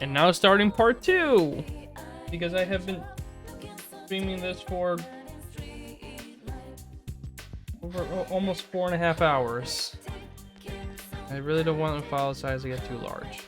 And now starting part 2. Because I have been streaming this for over almost 4.5 hours. I really don't want the file size to get too large.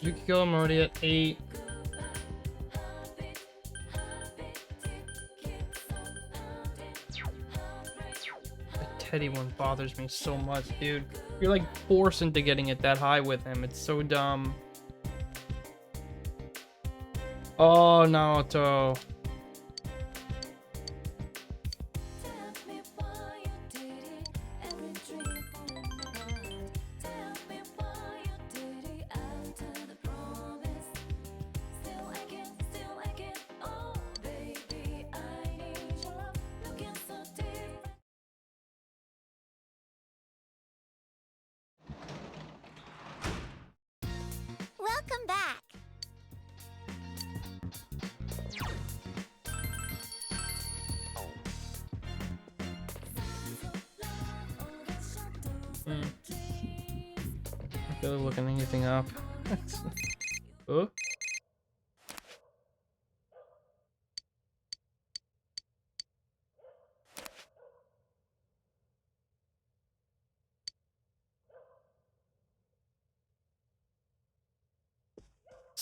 You can kill him already at 8. The Teddy one bothers me so much, dude. You're like forced into getting it that high with him. It's so dumb. Oh, Naoto. Welcome back. I feel like looking anything up. Oh.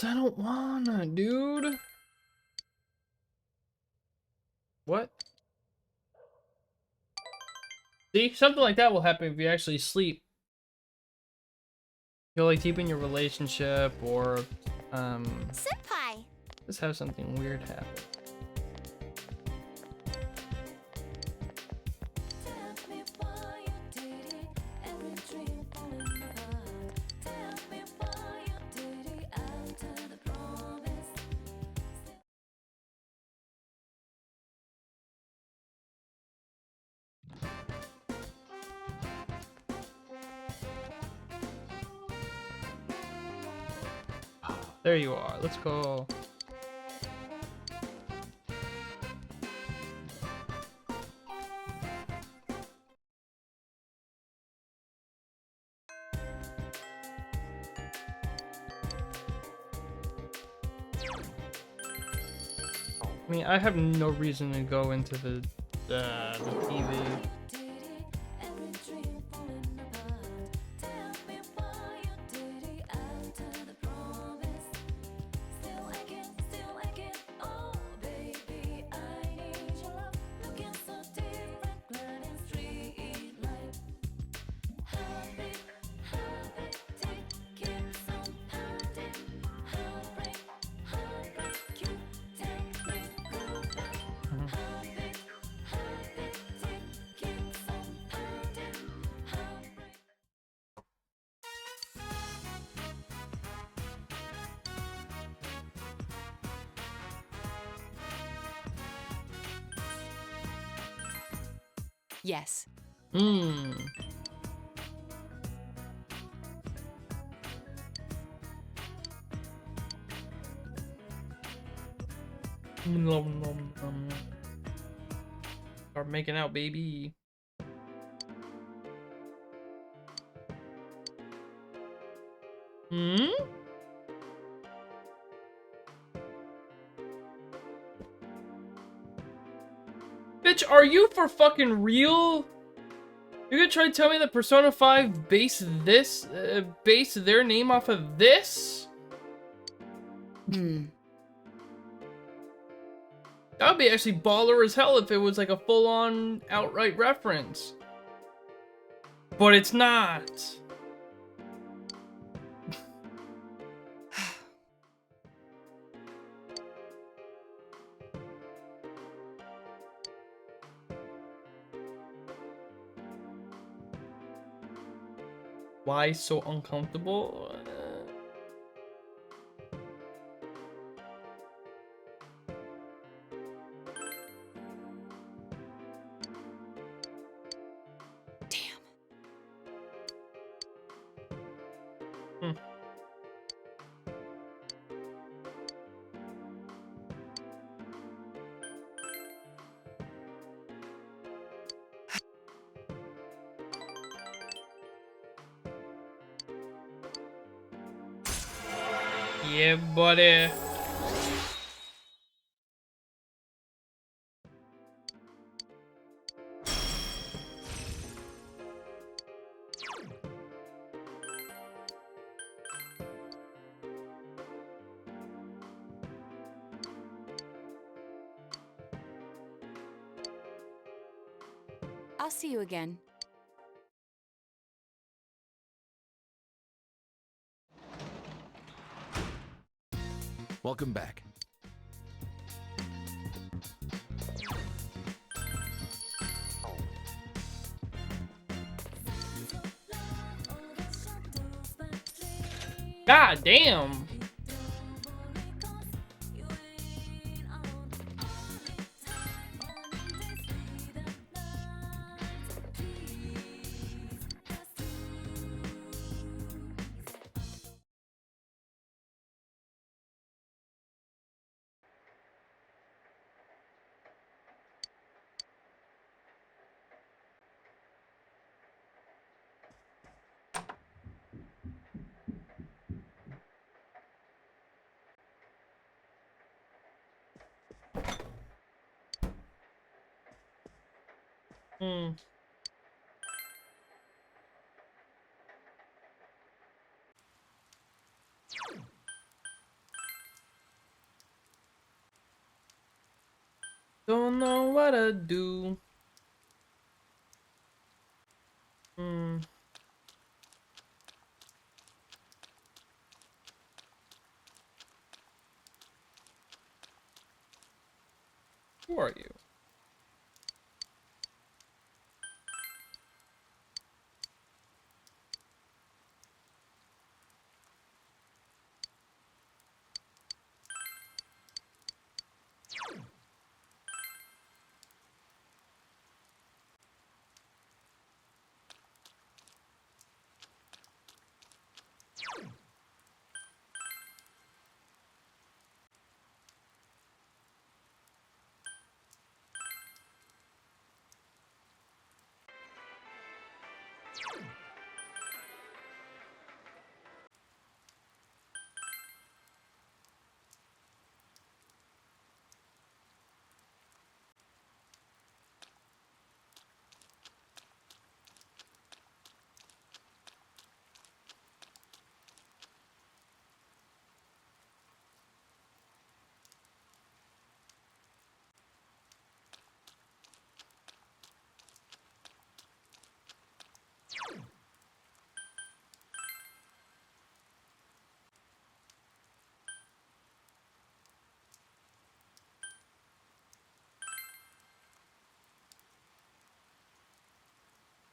I don't wanna, dude. What? See, something like that will happen if you actually sleep. You'll like deepen your relationship, or Senpai. just have something weird happen. There you are. Let's go. I mean, I have no reason to go into the TV. Yes. Hmm. Nom, nom, nom. Start making out, baby. Hmm? Bitch, are you for fucking real? You're gonna try to tell me that Persona 5 base their name off of this? That would be actually baller as hell if it was like a full-on outright reference. But it's not. Why so uncomfortable? Yeah, buddy. I'll see you again. Welcome back. God damn. Hmm. Don't know what to do. Hmm. Who are you?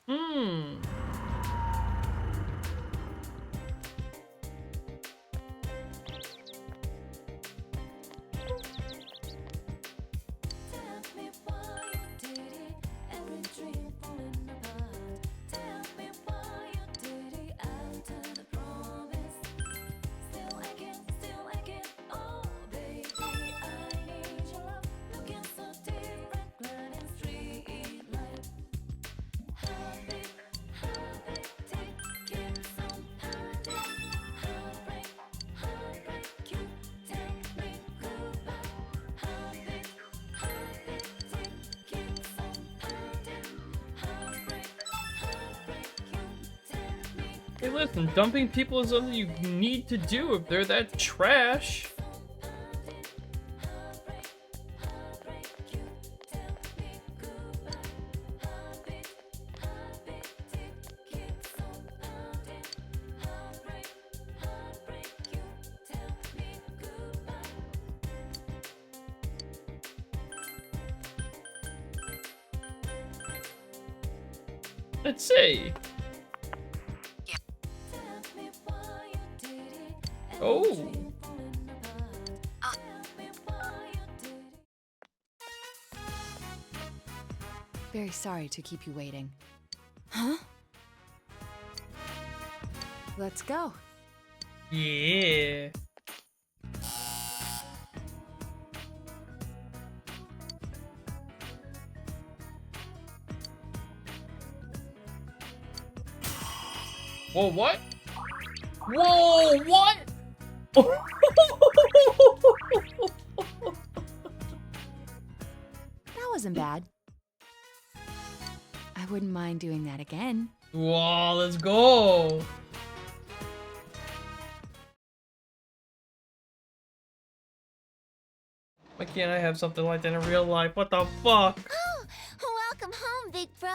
Hmm. Hey, listen, dumping people is something you need to do if they're that trash. Let's see. Oh. Very sorry to keep you waiting. Huh? Let's go. Yeah. Whoa, what? Whoa, what? That wasn't bad. I wouldn't mind doing that again. Wow, let's go. Why can't I have something like that in real life? What the fuck? Oh, welcome home, big bro.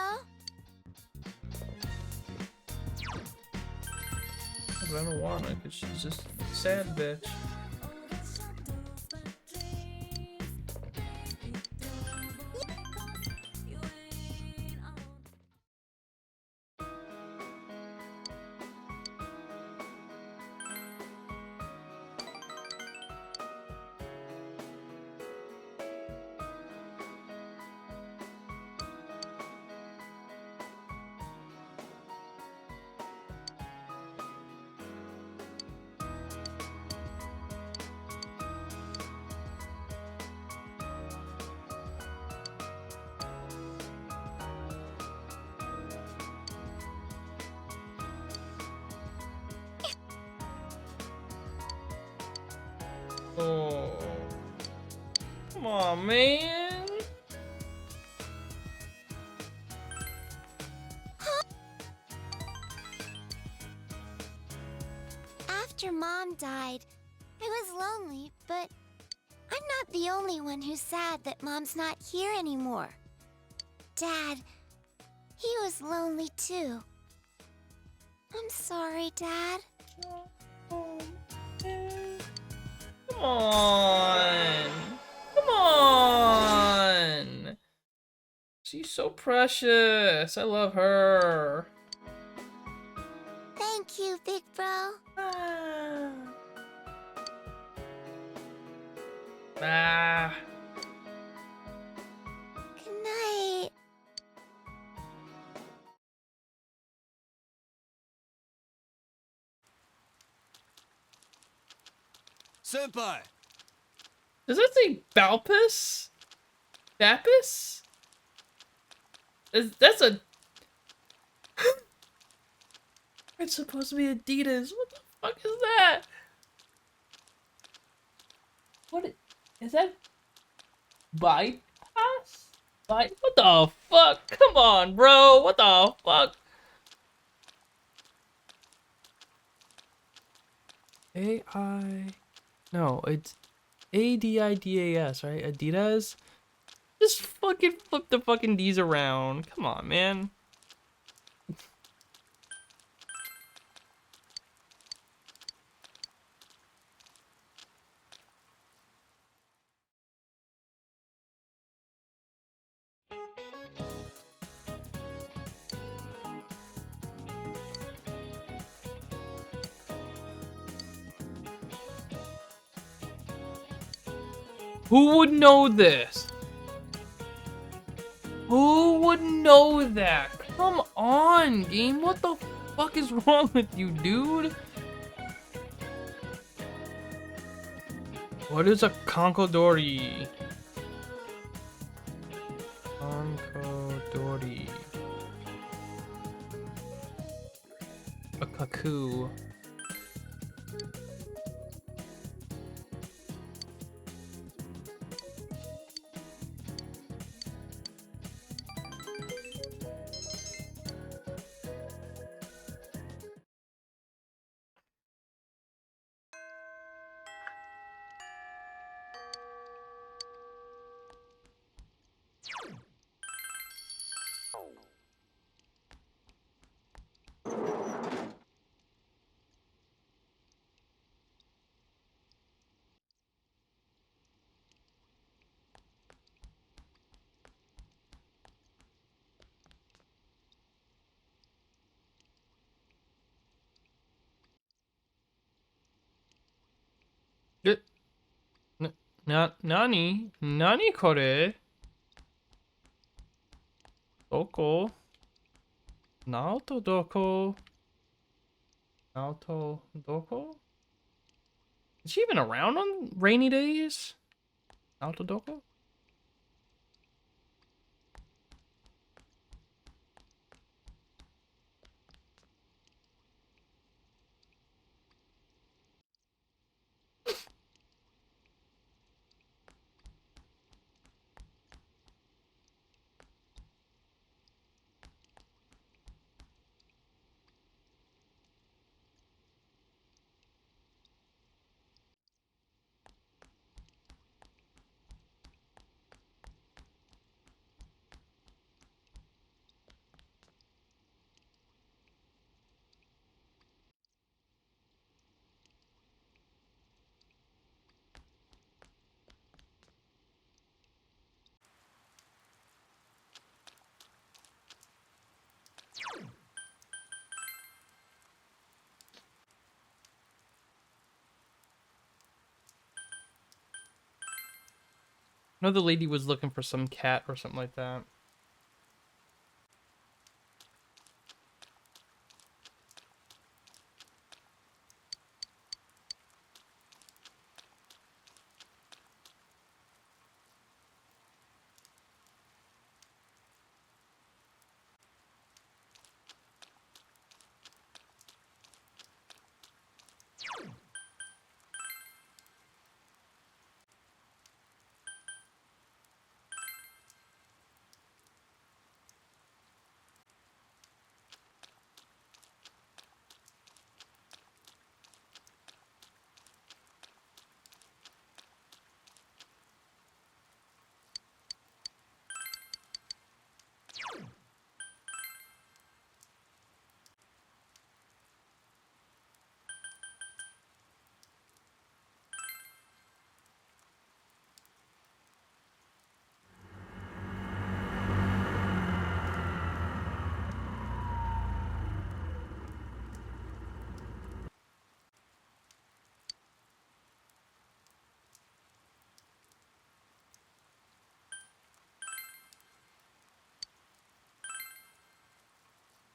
I don't want it, cause she's just a sad bitch. Oh, come on, man. After Mom died, I was lonely, but I'm not the only one who's sad that Mom's not here anymore. Dad, he was lonely too. I'm sorry, Dad. Come on. Come on. She's so precious. I love her. Thank you, big bro. Ah. Good night. Senpai! Does that say Balpus? Bapus? That's a... It's supposed to be Adidas. What the fuck is that? Is that... Bypass? What the fuck? Come on, bro. What the fuck? A-I... No, it's A-D-I-D-A-S, right? Adidas? Just fucking flip the fucking D's around. Come on, man. Who would know this? Who would know that? Come on, game. What the fuck is wrong with you, dude? What is a Conkodori? Conkodori. A Kaku. Nani? Nani kore? Doko? Naoto doko? Naoto doko? Is she even around on rainy days? Naoto doko? I know the lady was looking for some cat or something like that.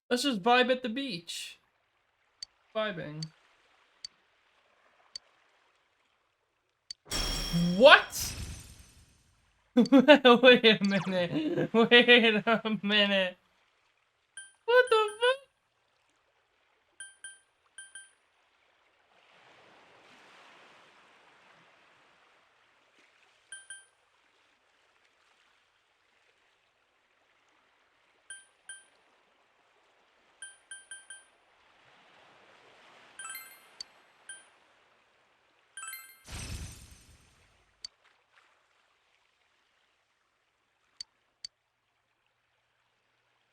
Let's just vibe at the beach. Vibing. What? Wait a minute. Wait a minute. What the fuck?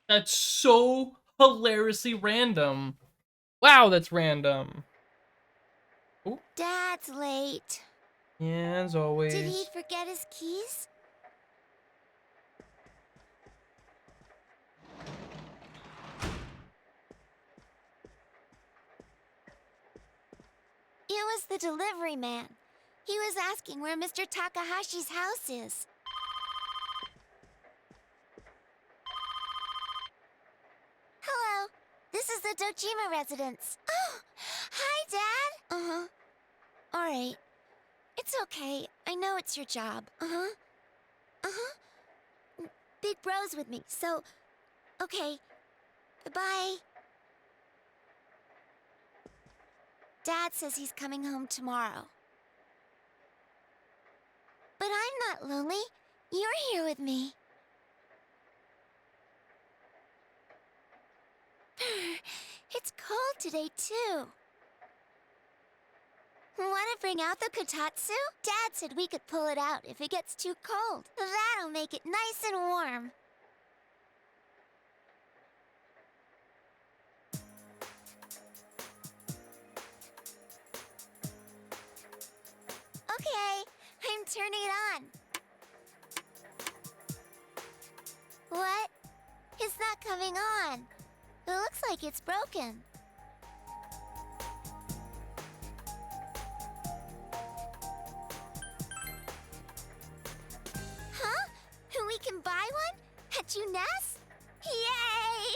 That's so hilariously random. Wow, that's random. Ooh. Dad's late. Yeah, as always. Did he forget his keys? It was the delivery man. He was asking where Mr. Takahashi's house is. Hello. This is the Dojima residence. Oh, hi, Dad. Uh-huh. All right. It's okay. I know it's your job. Uh-huh. Uh-huh. Big Bro's with me, so... Okay. Bye. Dad says he's coming home tomorrow. But I'm not lonely. You're here with me. It's cold today, too. Want to bring out the kotatsu? Dad said we could pull it out if it gets too cold. That'll make it nice and warm. Okay, I'm turning it on. What? It's not coming on. It looks like it's broken. Huh? We can buy one? At Juness? Yay!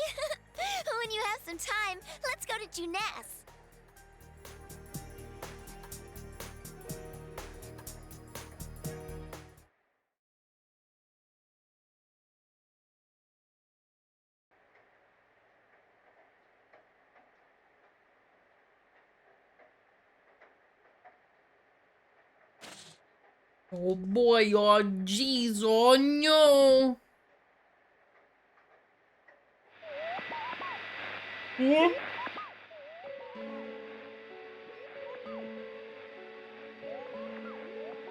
When you have some time, let's go to Juness. Oh boy, oh jeez, oh no. What?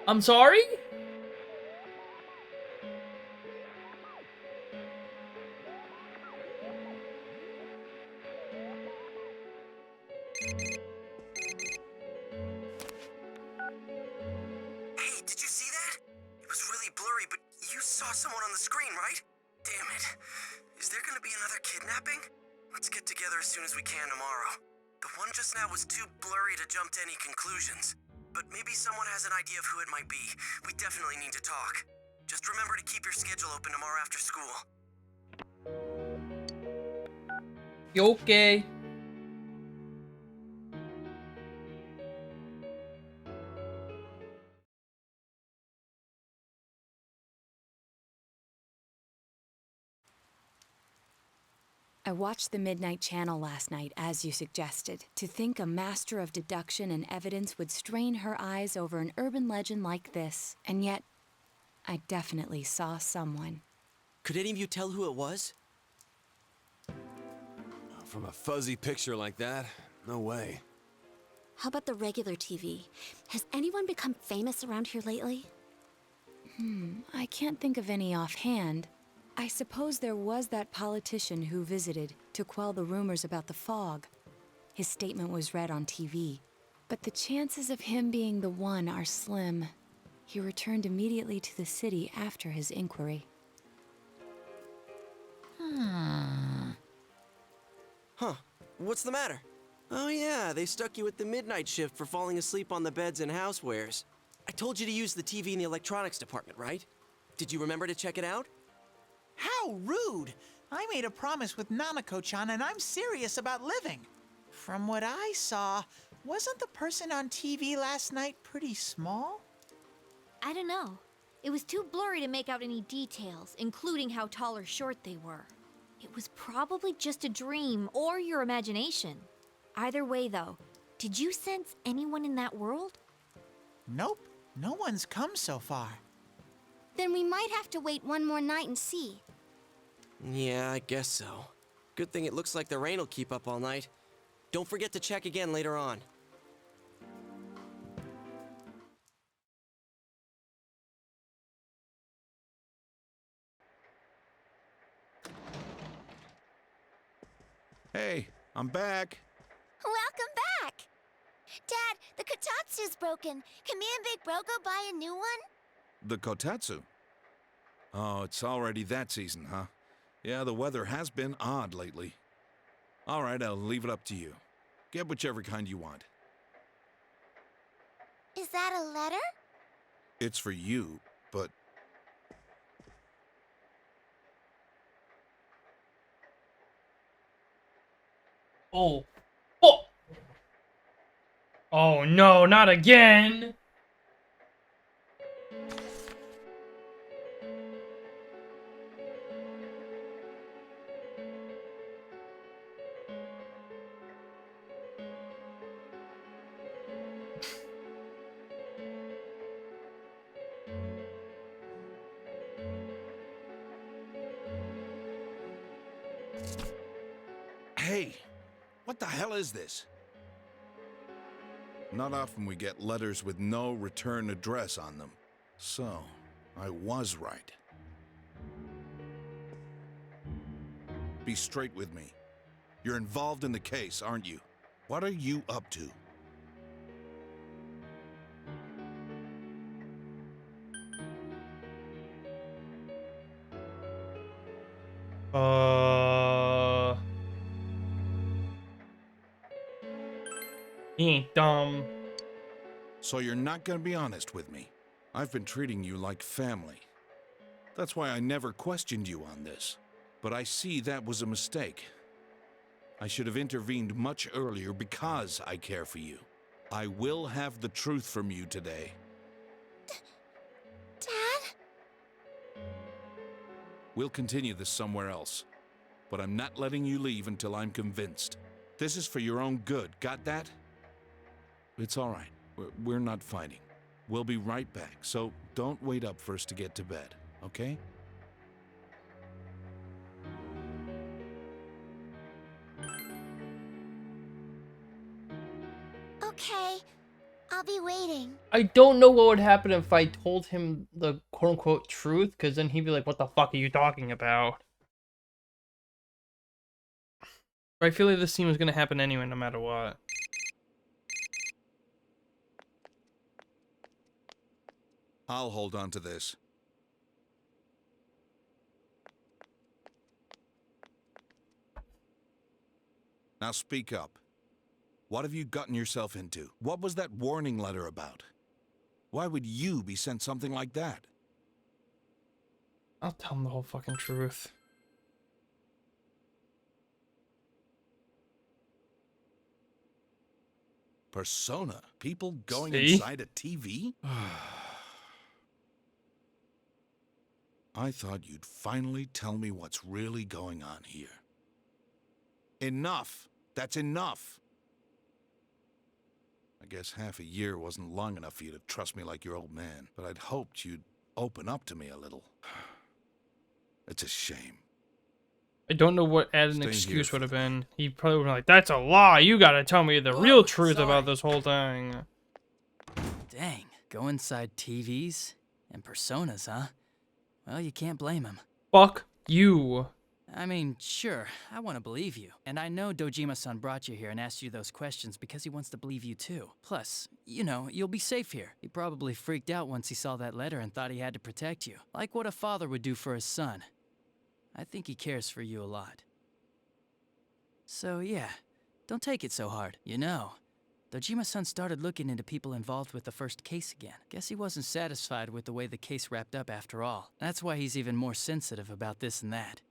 I'm sorry? Hey, did you see that? It was really blurry, but you saw someone on the screen, right? Damn it. Is there gonna be another kidnapping? Let's get together as soon as we can tomorrow. The one just now was too blurry to jump to any conclusions. But maybe someone has an idea of who it might be. We definitely need to talk. Just remember to keep your schedule open tomorrow after school. Okay. I watched the Midnight Channel last night, as you suggested. To think a master of deduction and evidence would strain her eyes over an urban legend like this. And yet, I definitely saw someone. Could any of you tell who it was? From a fuzzy picture like that, no way. How about the regular TV? Has anyone become famous around here lately? I can't think of any offhand. I suppose there was that politician who visited to quell the rumors about the fog. His statement was read on TV. But the chances of him being the one are slim. He returned immediately to the city after his inquiry. Huh. What's the matter? Oh yeah, they stuck you with the midnight shift for falling asleep on the beds and housewares. I told you to use the TV in the electronics department, right? Did you remember to check it out? How rude! I made a promise with Nanako-chan and I'm serious about living. From what I saw, wasn't the person on TV last night pretty small? I don't know. It was too blurry to make out any details, including how tall or short they were. It was probably just a dream or your imagination. Either way, though, did you sense anyone in that world? Nope, no one's come so far. Then we might have to wait one more night and see. Yeah, I guess so. Good thing it looks like the rain will keep up all night. Don't forget to check again later on. Hey, I'm back. Welcome back! Dad, the Kotatsu's broken. Can me and Big Bro go buy a new one? The Kotatsu? Oh, it's already that season, huh? Yeah, the weather has been odd lately. All right, I'll leave it up to you. Get whichever kind you want. Is that a letter? It's for you, but... Oh. Oh! Oh no, not again! Hey, what the hell is this? Not often we get letters with no return address on them. So, I was right. Be straight with me. You're involved in the case, aren't you? What are you up to? He ain't dumb. So you're not gonna be honest with me. I've been treating you like family. That's why I never questioned you on this. But I see that was a mistake. I should have intervened much earlier because I care for you. I will have the truth from you today. Dad? We'll continue this somewhere else. But I'm not letting you leave until I'm convinced. This is for your own good, got that? It's all right. We're not fighting. We'll be right back, so don't wait up for us to get to bed, okay? Okay, I'll be waiting. I don't know what would happen if I told him the quote-unquote truth, because then he'd be like, what the fuck are you talking about? But I feel like this scene was gonna happen anyway, no matter what. I'll hold on to this. Now speak up. What have you gotten yourself into? What was that warning letter about? Why would you be sent something like that? I'll tell him the whole fucking truth. Persona? People going See? inside a TV? I thought you'd finally tell me what's really going on here. Enough! That's enough! I guess half a year wasn't long enough for you to trust me like your old man, but I'd hoped you'd open up to me a little. It's a shame. I don't know what added an Stay excuse here would have for the been. He probably would have been like, that's a lie. You gotta tell me the real truth about this whole thing. Dang, go inside TVs and personas, huh? Well, you can't blame him. Fuck you. I mean, sure, I want to believe you. And I know Dojima-san brought you here and asked you those questions because he wants to believe you too. Plus, you know, you'll be safe here. He probably freaked out once he saw that letter and thought he had to protect you. Like what a father would do for his son. I think he cares for you a lot. So yeah, don't take it so hard. You know, Dojima-san started looking into people involved with the first case again. Guess he wasn't satisfied with the way the case wrapped up after all. That's why he's even more sensitive about this and that.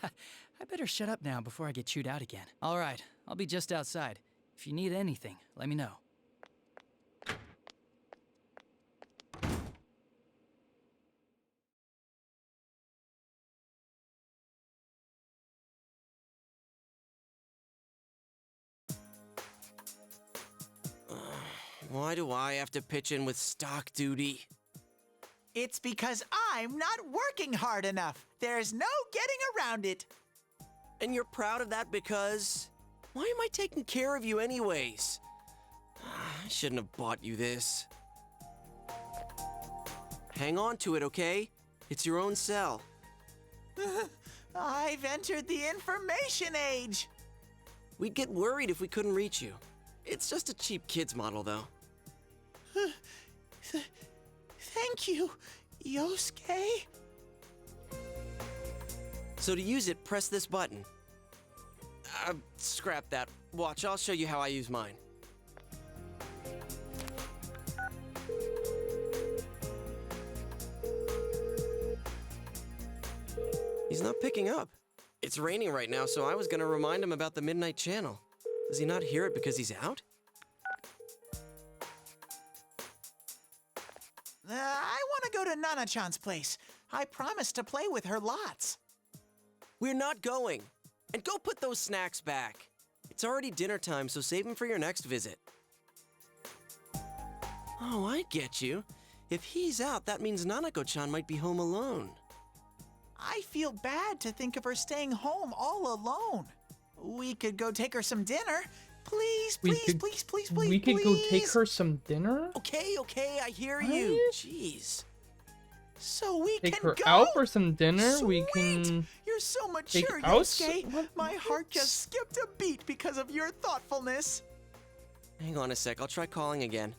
I better shut up now before I get chewed out again. All right, I'll be just outside. If you need anything, let me know. Why do I have to pitch in with stock duty? It's because I'm not working hard enough. There's no getting around it. And you're proud of that because... Why am I taking care of you anyways? I shouldn't have bought you this. Hang on to it, okay? It's your own cell. I've entered the information age. We'd get worried if we couldn't reach you. It's just a cheap kid's model, though. Thank you, Yosuke. So to use it, press this button. Scrap that. Watch, I'll show you how I use mine. He's not picking up. It's raining right now, so I was gonna remind him about the Midnight Channel. Does he not hear it because he's out? I want to go to Nana-chan's place. I promised to play with her lots. We're not going. And go put those snacks back. It's already dinner time, so save them for your next visit. Oh, I get you. If he's out, that means Nanako-chan might be home alone. I feel bad to think of her staying home all alone. We could go take her some dinner. Please, please. We could go take her some dinner? Okay, I hear you. Jeez. So we Take can her go? out for some dinner? Sweet. We can... You're so take mature, out Yosuke. My heart just skipped a beat because of your thoughtfulness. Hang on a sec, I'll try calling again.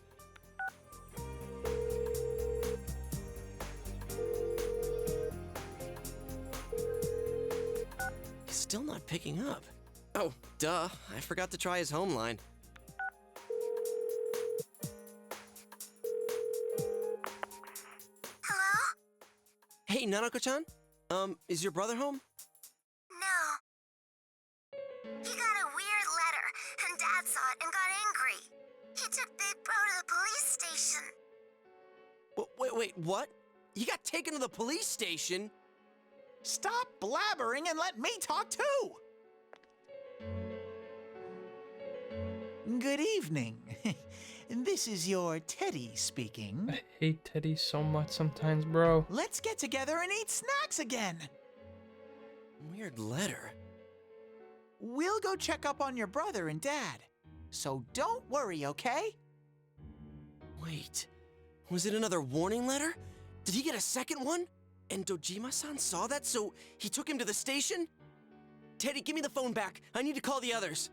He's still not picking up. Oh, duh. I forgot to try his home line. Hello? Hey, Nanako-chan? Is your brother home? No. He got a weird letter, and Dad saw it and got angry. He took Big Bro to the police station. Wait, what? He got taken to the police station? Stop blabbering and let me talk too. Good evening. This is your Teddy speaking. I hate Teddy so much sometimes, bro. Let's get together and eat snacks again. Weird letter. We'll go check up on your brother and Dad. So don't worry, okay? Wait, was it another warning letter? Did he get a second one? And Dojima-san saw that, so he took him to the station? Teddy, give me the phone back. I need to call the others.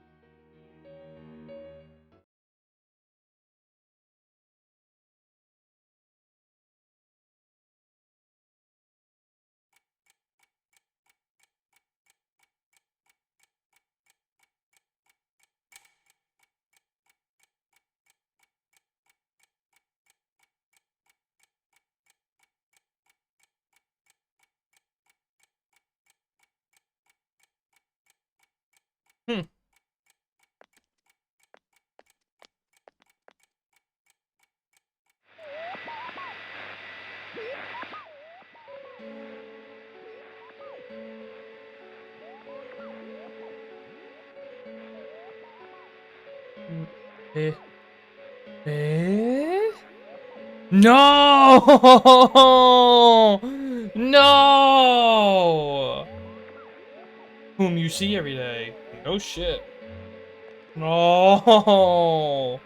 Hmm. Eh. Eh? No! No! Whom you see every day. Oh shit. No!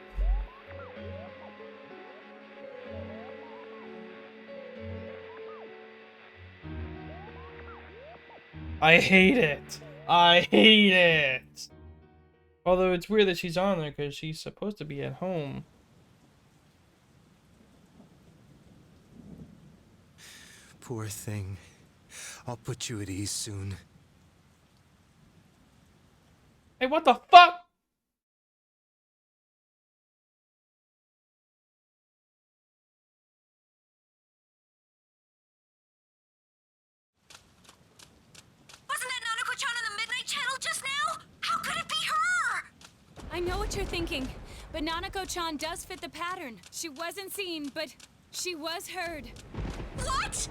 I hate it. I hate it. Although it's weird that she's on there because she's supposed to be at home. Poor thing. I'll put you at ease soon. Hey, what the fuck? Wasn't that Nanako-chan on the Midnight Channel just now? How could it be her? I know what you're thinking, but Nanako-chan does fit the pattern. She wasn't seen, but she was heard. What?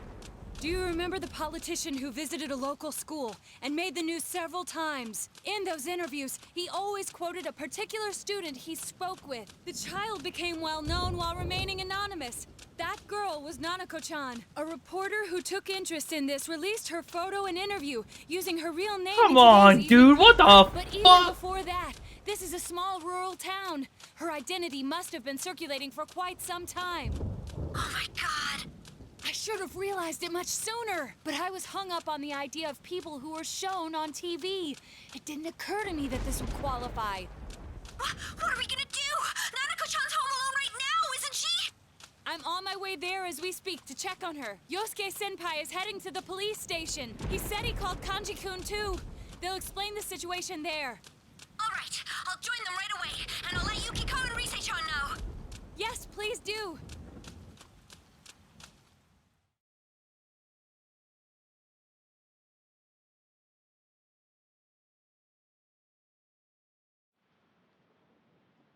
Do you remember the politician who visited a local school and made the news several times? In those interviews, he always quoted a particular student he spoke with. The child became well known while remaining anonymous. That girl was Nanako-chan. A reporter who took interest in this released her photo and interview using her real name. Come on, dude, what the But even fuck? before that, this is a small rural town. Her identity must have been circulating for quite some time. Oh my god. I should have realized it much sooner, but I was hung up on the idea of people who were shown on TV. It didn't occur to me that this would qualify. What are we gonna do? Nanako-chan's home alone right now, isn't she? I'm on my way there as we speak to check on her. Yosuke-senpai is heading to the police station. He said he called Kanji-kun too. They'll explain the situation there. All right, I'll join them right away, and I'll let Yukiko and Rise-chan know. Yes, please do.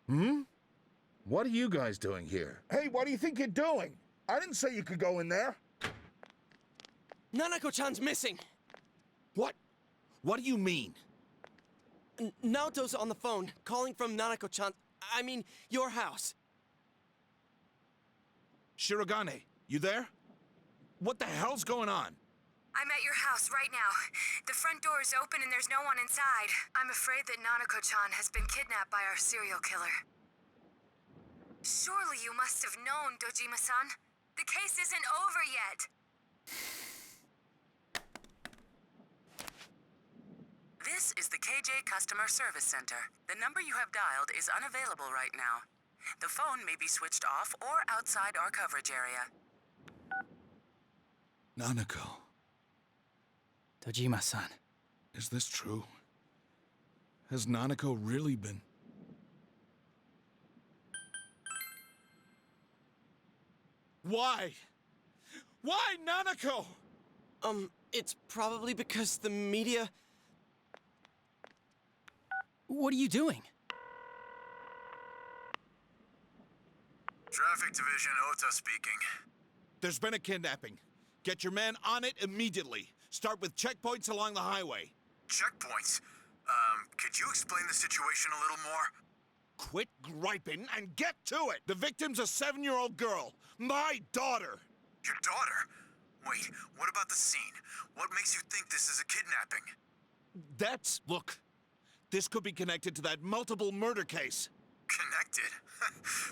Hmm? What are you guys doing here? Hey, what do you think you're doing? I didn't say you could go in there. Nanako-chan's missing. What? What do you mean? Naoto's on the phone, calling from Nanako-chan. I mean, your house. Shirogane, you there? What the hell's going on? I'm at your house right now. The front door is open and there's no one inside. I'm afraid that Nanako-chan has been kidnapped by our serial killer. Surely you must have known, Dojima-san. The case isn't over yet. This is the KJ Customer Service Center. The number you have dialed is unavailable right now. The phone may be switched off or outside our coverage area. Nanako, Dojima-san. is this true? Has Nanako really been... Why? Why, Nanako? It's probably because the media... What are you doing? Traffic Division, Ota speaking. There's been a kidnapping. Get your man on it immediately. Start with checkpoints along the highway. Checkpoints? Could you explain the situation a little more? Quit griping and get to it! The victim's a 7-year-old girl. My daughter! Your daughter? Wait, what about the scene? What makes you think this is a kidnapping? Look, this could be connected to that multiple murder case. Connected?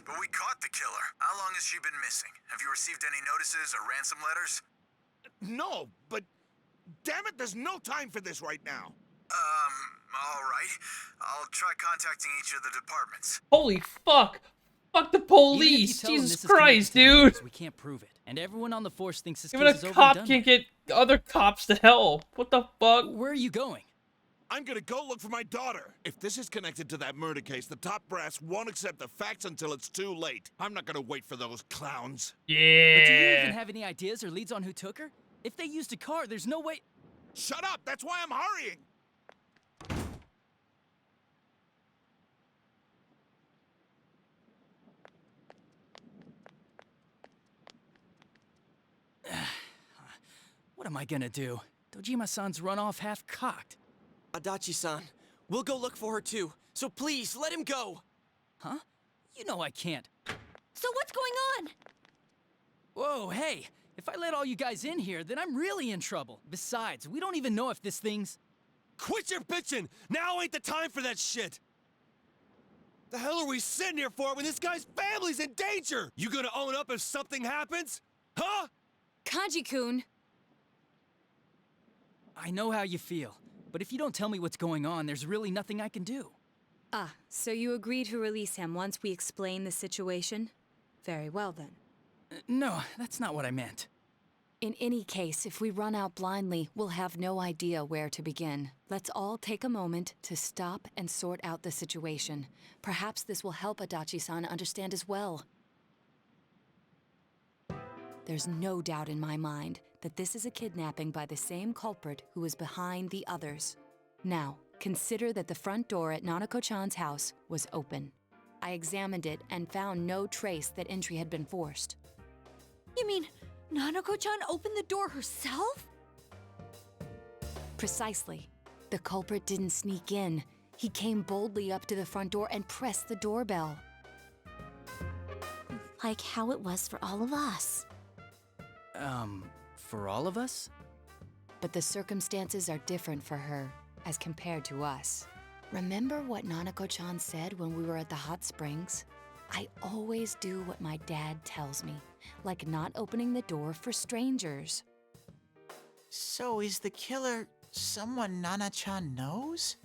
But we caught the killer. How long has she been missing? Have you received any notices or ransom letters? No, but damn it, there's no time for this right now. All right. I'll try contacting each of the departments. Holy fuck. Fuck the Even if you police. tell them Jesus this is connected Christ, to the dude. case, we can't prove it, and everyone on the force thinks this Even case is a over cop and done can't with. get other cops to help. What the fuck? Where are you going? I'm gonna go look for my daughter. If this is connected to that murder case, the top brass won't accept the facts until it's too late. I'm not gonna wait for those clowns. But do you even Yeah. have any ideas or leads on who took her? If they used a car, there's no way... Shut up! That's why I'm hurrying! What am I gonna do? Dojima-san's run off half-cocked. Adachi-san, we'll go look for her too, so please, let him go! Huh? You know I can't. So what's going on? Whoa, hey! If I let all you guys in here, then I'm really in trouble. Besides, we don't even know if this thing's... Quit your bitching! Now ain't the time for that shit! The hell are we sitting here for when this guy's family's in danger? You gonna own up if something happens? Huh? Kanji-kun! I know how you feel, but if you don't tell me what's going on, there's really nothing I can do. Ah, so you agree to release him once we explain the situation? Very well then. No, that's not what I meant. In any case, if we run out blindly, we'll have no idea where to begin. Let's all take a moment to stop and sort out the situation. Perhaps this will help Adachi-san understand as well. There's no doubt in my mind that this is a kidnapping by the same culprit who is behind the others. Now, consider that the front door at Nanako-chan's house was open. I examined it and found no trace that entry had been forced. You mean Nanako-chan opened the door herself? Precisely. The culprit didn't sneak in. He came boldly up to the front door and pressed the doorbell. Like how it was for all of us. For all of us? But the circumstances are different for her, as compared to us. Remember what Nanako-chan said when we were at the hot springs? I always do what my dad tells me, like not opening the door for strangers. So is the killer someone Nana-chan knows?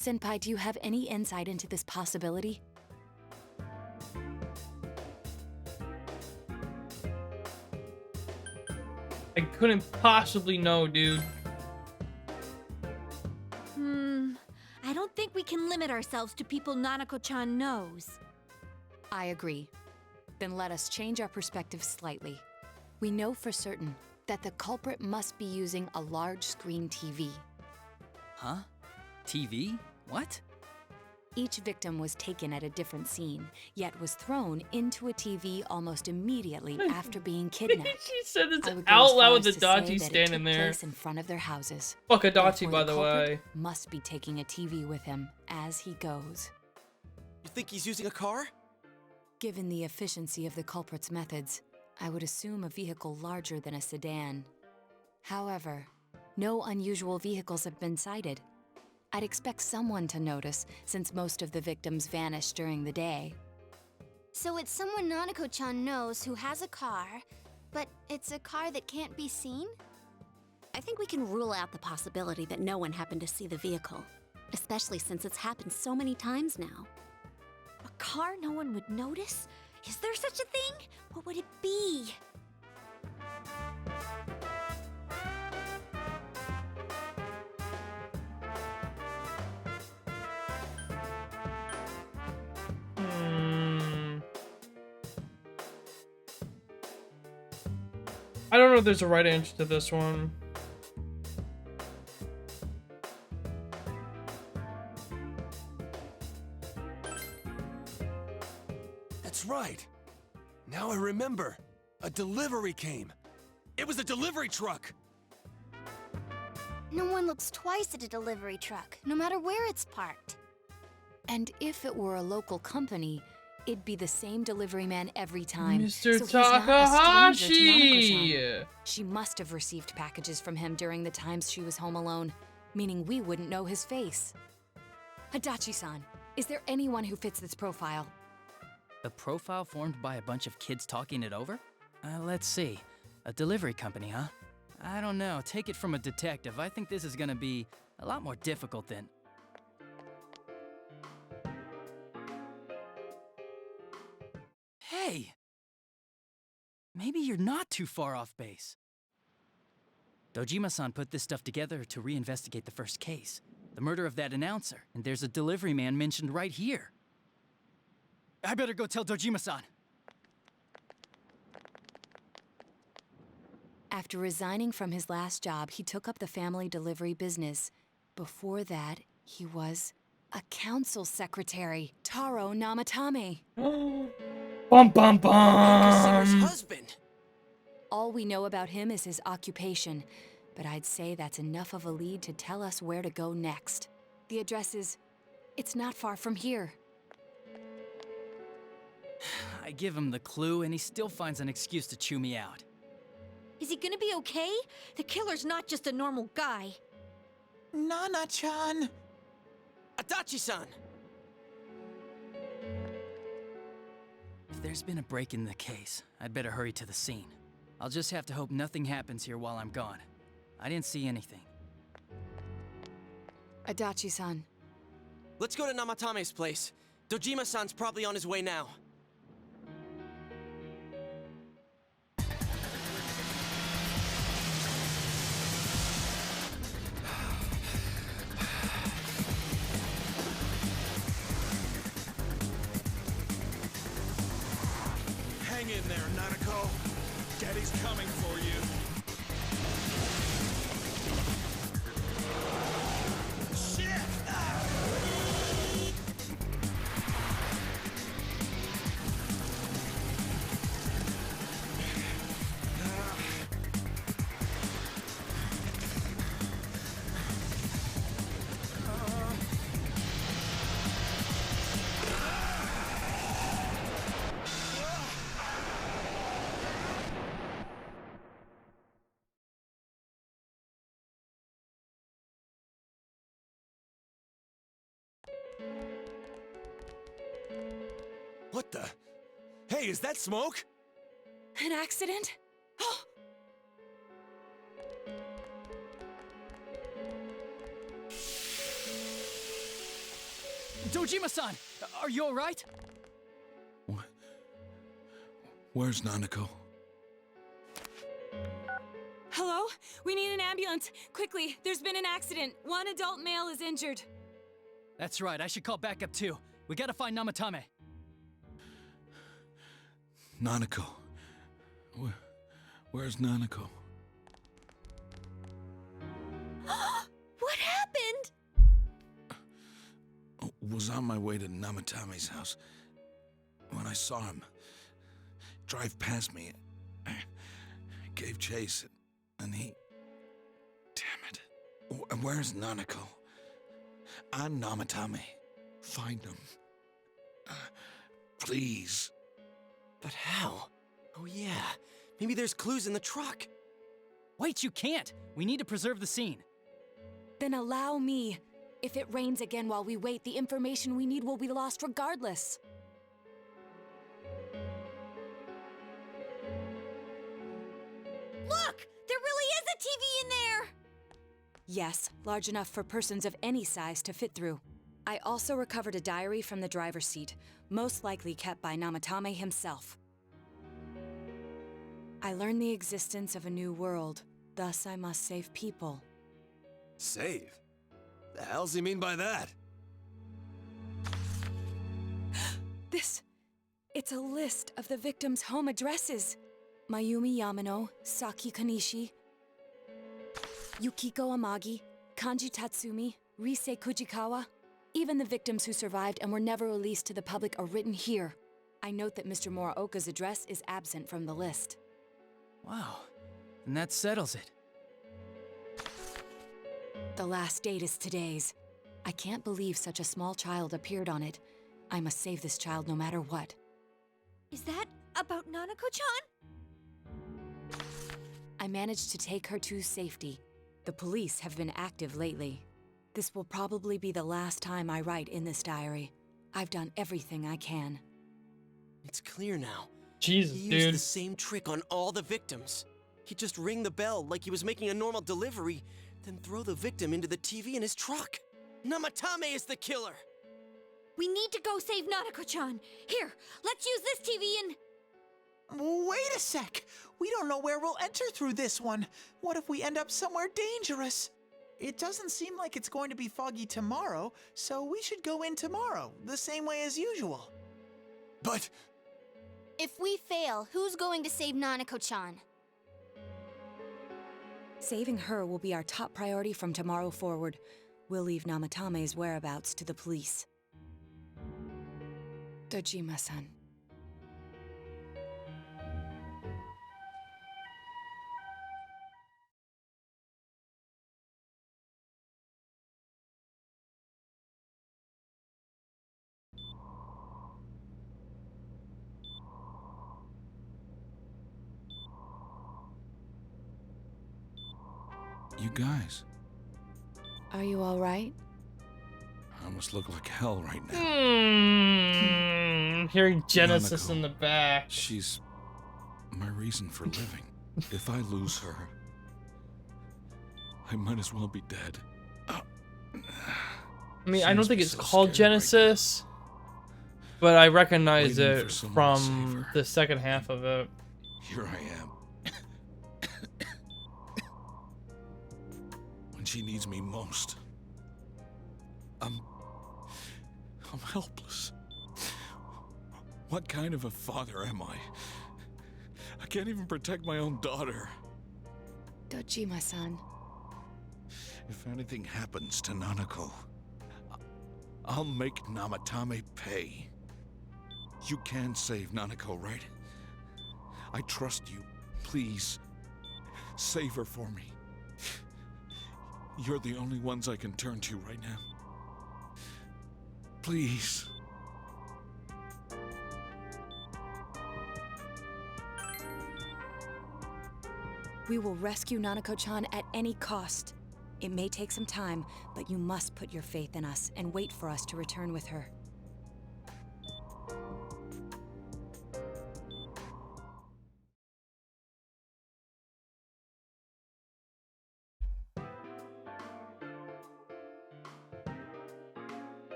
Senpai, do you have any insight into this possibility? I couldn't possibly know, dude. I don't think we can limit ourselves to people Nanako-chan knows. I agree. Then let us change our perspective slightly. We know for certain that the culprit must be using a large screen TV. Huh? TV? What? Each victim was taken at a different scene, yet was thrown into a TV almost immediately after being kidnapped. She said this I would go out as far loud as with to say Adachi that it standing took there. place in front of their houses. Fuck Adachi, Therefore, by the culprit way. must be taking a TV with him as he goes. You think he's using a car? Given the efficiency of the culprit's methods, I would assume a vehicle larger than a sedan. However, no unusual vehicles have been sighted. I'd expect someone to notice, since most of the victims vanished during the day. So it's someone Nanako-chan knows who has a car, but it's a car that can't be seen? I think we can rule out the possibility that no one happened to see the vehicle, especially since it's happened so many times now. A car no one would notice? Is there such a thing? What would it be? I don't know if there's a right answer to this one. That's right. Now I remember. A delivery came. It was a delivery truck. No one looks twice at a delivery truck, no matter where it's parked. And if it were a local company, it'd be the same delivery man every time. Mr. So he's not a stranger to Takahashi! Nanako-chan. She must have received packages from him during the times she was home alone, meaning we wouldn't know his face. Adachi-san, is there anyone who fits this profile? A profile formed by a bunch of kids talking it over? Let's see. A delivery company, huh? I don't know. Take it from a detective. I think this is gonna be a lot more difficult than... Hey! Maybe you're not too far off base. Dojima-san put this stuff together to reinvestigate the first case, the murder of that announcer, and there's a delivery man mentioned right here. I better go tell Dojima-san. After resigning from his last job, he took up the family delivery business. Before that, he was a council secretary, Taro Namatame. Bum bum Singer's bum! husband. All we know about him is his occupation, but I'd say that's enough of a lead to tell us where to go next. The address is... it's not far from here. I give him the clue, and he still finds an excuse to chew me out. Is he gonna be okay? The killer's not just a normal guy. Nana-chan! Adachi-san! If there's been a break in the case, I'd better hurry to the scene. I'll just have to hope nothing happens here while I'm gone. I didn't see anything. Adachi-san. Let's go to Namatame's place. Dojima-san's probably on his way now. Hang in there, Nanako. Daddy's coming for you. Shit! What the? Hey, is that smoke? An accident? Dojima-san! Are you alright? Where's Nanako? Hello? We need an ambulance. Quickly, there's been an accident. One adult male is injured. That's right, I should call backup too. We gotta find Namatame. Nanako. Where's Nanako? What happened? Was on my way to Namatame's house. When I saw him drive past me, I gave chase, and he... Damn it. Where's Nanako? I'm Namatame. Find him. Please. But how? Oh yeah, maybe there's clues in the truck. Wait, you can't! We need to preserve the scene. Then allow me. If it rains again while we wait, the information we need will be lost regardless. Look! There really is a TV in there! Yes, large enough for persons of any size to fit through. I also recovered a diary from the driver's seat, most likely kept by Namatame himself. I learned the existence of a new world, thus I must save people. Save? The hell's he mean by that? It's a list of the victims' home addresses. Mayumi Yamano, Saki Kanishi, Yukiko Amagi, Kanji Tatsumi, Rise Kujikawa. Even the victims who survived and were never released to the public are written here. I note that Mr. Muraoka's address is absent from the list. Wow, and that settles it. The last date is today's. I can't believe such a small child appeared on it. I must save this child no matter what. Is that about Nanako-chan? I managed to take her to safety. The police have been active lately. This will probably be the last time I write in this diary. I've done everything I can. It's clear now. Jesus, he dude. used the same trick on all the victims. He'd just ring the bell like he was making a normal delivery, then throw the victim into the TV in his truck. Namatame is the killer! We need to go save Nanako-chan. Here, let's use this TV and... Wait a sec! We don't know where we'll enter through this one. What if we end up somewhere dangerous? It doesn't seem like it's going to be foggy tomorrow, so we should go in tomorrow, the same way as usual. But... If we fail, who's going to save Nanako-chan? Saving her will be our top priority from tomorrow forward. We'll leave Namatame's whereabouts to the police. Dojima-san. you guys? Are you all right? I must look like hell right now. Hearing Genesis Nanako, in the back. She's my reason for living. If I lose her, I might as well be dead. I mean, I She don't must think be it's so called scared right Genesis, but I recognize Waiting it for someone to from save her. the second half of it. Here I am. When she needs me most. I'm helpless. What kind of a father am I? I can't even protect my own daughter. Dojima-san. If anything happens to Nanako, I'll make Namatame pay. You can save Nanako, right? I trust you. Please, save her for me. You're the only ones I can turn to right now. Please. We will rescue Nanako-chan at any cost. It may take some time, but you must put your faith in us and wait for us to return with her.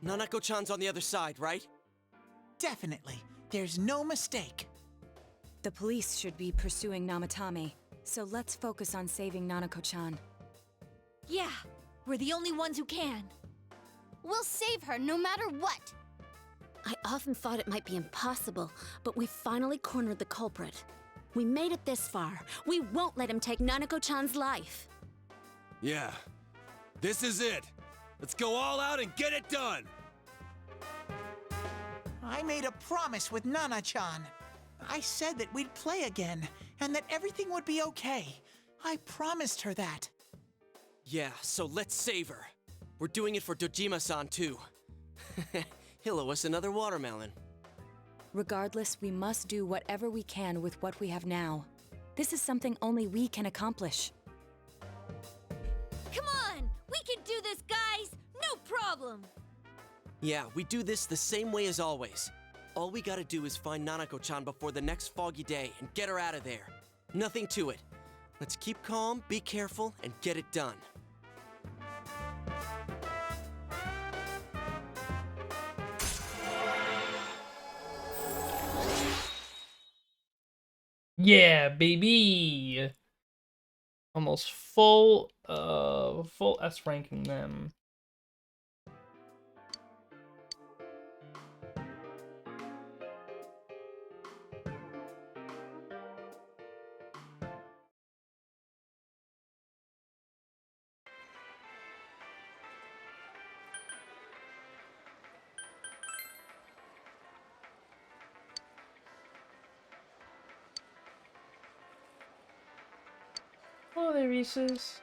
Nanako-chan's on the other side, right? Definitely. There's no mistake. The police should be pursuing Namatame, so let's focus on saving Nanako-chan. Yeah, we're the only ones who can. We'll save her no matter what. I often thought it might be impossible, but we finally cornered the culprit. We made it this far. We won't let him take Nanako-chan's life. Yeah. This is it. Let's go all out and get it done! I made a promise with Nana-chan. I said that we'd play again, and that everything would be okay. I promised her that. Yeah, so let's save her. We're doing it for Dojima-san, too. He'll owe us another watermelon. Regardless, we must do whatever we can with what we have now. This is something only we can accomplish. Come on! We can do this, guys! No problem! Yeah, we do this the same way as always. All we gotta do is find Nanako-chan before the next foggy day and get her out of there. Nothing to it. Let's keep calm, be careful, and get it done. Yeah, baby. Almost full S ranking them. Oh, there, Reese's.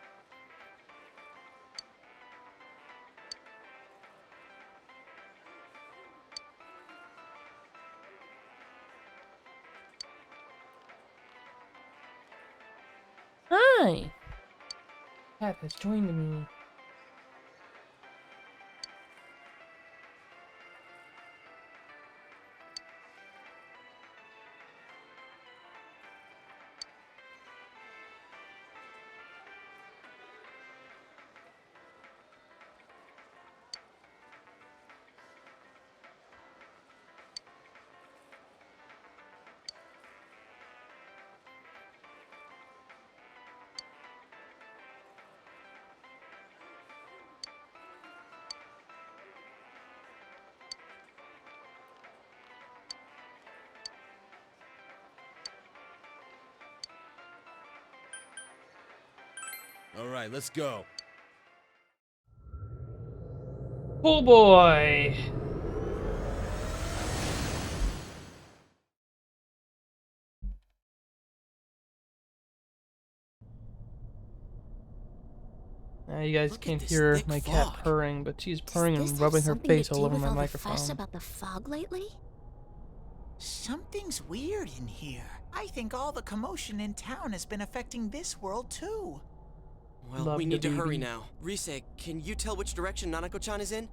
Hi! Cap has joined me. All right, let's go. Oh boy! You guys Look at can't this hear thick my cat fog. purring, but she's Does purring this and have rubbing her something to face all do over with my all the fuss microphone. about the fog lately? Something's weird in here. I think all the commotion in town has been affecting this world too. Well, Love we the need to hurry baby. now. Rise, can you tell which direction Nanako-chan is in?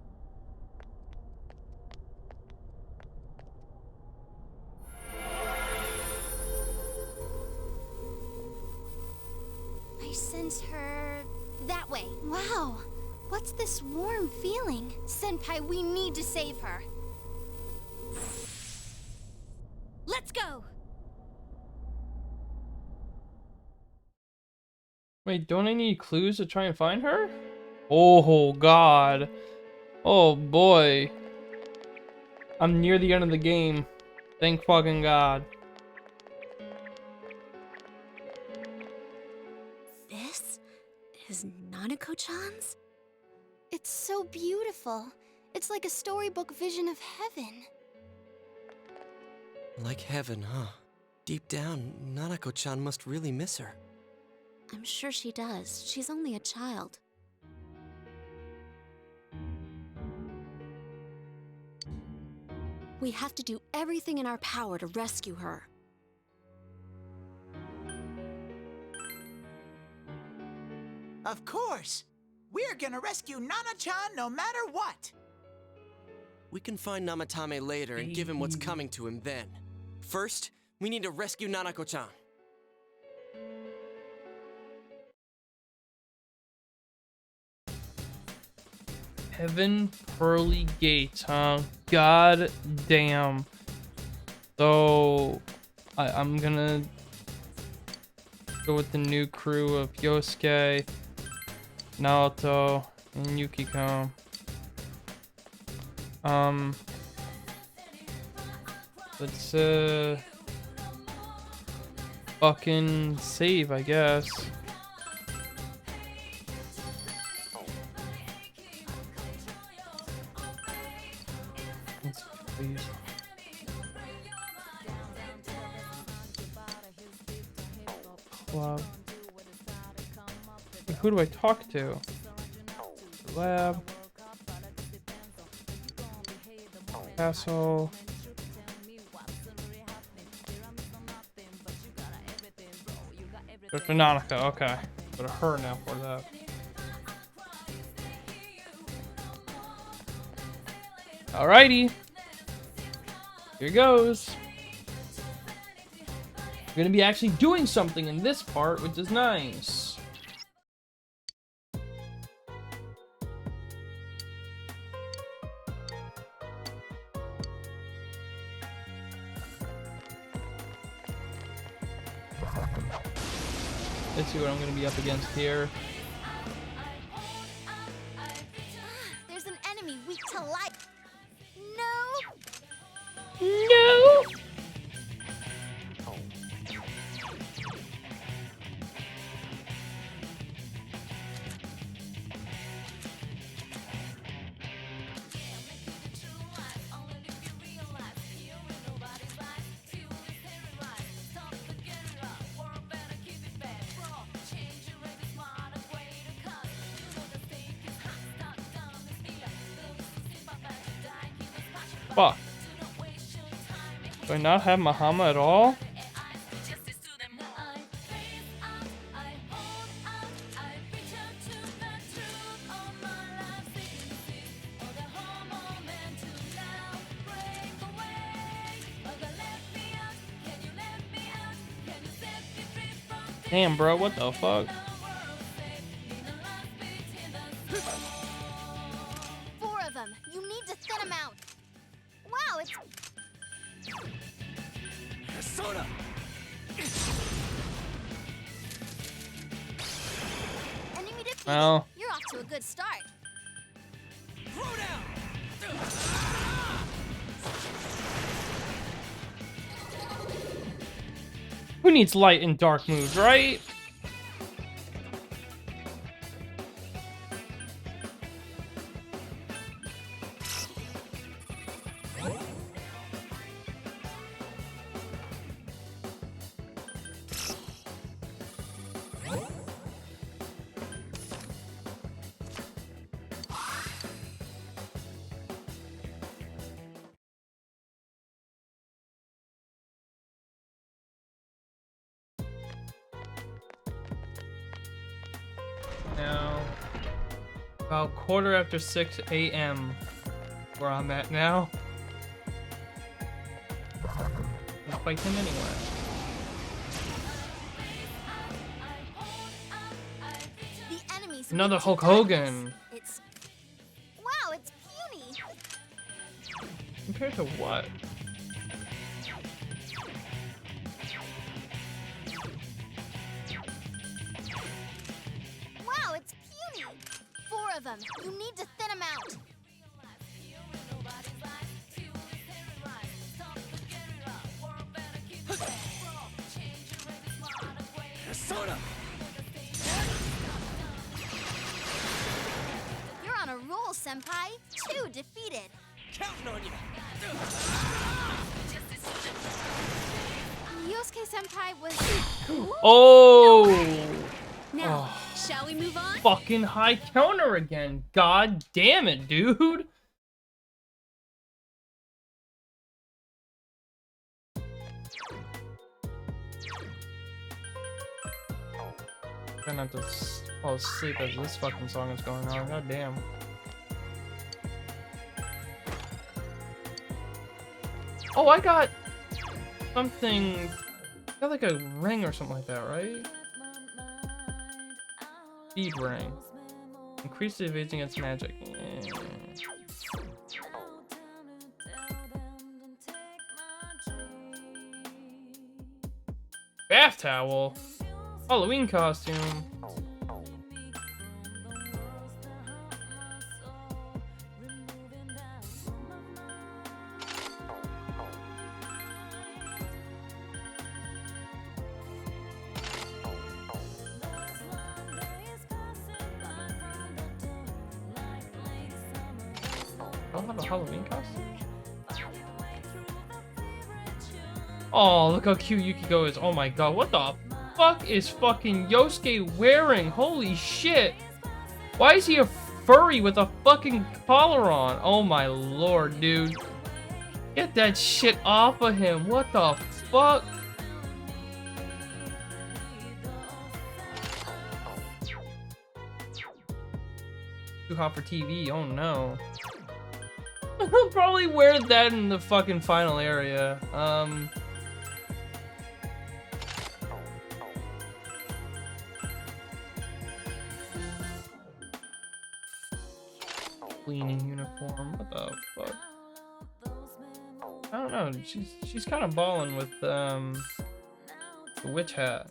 I sent her that way. Wow. What's this warm feeling? Senpai, we need to save her. Let's go! Wait, don't I need clues to try and find her? Oh god. Oh boy. I'm near the end of the game. Thank fucking god. This is Nanako-chan's? It's so beautiful. It's like a storybook vision of heaven. Like heaven, huh? Deep down, Nanako-chan must really miss her. I'm sure she does. She's only a child. We have to do everything in our power to rescue her. Of course! We're gonna rescue Nana-chan no matter what! We can find Namatame later and give him what's coming to him then. First, we need to rescue Nanako-chan. Heaven Pearly Gates, huh? God damn. So, I'm gonna go with the new crew of Yosuke, Naoto, and Yukiko. Let's fucking save, I guess. Please. Club. Like, who do I talk to? Lab. Castle. Go to Nanako, okay. Go to her now for that. Alrighty. Here goes. We're gonna be actually doing something in this part, which is nice. Let's see what I'm gonna be up against here. There's an enemy weak to light. No! No! Fuck. Do I not have Mahama at all? Damn, bro, what the fuck? Four of them. You need to thin them out. Wow, it's... Soda! Enemy defeated. Well. You're off to a good start. Throw down! Who needs light and dark moves, right? About 6:15 a.m. where I'm at now. I'll fight him anyway. The enemy's Another weak to Hulk darkness. Hogan. It's wow, it's puny. Compared to what? Wow, it's puny. 4 of them. You need to thin them out. Persona! You're on a roll, Senpai. 2 defeated. Counting on you! Yosuke Senpai was. Oh! Now, shall we move on? Fucking high counter again. God damn it, dude. Try not to fall asleep as this fucking song is going on. God damn. Oh, I got something. I got like a ring or something like that, right? Speed ring. Increase the evasion against magic. Yeah. Bath towel. Halloween costume. I don't have a Halloween costume. Oh, look how cute Yukiko is. Oh my god, what the fuck is fucking Yosuke wearing? Holy shit. Why is he a furry with a fucking collar on? Oh my lord, dude. Get that shit off of him. What the fuck? Too hot for TV. Oh no. I'll probably wear that in the fucking final area. Cleaning uniform. What the fuck? I don't know. She's kind of balling with the witch hat.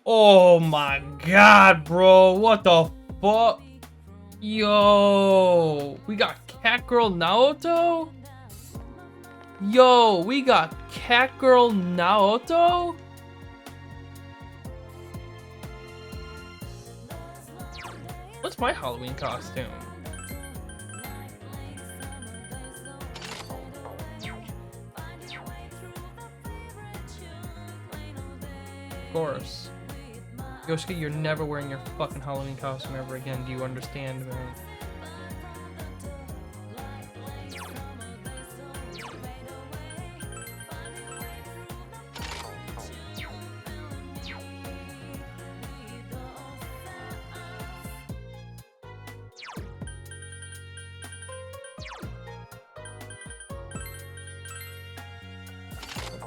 Oh my god, bro. What the fuck? Yo. We got Catgirl Naoto? Yo, we got Catgirl Naoto? What's my Halloween costume? Of course. Yosuke, you're never wearing your fucking Halloween costume ever again. Do you understand me?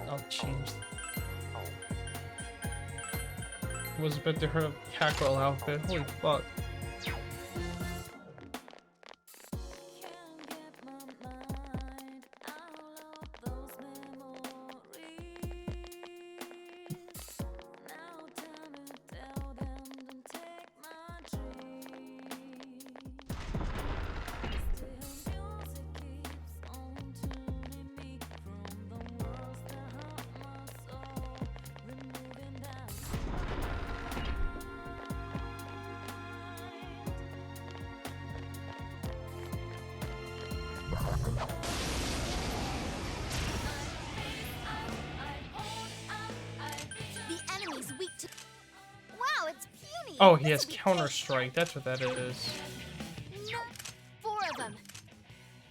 I'll change. Was a bit to her Catgirl outfit. Holy fuck. The enemy's weak to. Wow, it's puny. Oh, he has This'll be Counter-Strike. That's what that is. No, 4 of them.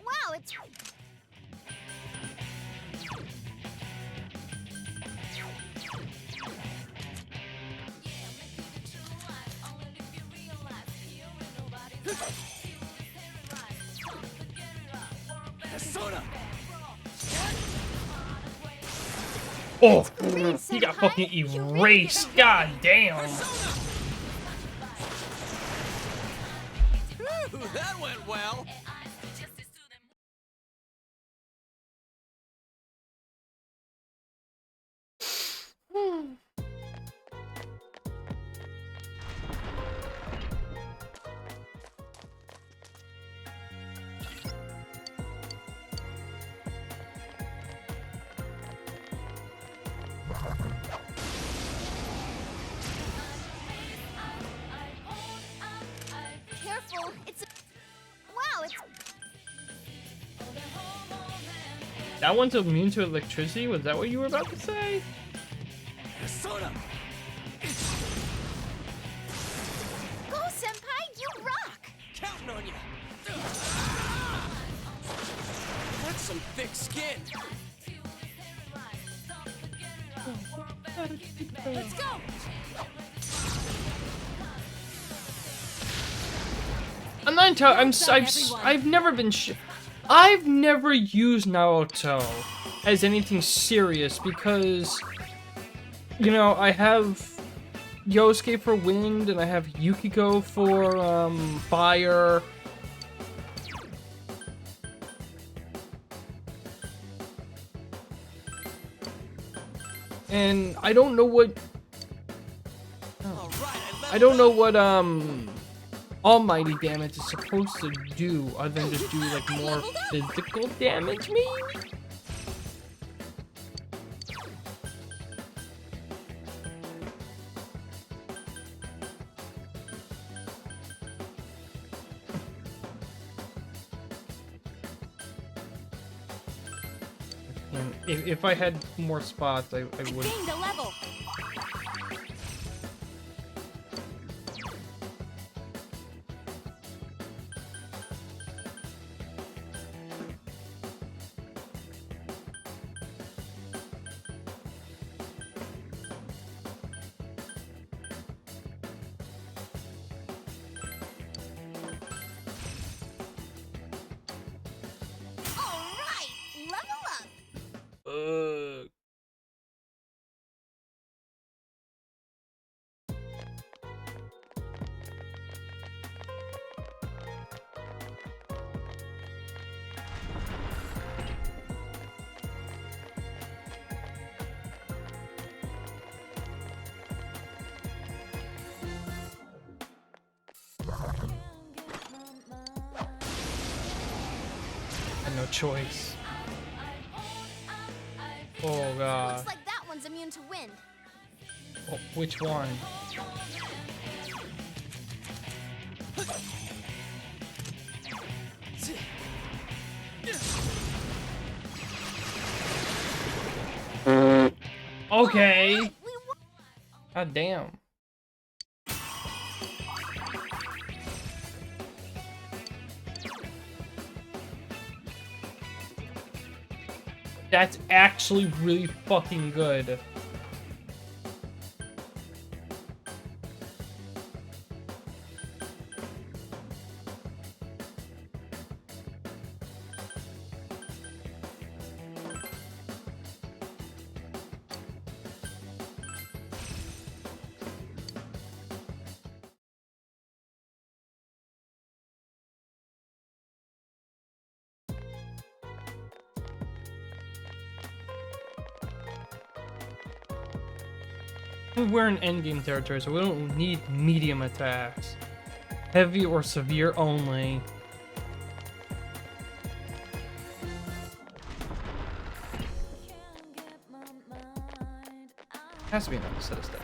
Wow, it's. Oh, he got fucking erased. God damn. Ooh, that went well. Careful, it's wow, it's That one's immune to electricity? Was that what you were about to say? Go, Senpai, you rock! Counting on you. That's some thick skin. Let's go! I'm not entirely. I've never been. I've never used Naruto as anything serious because, you know, I have Yosuke for wind and I have Yukiko for fire. And I don't know what. I don't know what almighty damage is supposed to do other than just do like more physical damage, maybe? And if I had more spots, I would. Gained a level. No choice. Oh god. Looks like that one's immune to wind. Oh, which one? Okay. God damn. That's actually really fucking good. We're in endgame territory, so we don't need medium attacks. Heavy or severe only. Has to be another set of steps.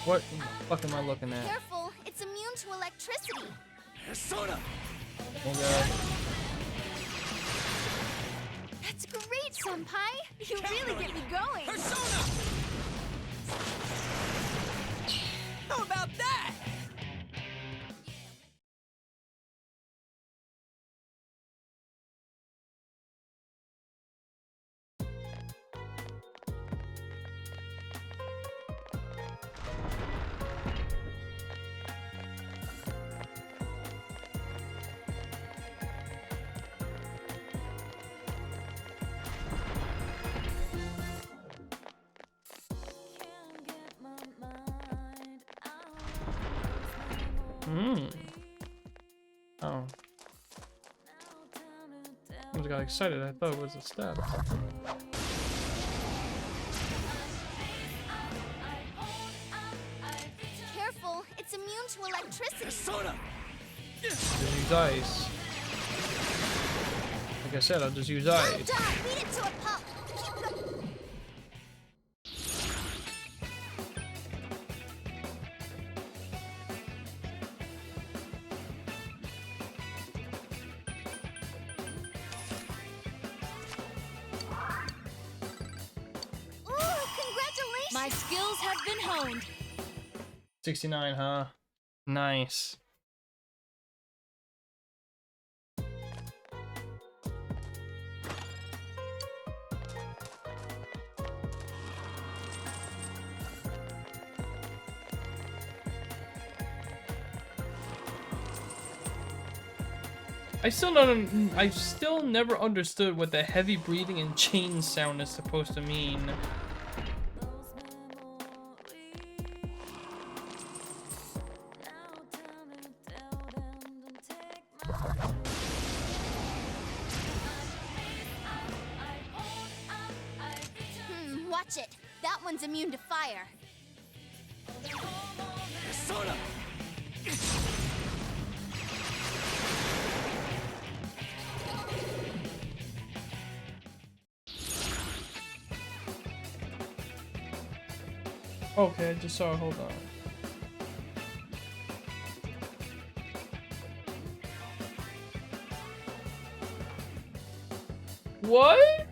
What the fuck am I looking at? Careful, it's immune to electricity. Oh god. That's great, Senpai. You really get me going. How about that? Oh. I got excited. I thought it was a step. Careful, it's immune to electricity. Soda! Just use ice. Like I said, I'll just use ice. Beat it to a pulp. Keep going. Ooh, congratulations! My skills have been honed. 69, huh? Nice. I still never understood what the heavy breathing and chain sound is supposed to mean. Watch it. That one's immune to fire. Soda! Okay, I just saw it. Hold on. What?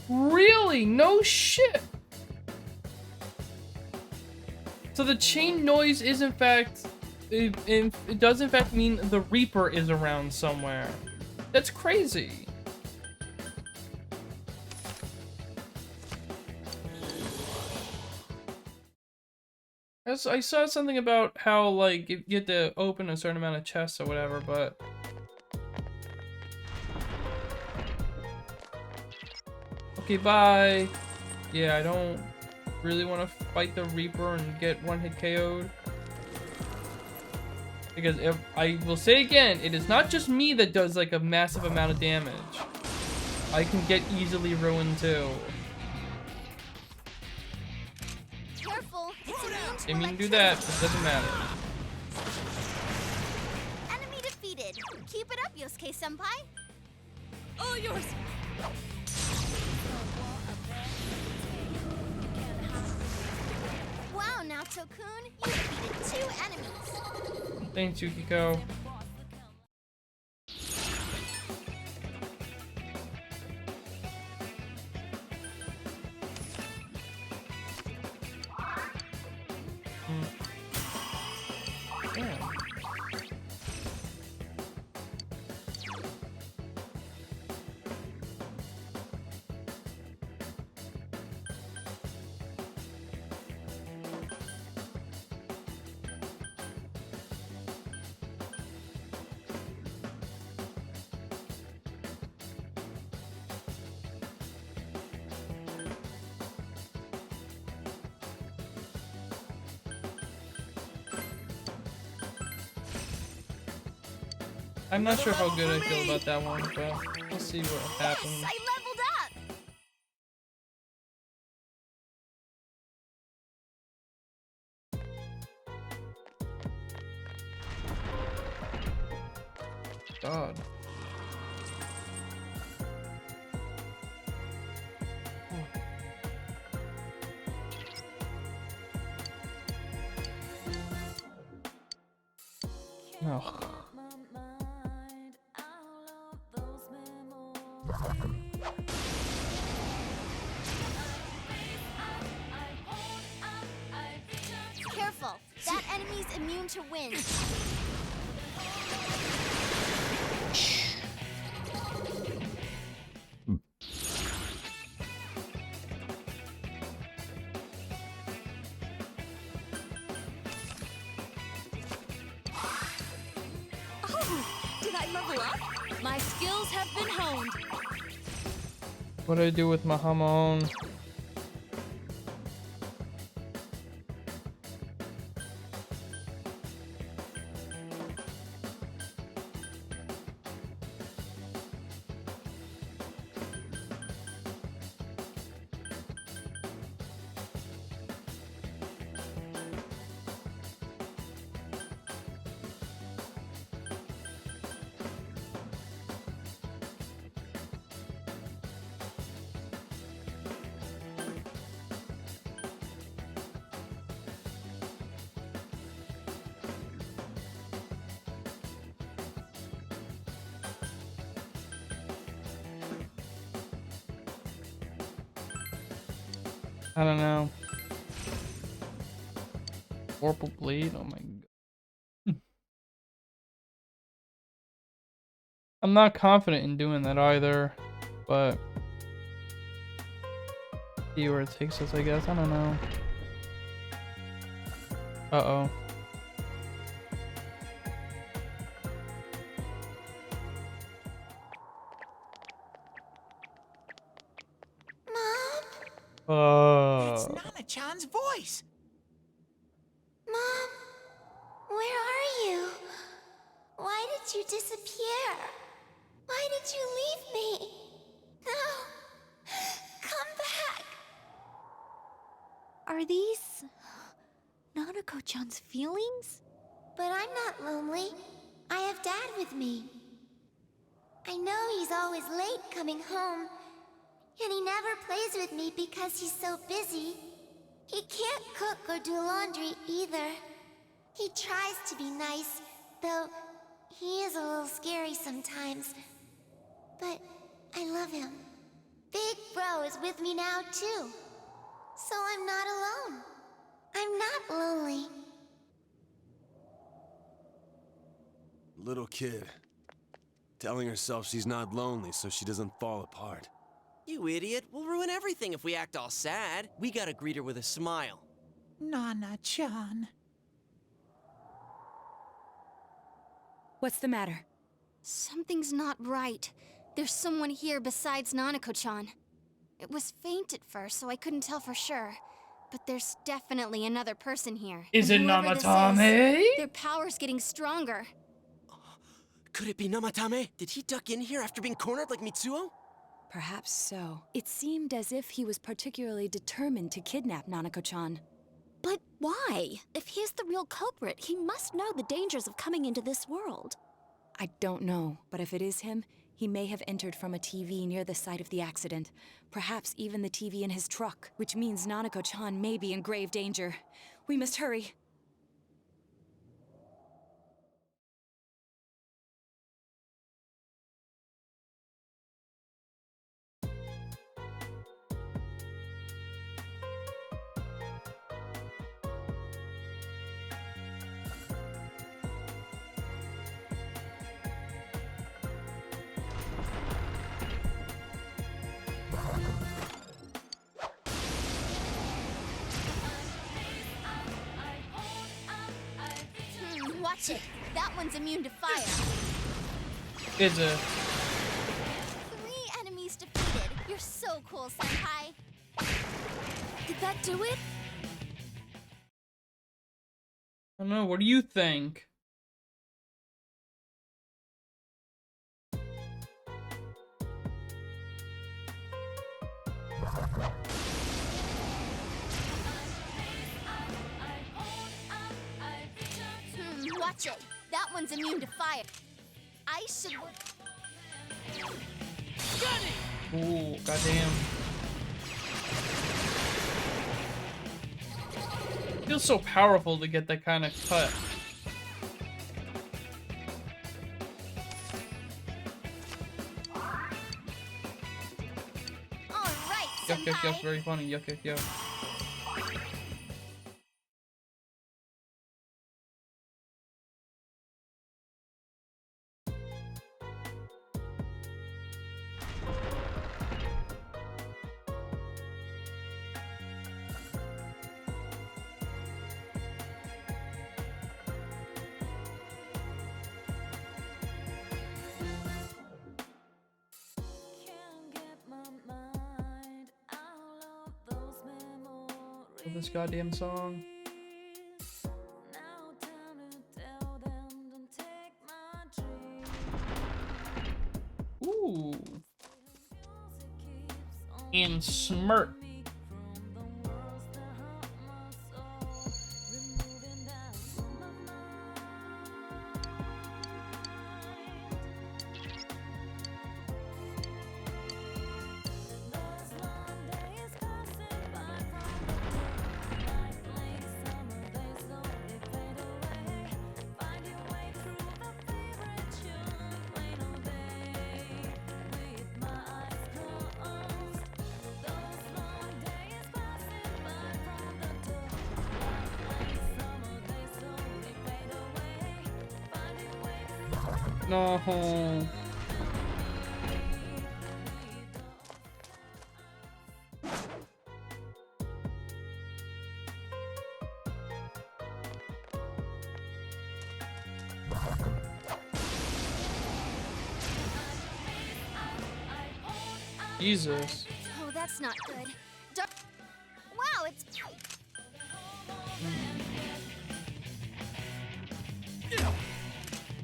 Really? No shit. So the chain noise is in fact, it does in fact mean the Reaper is around somewhere. That's crazy. I saw something about how, like, you get to open a certain amount of chests or whatever, but... Okay, bye. Yeah, I don't really want to fight the Reaper and get one-hit KO'd. Because if I will say again, it is not just me that does, like, a massive amount of damage. I can get easily ruined, too. Didn't mean to do that, but it doesn't matter. Enemy defeated. Keep it up, Yosuke-senpai. All yours. Wow, Naoto-kun, you defeated 2 enemies. Thanks, Yukiko. I'm not sure how good I feel about that one, but we'll see what happens. Yes, I leveled up. God. Oh. immune to wind. Oh, did I level up? My skills have been honed. What do I do with my Hamon? I don't know. Vorpal Blade? Oh my god. I'm not confident in doing that either, but see where it takes us, I guess. I don't know. Uh-oh. That's Nana-chan's voice. Mom, where are you? Why did you disappear? Why did you leave me? No! Come back! Are these Nanako-chan's feelings? But I'm not lonely. I have Dad with me. I know he's always late coming home, and he never plays with me because he's so busy. He can't cook or do laundry either. He tries to be nice, though he is a little scary sometimes. But I love him. Big Bro is with me now too. So I'm not alone. I'm not lonely. Little kid. Telling herself she's not lonely so she doesn't fall apart. You idiot. We'll ruin everything if we act all sad. We gotta greet her with a smile. Nana-chan. What's the matter? Something's not right. There's someone here besides Nanako-chan. It was faint at first, so I couldn't tell for sure. But there's definitely another person here. Is it And whoever this Namatame? is, their power's getting stronger. Could it be Namatame? Did he duck in here after being cornered like Mitsuo? Perhaps so. It seemed as if he was particularly determined to kidnap Nanako-chan. But why? If he's the real culprit, he must know the dangers of coming into this world. I don't know, but if it is him, he may have entered from a TV near the site of the accident. Perhaps even the TV in his truck, which means Nanako-chan may be in grave danger. We must hurry. Watch it. That one's immune to fire. Is it? 3 enemies defeated. You're so cool, Senpai. Did that do it? I don't know. What do you think? Watch it. That one's immune to fire. I should... Ooh, goddamn. Feels so powerful to get that kind of cut. All right, Yuck, yuck, yuck. Senpai. Very funny. Yuck, yuck, yuck. Love this goddamn song. Ooh. And smirk. No. Jesus. Oh, that's not good. Wow, it's...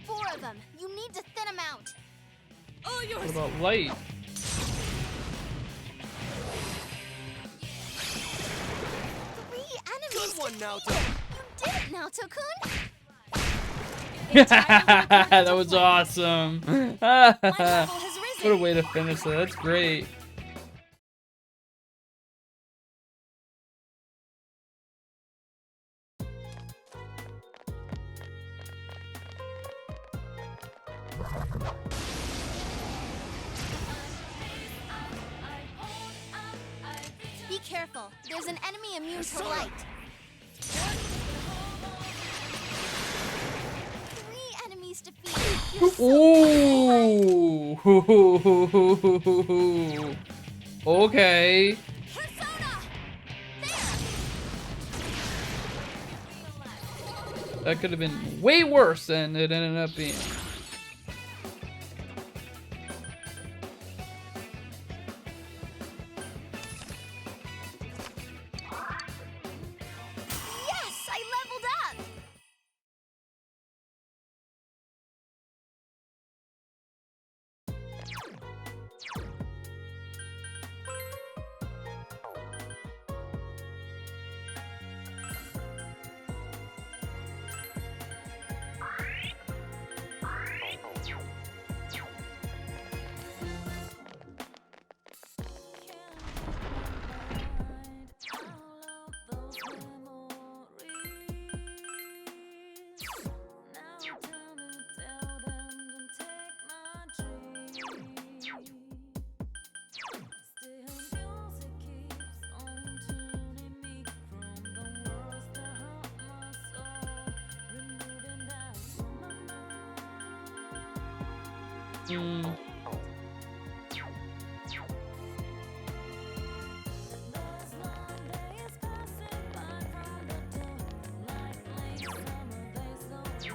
Four of them. You need to thin them out. Oh, you're What about light? Three enemies. Good one, Naoto. You did it, Naoto-kun. That was awesome. My level has risen. What a way to finish that. That's great. Be careful. There's an enemy immune to light. Three enemies defeated. You're so Ooh. Okay. Persona! There! That could have been way worse than it ended up being. Yes! I leveled up!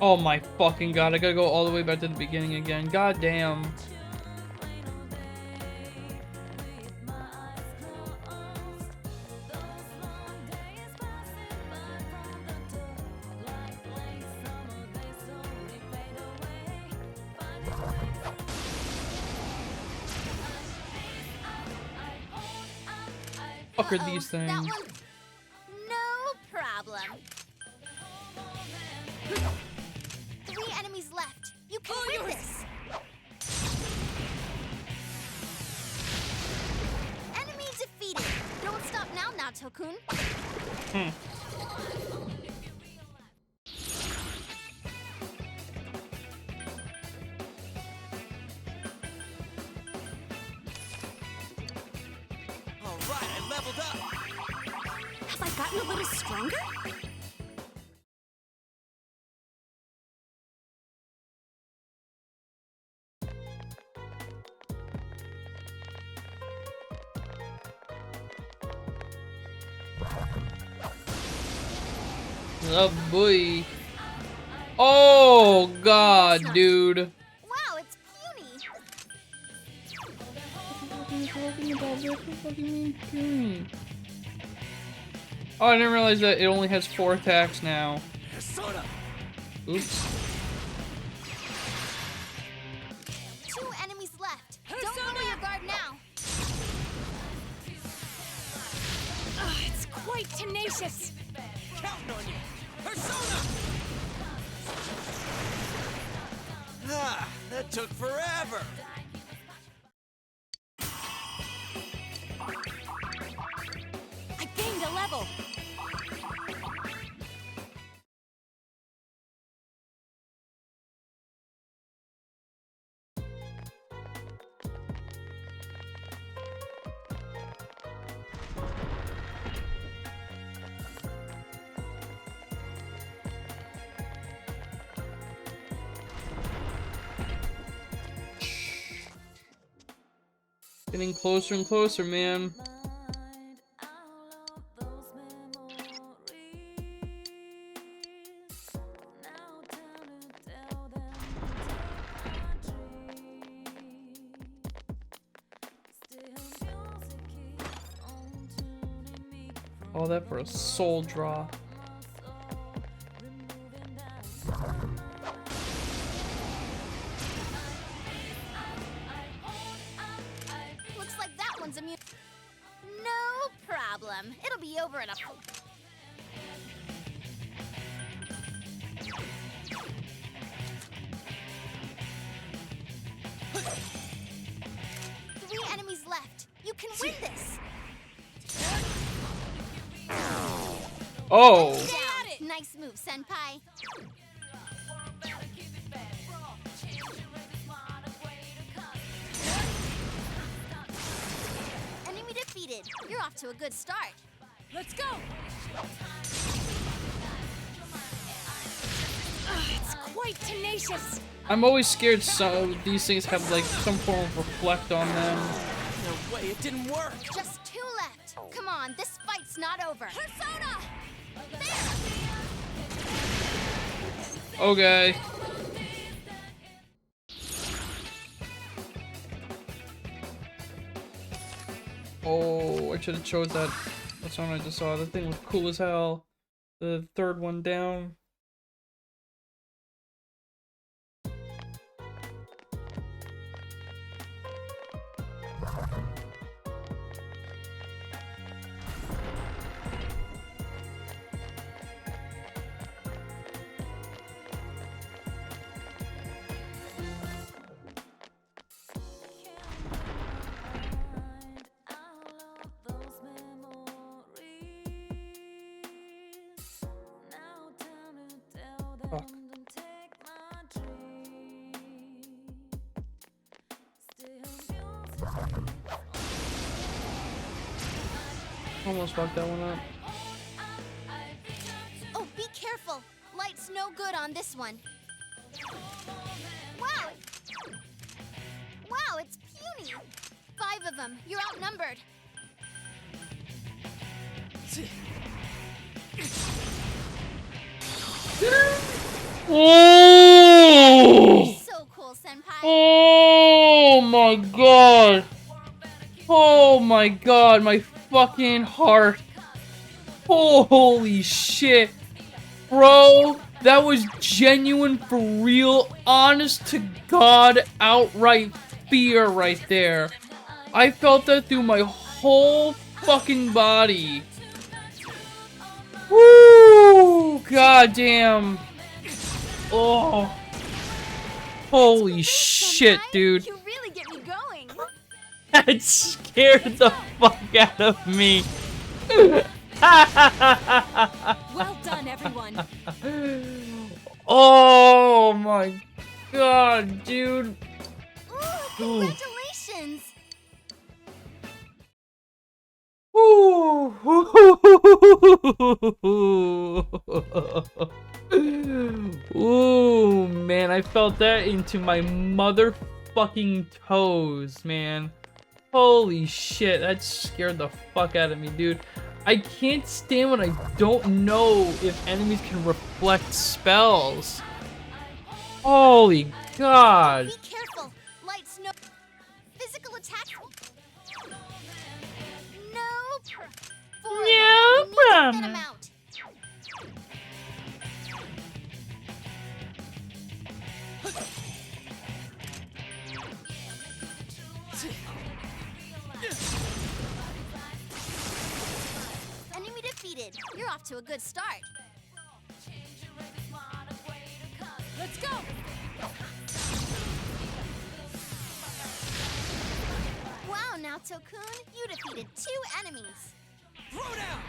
Oh my fucking god, I gotta go all the way back to the beginning again. God damn. Fuck are these That things? one... No problem. Three enemies left. You can win this. Enemy defeated. Don't stop now, Naoto-kun. All right, I leveled up. Have I gotten a little stronger? Oh boy. Oh god, dude. Wow, it's puny. Oh, I didn't realize that it only has 4 attacks now. Oops. 2 enemies left. Don't lower your guard now. It's quite tenacious. Counting on you. Persona! Ah, that took forever. I gained a level. Getting closer and closer, man. All that for a soul draw. Looks like that one's immune. No problem. It'll be over in a... 3 enemies left. You can win this. Oh! Down. Nice move, Senpai. Enemy defeated. You're off to a good start. Let's go! It's quite tenacious. I'm always scared some these things have like some form of reflect on them. No way, it didn't work. Just 2 left. Come on, this fight's not over. Persona! Okay. Oh, I should have chose that. That's one I just saw. The thing was cool as hell. The third one down. Fuck. Almost fucked that one up. Oh, be careful. Light's no good on this one. Wow! Wow, it's puny. 5 of them. You're outnumbered. Oh! So cool, Senpai. Oh my god! Oh my god, my fucking heart. Holy shit. Bro, that was genuine, for real, honest to God, outright fear right there. I felt that through my whole fucking body. Woo! Goddamn. Oh. Holy shit, dude. You really get me going. That scared the fuck out of me. Well done, everyone. Oh my god, dude. Ooh, congratulations. Ooh, man, I felt that into my motherfucking toes, man. Holy shit, that scared the fuck out of me, dude. I can't stand when I don't know if enemies can reflect spells. Holy god. Be careful. Light's no... Physical attack. No. 4 of them. We need to thin 'em out. Enemy defeated. You're off to a good start. Let's go! Wow, Naoto-kun, you defeated 2 enemies. Throw down!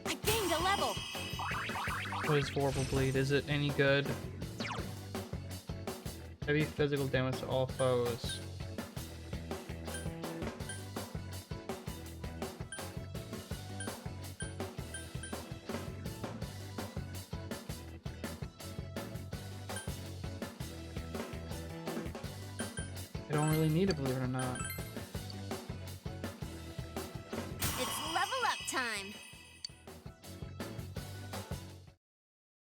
I gained a level. What is Vorpal Bleed? Is it any good? Heavy physical damage to all foes. I don't really need it, believe it or not. It's level up time.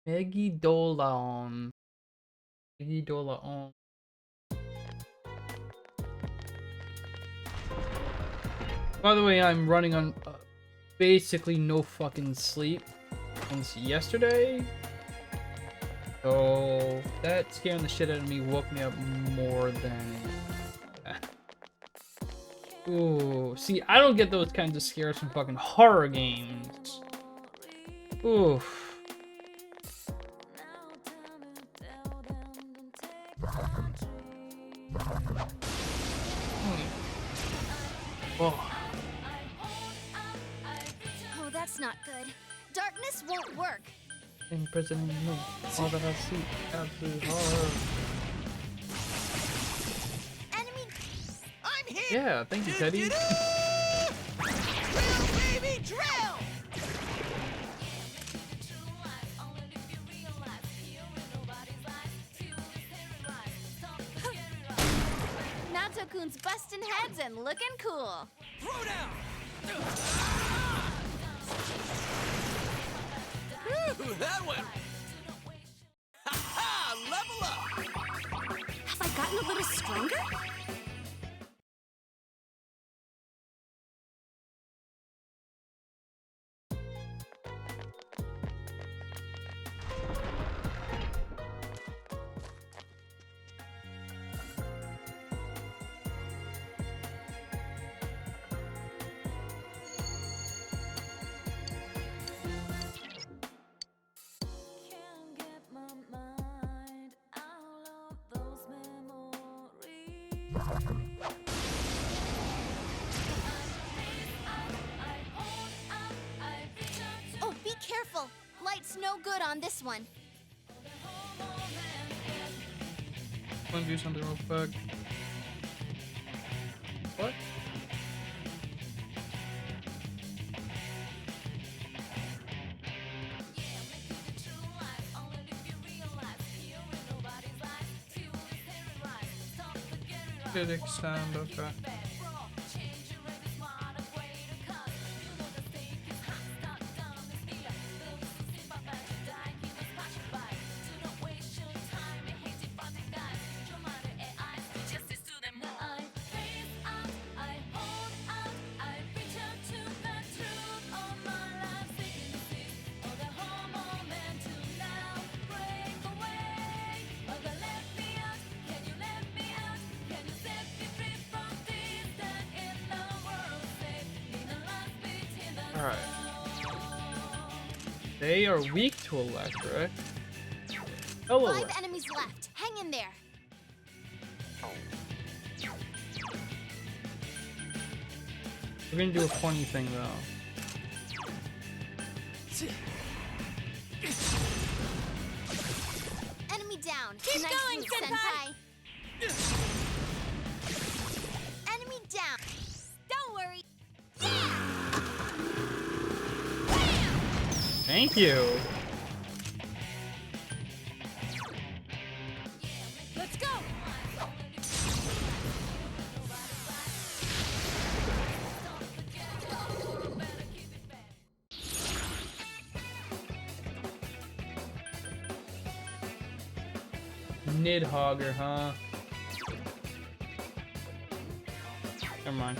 Megidolaon. Megidolaon. By the way, I'm running on basically no fucking sleep since yesterday. So that scaring the shit out of me woke me up more than... Ooh, see, I don't get those kinds of scares from fucking horror games. Oof. Oh. Oh, that's not good. Darkness won't work. Imprisoning me. All that I see, absolute horror. Enemy! I'm hit! Yeah, thank you, Teddy. Drill, baby, drill! Naoto-kun's busting heads and looking cool. Throw down! Ooh, that went. Ha-ha! Level up! Have I gotten a little stronger? Oh, be careful. Light's no good on this one. Want to do something real quick? What? Did extend, okay. Alright. They are weak to electric. Hello. 5 enemies left. Hang in there. We're gonna do a funny thing though. Enemy down. Keep nice going, move, Senpai. Enemy down. Don't worry. Yeah! Thank you. Let's go. Nidhogger, huh? Never mind.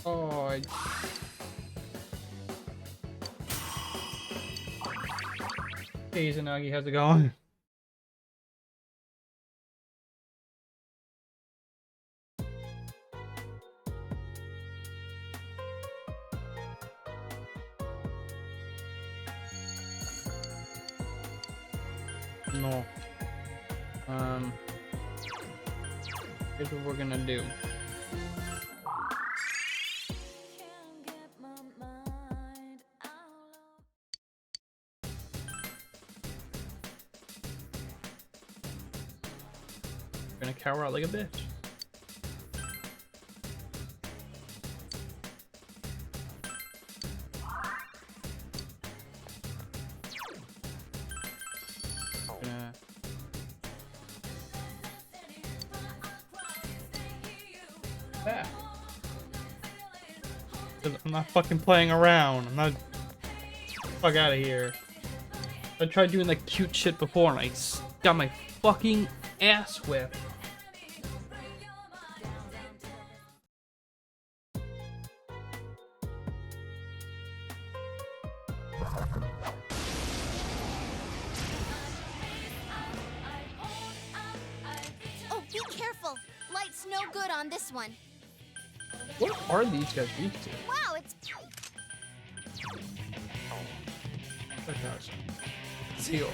Oh, Hey, Izanagi, how's it going? No. Here's what we're gonna do. We're gonna cower out like a bitch. I'm not fucking playing around. I'm not. Fuck out of here. I tried doing that cute shit before and I got my fucking ass whipped. Oh, be careful. Light's no good on this one. What are these guys weak to? Wow, it's... Seal.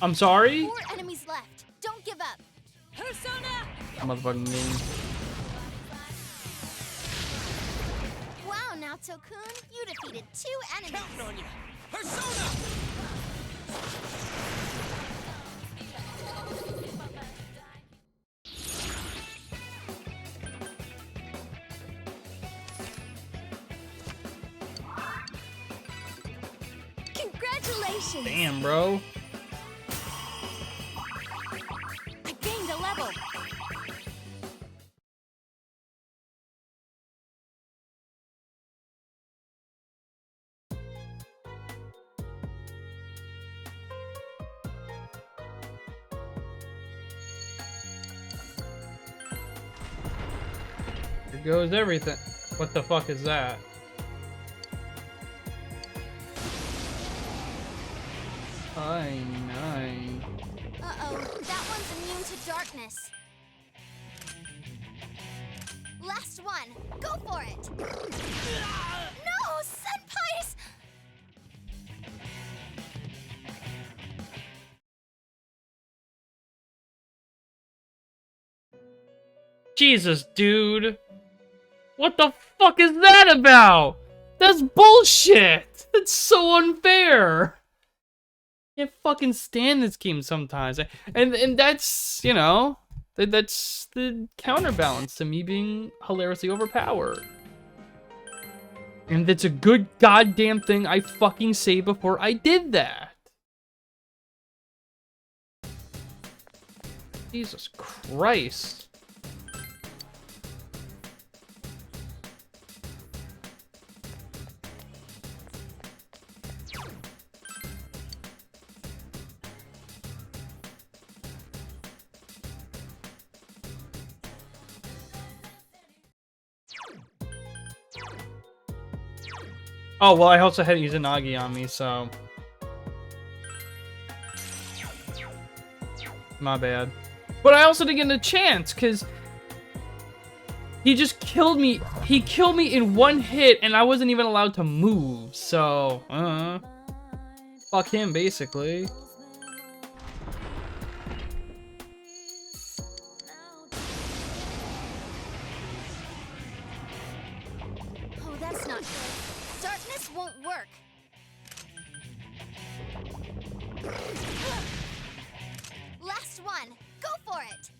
I'm sorry? 4 enemies left. Don't give up. Persona! Motherfucking game. Wow, Naoto-kun, you defeated 2 enemies. Counting on you. Persona! Congratulations! Damn, bro. I gained a level. Here goes everything. What the fuck is that? Nine. Uh-oh, that one's immune to darkness. Last one. Go for it. No, senpais! Jesus, dude. What the fuck is that about? That's bullshit. That's so unfair. I can't fucking stand this game sometimes. And that's, you know, that's the counterbalance to me being hilariously overpowered. And it's a good goddamn thing I fucking say before I did that. Jesus Christ. Oh, well, I also had Izanagi on me, so... My bad. But I also didn't get a chance, because... He just killed me. He killed me in one hit, and I wasn't even allowed to move, so... Fuck him, basically. Oh, that's not good. Darkness won't work. Last one. Go for it.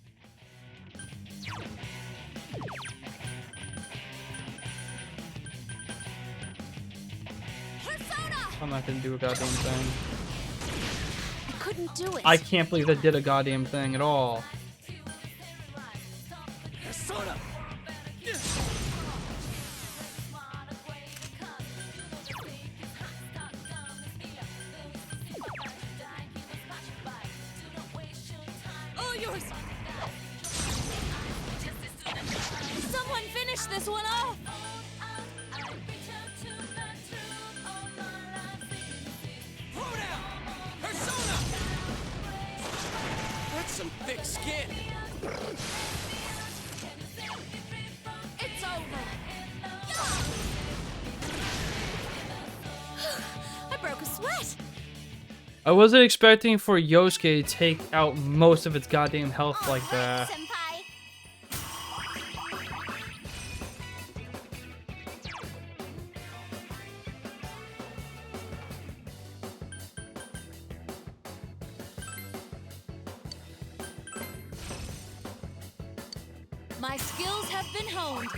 not gonna do a goddamn thing. I couldn't do it. I can't believe that did a goddamn thing at all. Persona! All yours. Someone finish this one off. Throw down! Persona! That's some thick skin. It's over. I broke a sweat. I wasn't expecting for Yosuke to take out most of its goddamn health like that. Senpai. My skills have been honed.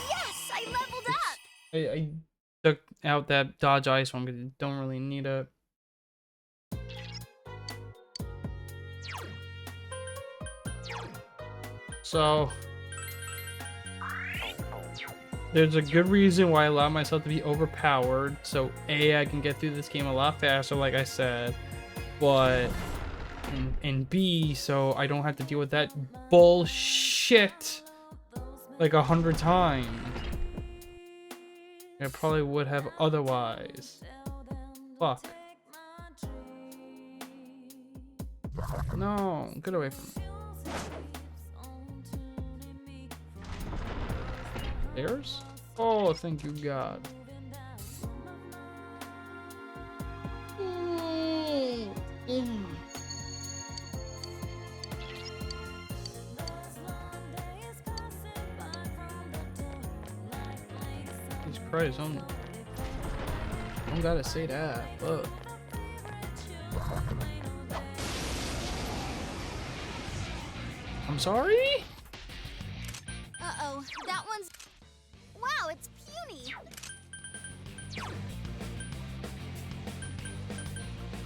Yes, I leveled up. I took out that dodge ice one because you don't really need it. So there's a good reason why I allow myself to be overpowered. So A, I can get through this game a lot faster, like I said, but and B, so I don't have to deal with that bullshit like 100 times. I probably would have otherwise. Fuck. No, get away from me. Stairs? Oh, thank you, God. Jesus Christ, I don't gotta say that, but. I'm sorry? Uh-oh, that one's... Wow, it's puny.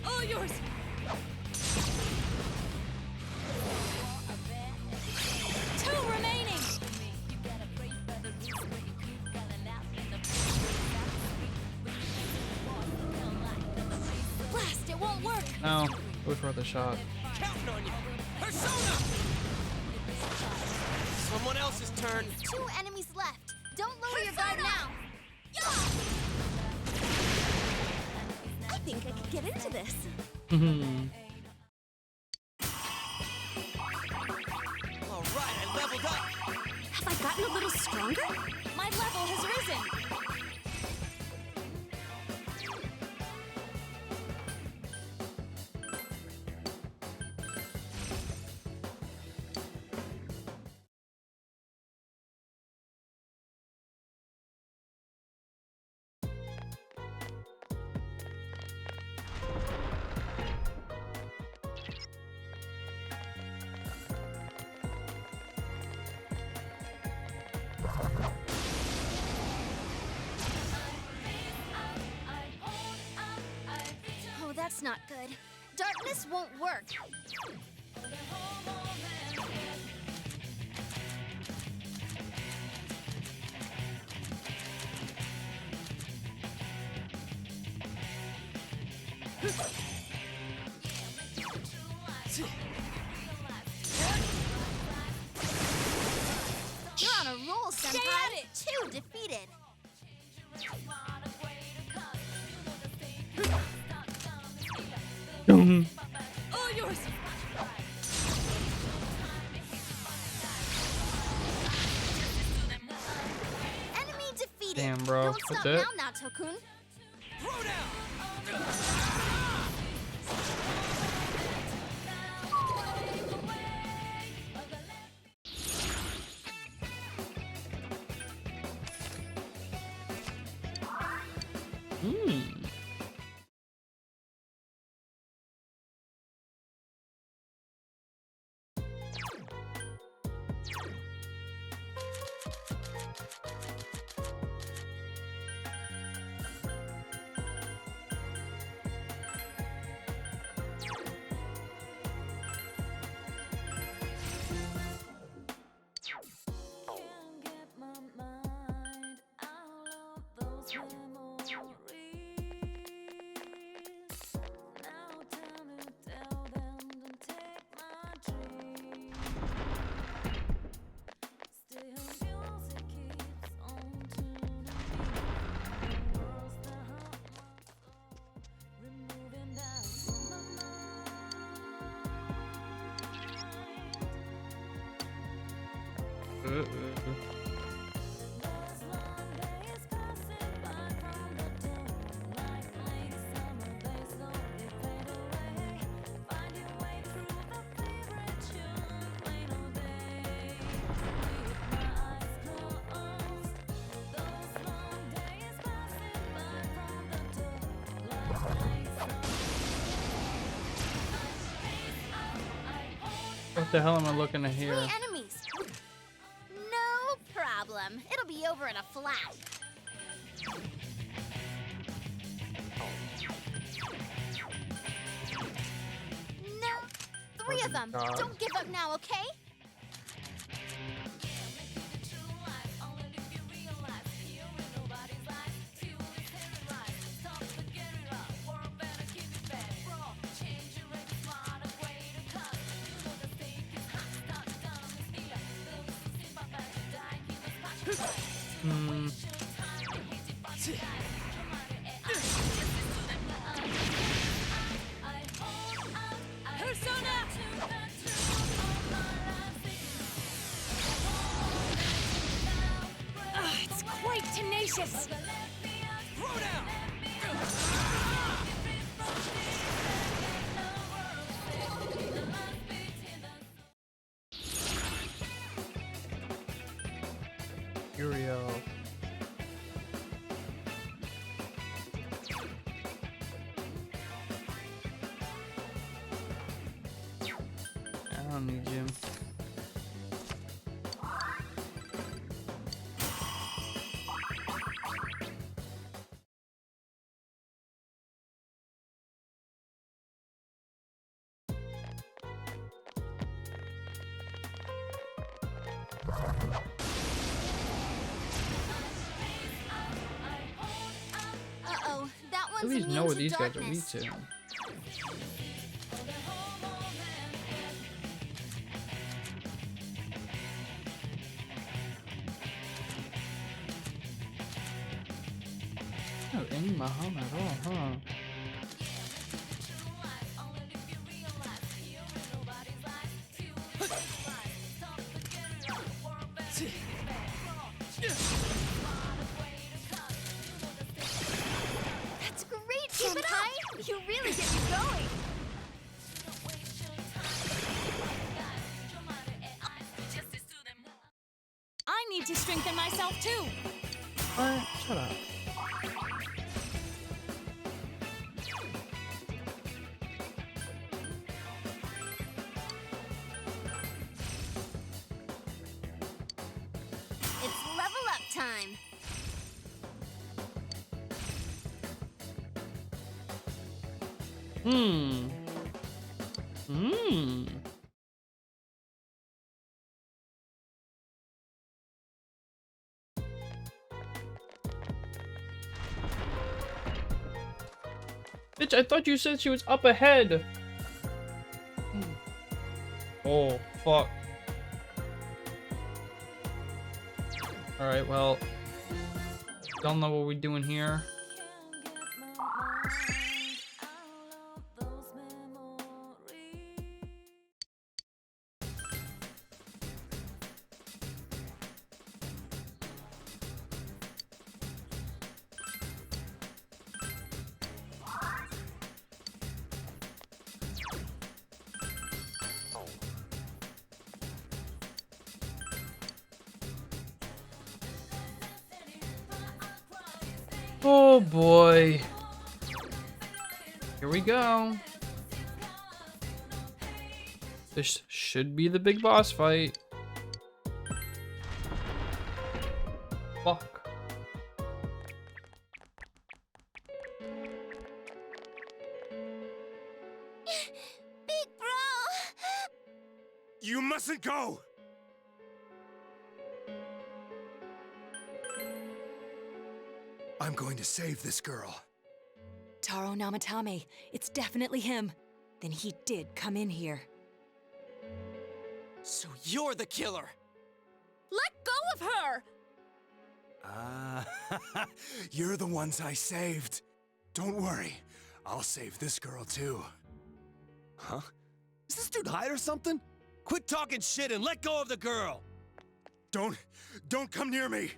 All yours. Two remaining. Blast, it won't work. No, it was worth a shot. Counting on you! Persona! Someone else's turn. 2 enemies left. Don't lower your guard now. I think I could get into this. All right, I leveled up. Have I gotten a little stronger? My level has risen. Oh, that's not good. Darkness won't work. You're on a roll, Senpai. 2 defeated. All yours. Enemy defeated. Damn, bro. Don't That's stop it? now, Nato-kun. Throw down! What the hell am I looking at here? 3 enemies. No problem. It'll be over in a flash. No. 3 of them. God. Don't give up now, okay? It's quite tenacious. Curio. I don't need you. Uh-oh, that At one's least immune know what to these guys are weak darkness. to. No, any Mahama at all, huh? That's great, Senpai! You really get me going! I need to strengthen myself too. Alright, shut up. It's level up time. Hmm. Hmm. Bitch, I thought you said she was up ahead. Oh, fuck. Alright, well. Don't know what we're doing here. Oh boy. Here we go. This should be the big boss fight. Fuck. Big bro! You mustn't go! I'm going to save this girl. Taro Namatame, it's definitely him. Then he did come in here. So you're the killer! Let go of her! You're the ones I saved. Don't worry, I'll save this girl too. Huh? Is this dude high or something? Quit talking shit and let go of the girl! Don't come near me!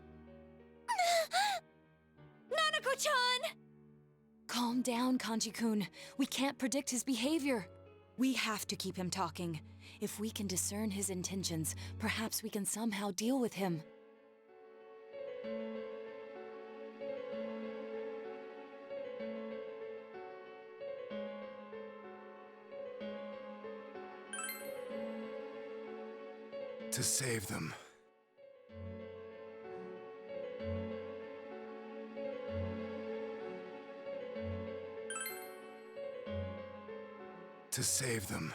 Nanako-chan! Calm down, Kanji-kun. We can't predict his behavior. We have to keep him talking. If we can discern his intentions, perhaps we can somehow deal with him. To save them. To save them.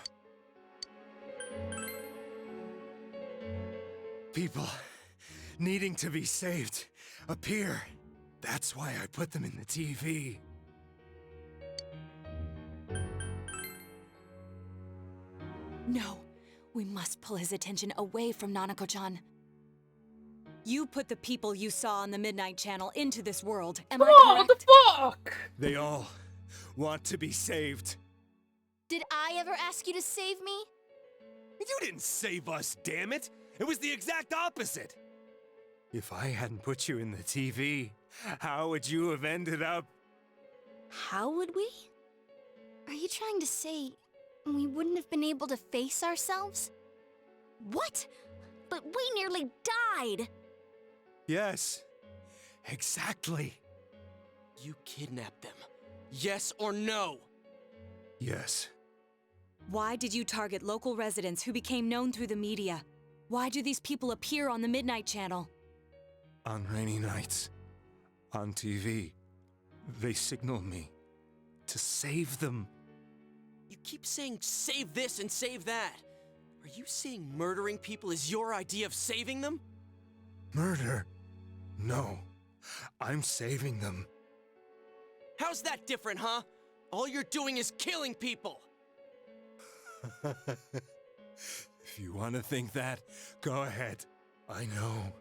People needing to be saved appear. That's why I put them in the TV. No, we must pull his attention away from Nanako-chan. You put the people you saw on the Midnight Channel into this world, am I correct? What the fuck? They all want to be saved. Did I ever ask you to save me? You didn't save us, damn it! It was the exact opposite! If I hadn't put you in the TV, how would you have ended up? How would we? Are you trying to say we wouldn't have been able to face ourselves? What? But we nearly died! Yes, exactly. You kidnapped them. Yes or no? Yes. Why did you target local residents who became known through the media? Why do these people appear on the Midnight Channel? On rainy nights, on TV, they signal me to save them. You keep saying save this and save that. Are you saying murdering people is your idea of saving them? Murder? No, I'm saving them. How's that different, huh? All you're doing is killing people! If you want to think that, go ahead. I know.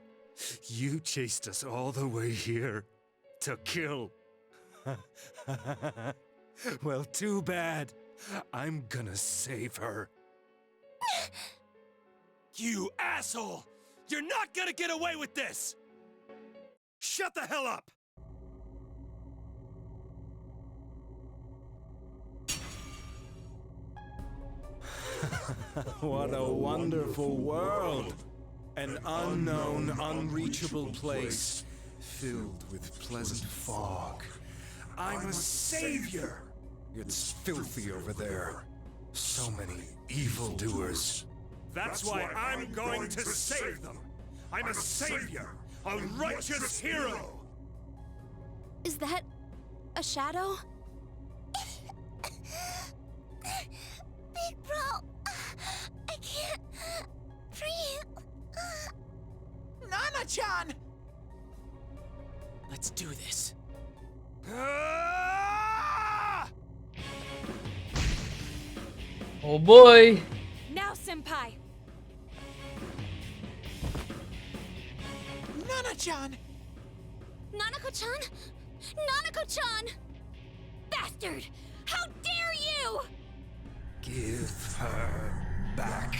You chased us all the way here to kill. Well, too bad. I'm gonna save her. You asshole! You're not gonna get away with this! Shut the hell up! What a wonderful world! An unknown, unreachable place, filled with pleasant fog. I'm a savior! It's filthy over there. So many evildoers. That's why I'm going to save them! I'm a savior! A righteous hero! Is that a shadow? Big bro, I can't breathe. Nana-chan! Let's do this. Oh boy. Now, Senpai! Nana-chan! Nanako-chan? Nanako-chan! Bastard! How dare you! Give her back.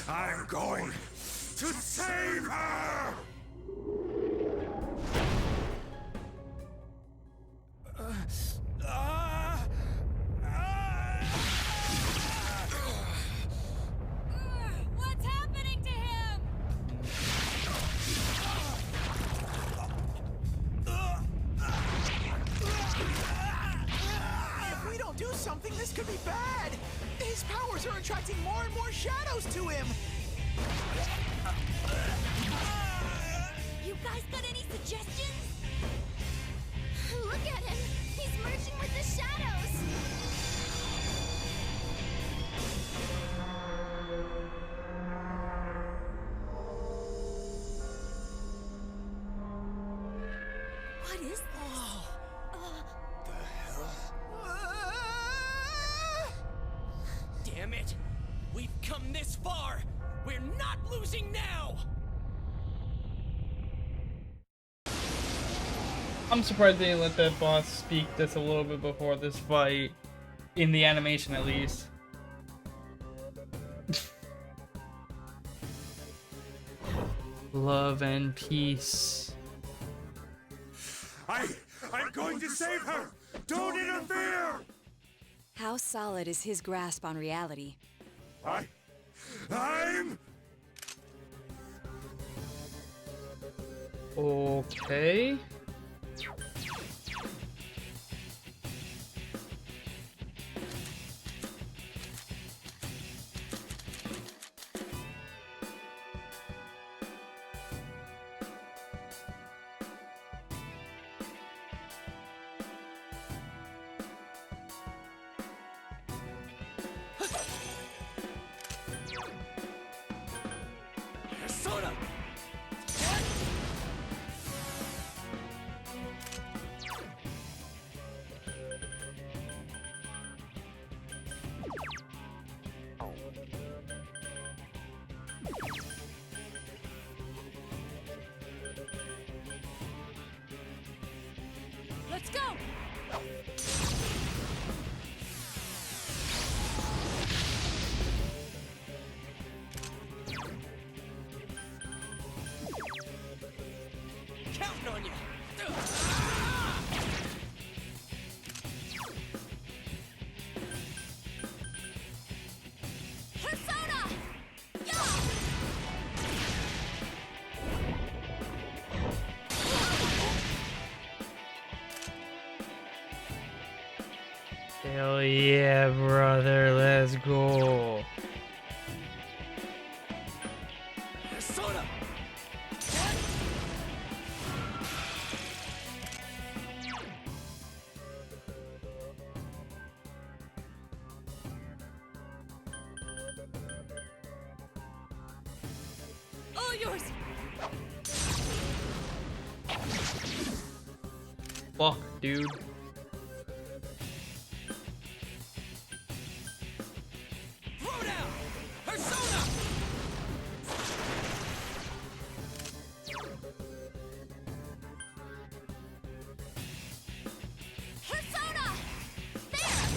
I'm going to save her! What's happening to him? If we don't do something, this could be bad! His powers are attracting more and more shadows to him! You guys got any suggestions? Look at him! He's merging with the shadows! What is this? Damn it! We've come this far! We're not losing now! I'm surprised they didn't let that boss speak just a little bit before this fight. In the animation, at least. Love and peace. I'm going to save her! Don't interfere! How solid is his grasp on reality? I'm... Okay. Persona! Let's go! Counting on you! Persona! Yeah! Hell yeah, brother, let's go. Persona! All yours! Fuck, dude. Throw down! Persona! Persona! There!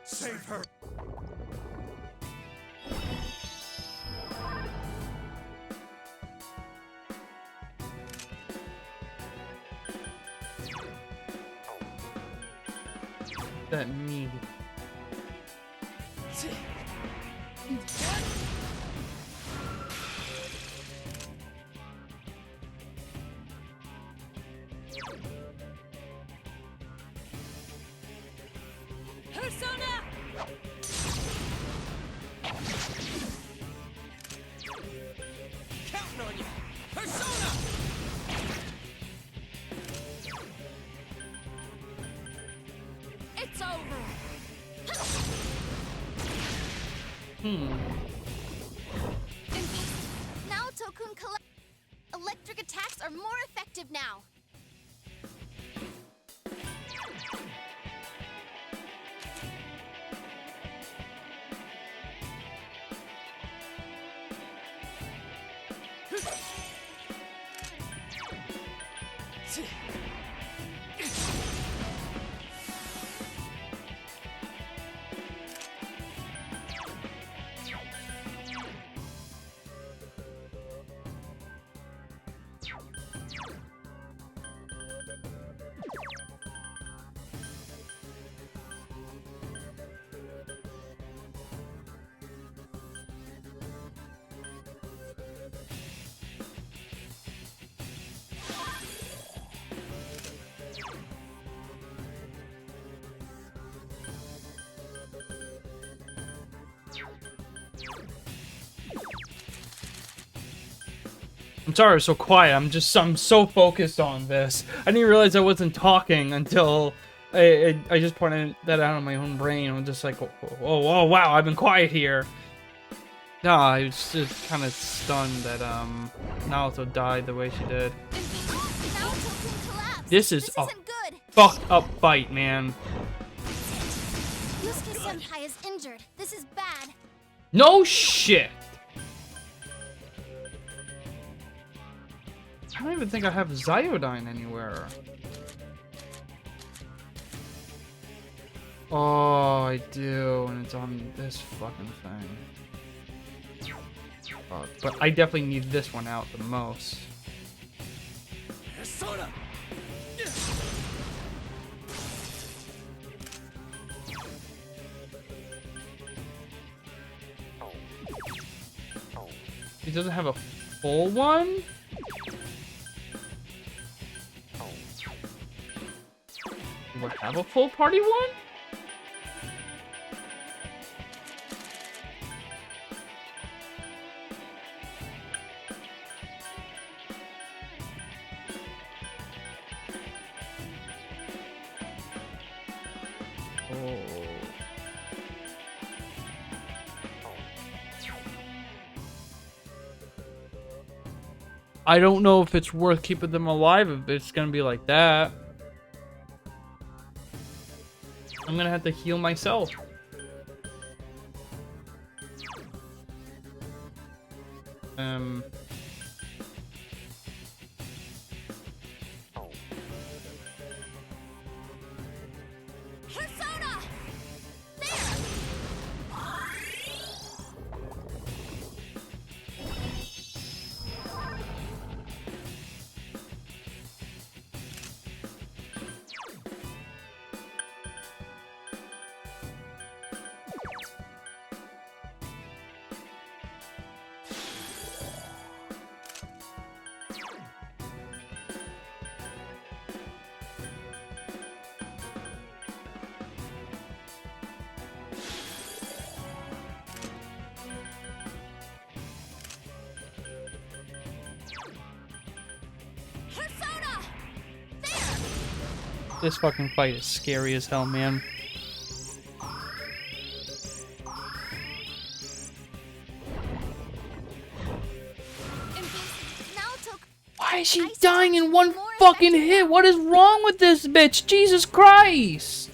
Save her! That me. Persona! Counting on you! Persona! It's over! Naoto-kun electric attacks are more effective now. I'm sorry I was so quiet. I'm so focused on this. I didn't realize I wasn't talking until I just pointed that out in my own brain. I'm just like, oh wow, I've been quiet here. No, I was just kind of stunned that Naoto died the way she did. This is a fucked up fight, man. Yusuke Senpai is injured. This is bad. No shit. I don't even think I have Zyodyne anywhere. Oh, I do, and it's on this fucking thing. But I definitely need this one out the most. Persona! He doesn't have a full one? Do I have a full party one? I don't know if it's worth keeping them alive if it's gonna be like that. I'm gonna have to heal myself. Persona! This fucking fight is scary as hell, man. Why is she dying in one fucking hit? What is wrong with this bitch? Jesus Christ!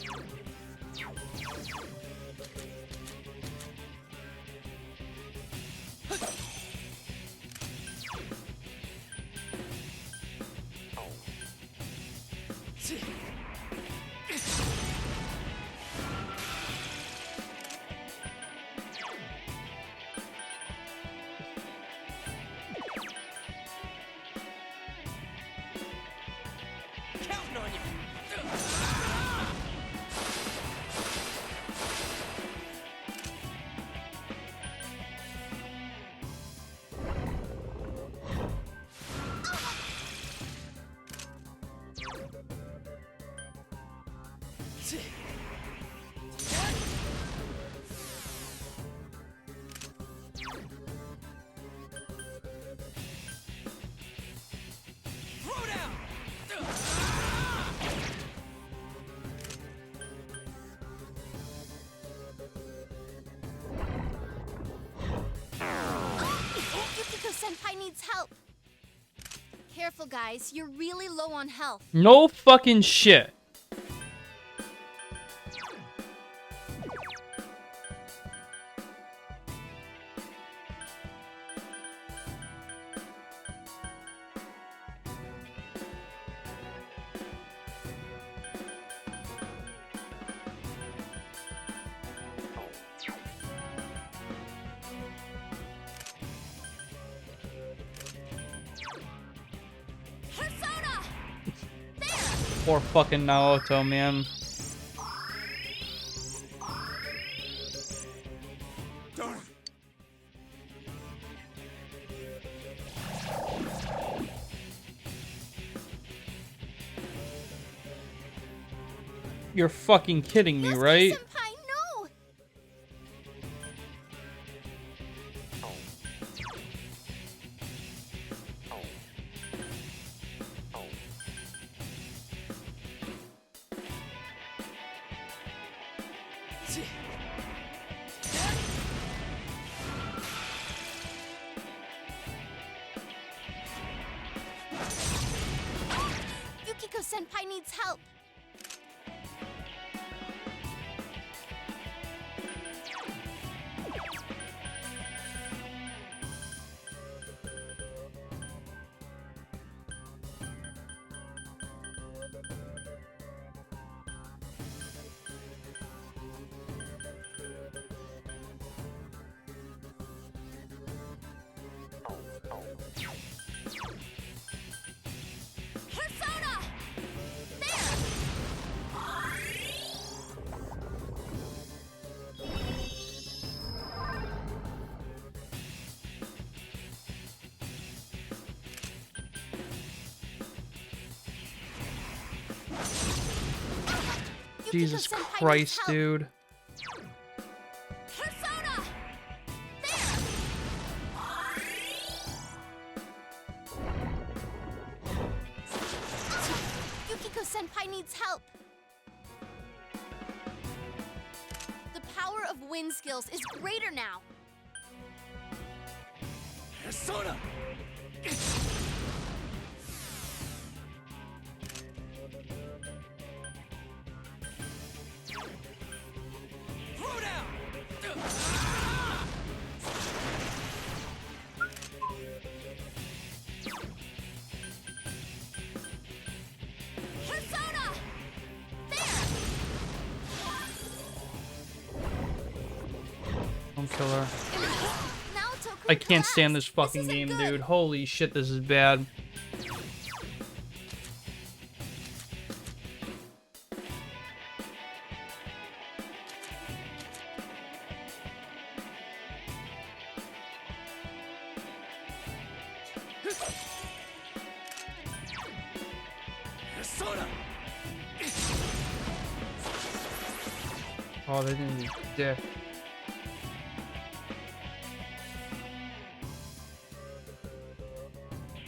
Counting on you. Throw down. Yukiko-senpai needs help. Careful, guys. You're really low on health. No fucking shit. Poor fucking Naoto, man. Darn. You're fucking kidding me, right? Senpai, no! Yukiko-senpai needs help. Persona! There! Jesus Yukiko-senpai needs Christ, help. dude. Persona! There! Yukiko-senpai needs help. The power of wind skills is greater now. Persona! Throw down! Persona! There! Don't kill her. Naoto could I can't stand collapse. this fucking isn't game, good. dude. Holy shit, this is bad. Persona! Oh, they didn't do dick.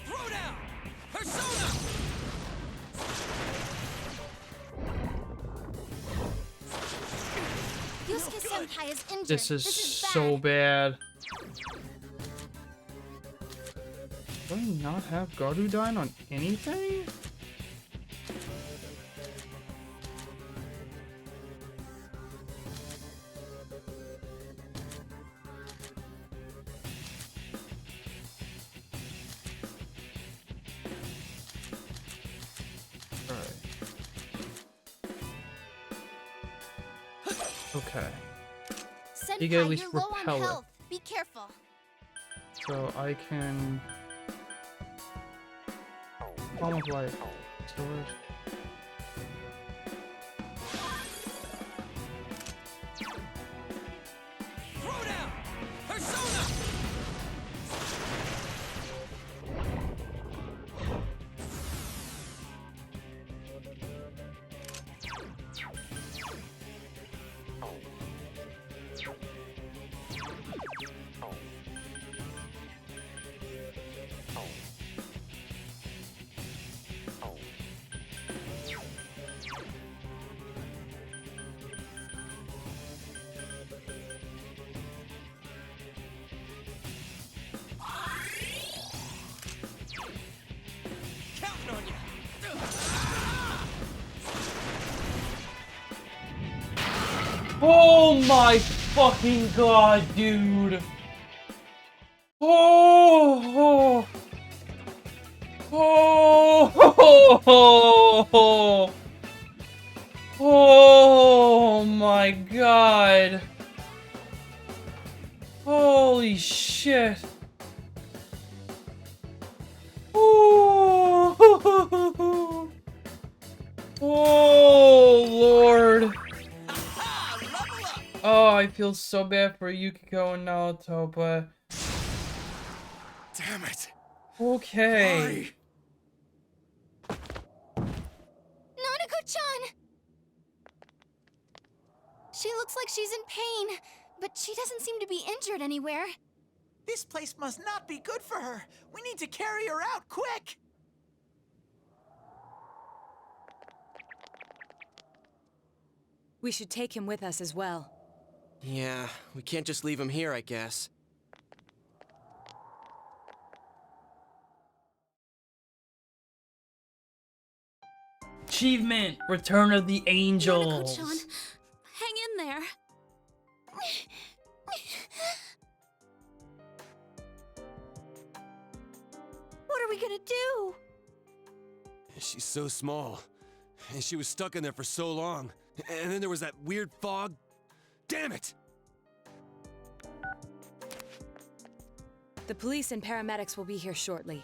Throw down! Persona! Yusuke-senpai is injured. This is bad. so bad. Do I not have Garudine on anything? Alright. Okay. Senpai, You get at least you're low repel on it. health. Be careful. So I can... Palm of Life. Stores. Throw down! Persona! Counting on you! Oh my fucking god, dude! Oh! Oh! Oh! Oh my god! Holy shit! Oh! Oh Lord! Oh, I feel so bad for Yukiko and Naoto, but Damn it! okay. Nanako-chan! She looks like she's in pain, but she doesn't seem to be injured anywhere. This place must not be good for her. We need to carry her out, quick! We should take him with us as well. Yeah, we can't just leave him here, I guess. Achievement! Return of the Angels! Nanako-chan, hang in there. What are we gonna do? She's so small. And she was stuck in there for so long. And then there was that weird fog. Damn it! The police and paramedics will be here shortly.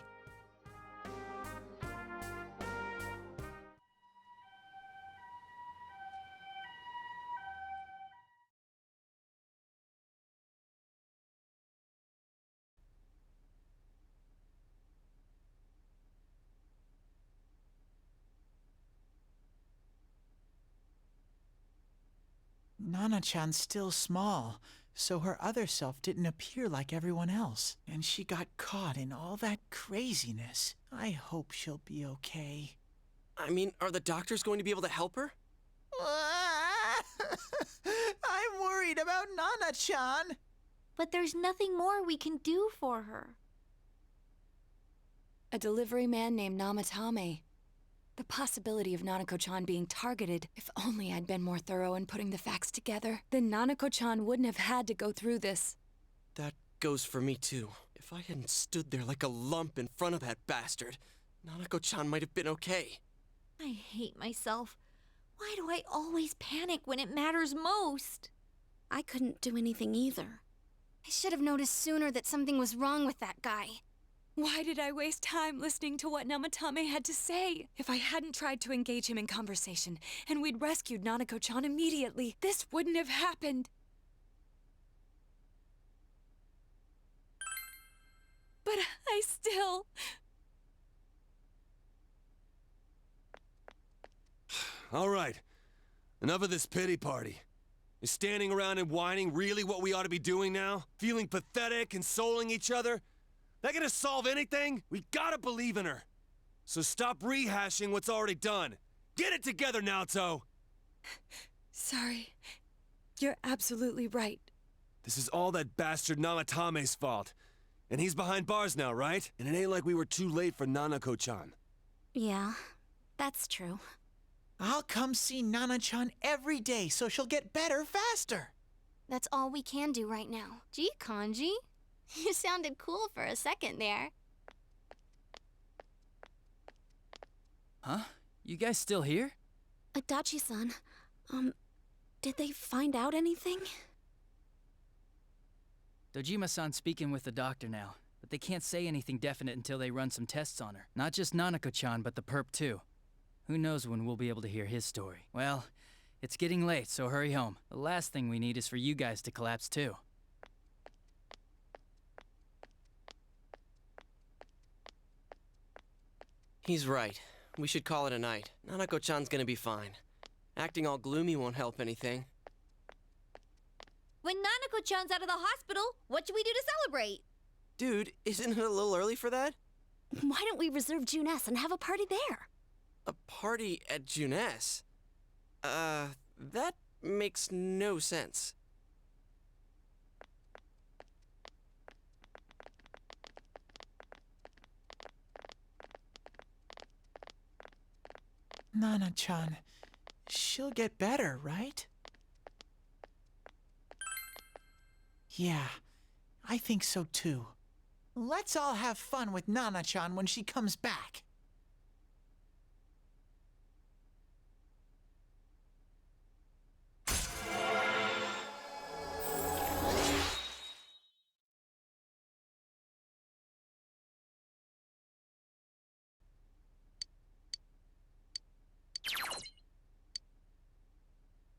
Nana-chan's still small, so her other self didn't appear like everyone else. And she got caught in all that craziness. I hope she'll be okay. I mean, are the doctors going to be able to help her? I'm worried about Nana-chan. But there's nothing more we can do for her. A delivery man named Namatame. The possibility of Nanako-chan being targeted. If only I'd been more thorough in putting the facts together, then Nanako-chan wouldn't have had to go through this. That goes for me too. If I hadn't stood there like a lump in front of that bastard, Nanako-chan might have been okay. I hate myself. Why do I always panic when it matters most? I couldn't do anything either. I should have noticed sooner that something was wrong with that guy. Why did I waste time listening to what Namatame had to say? If I hadn't tried to engage him in conversation, and we'd rescued Nanako-chan immediately, this wouldn't have happened. But I still... All right. Enough of this pity party. Is standing around and whining really what we ought to be doing now? Feeling pathetic, consoling each other? That gonna solve anything? We gotta believe in her. So stop rehashing what's already done. Get it together, Naoto! Sorry. You're absolutely right. This is all that bastard Namatame's fault. And he's behind bars now, right? And it ain't like we were too late for Nanako-chan. Yeah, that's true. I'll come see Nana-chan every day so she'll get better faster. That's all we can do right now. Gee, Kanji, you sounded cool for a second there. Huh? You guys still here? Adachi-san, did they find out anything? Dojima-san's speaking with the doctor now, but they can't say anything definite until they run some tests on her. Not just Nanako-chan, but the perp too. Who knows when we'll be able to hear his story. Well, it's getting late, so hurry home. The last thing we need is for you guys to collapse too. He's right. We should call it a night. Nanako-chan's gonna be fine. Acting all gloomy won't help anything. When Nanako-chan's out of the hospital, what should we do to celebrate? Dude, isn't it a little early for that? Why don't we reserve June S and have a party there? A party at Juness? That makes no sense. Nana-chan, she'll get better, right? Yeah, I think so too. Let's all have fun with Nana-chan when she comes back.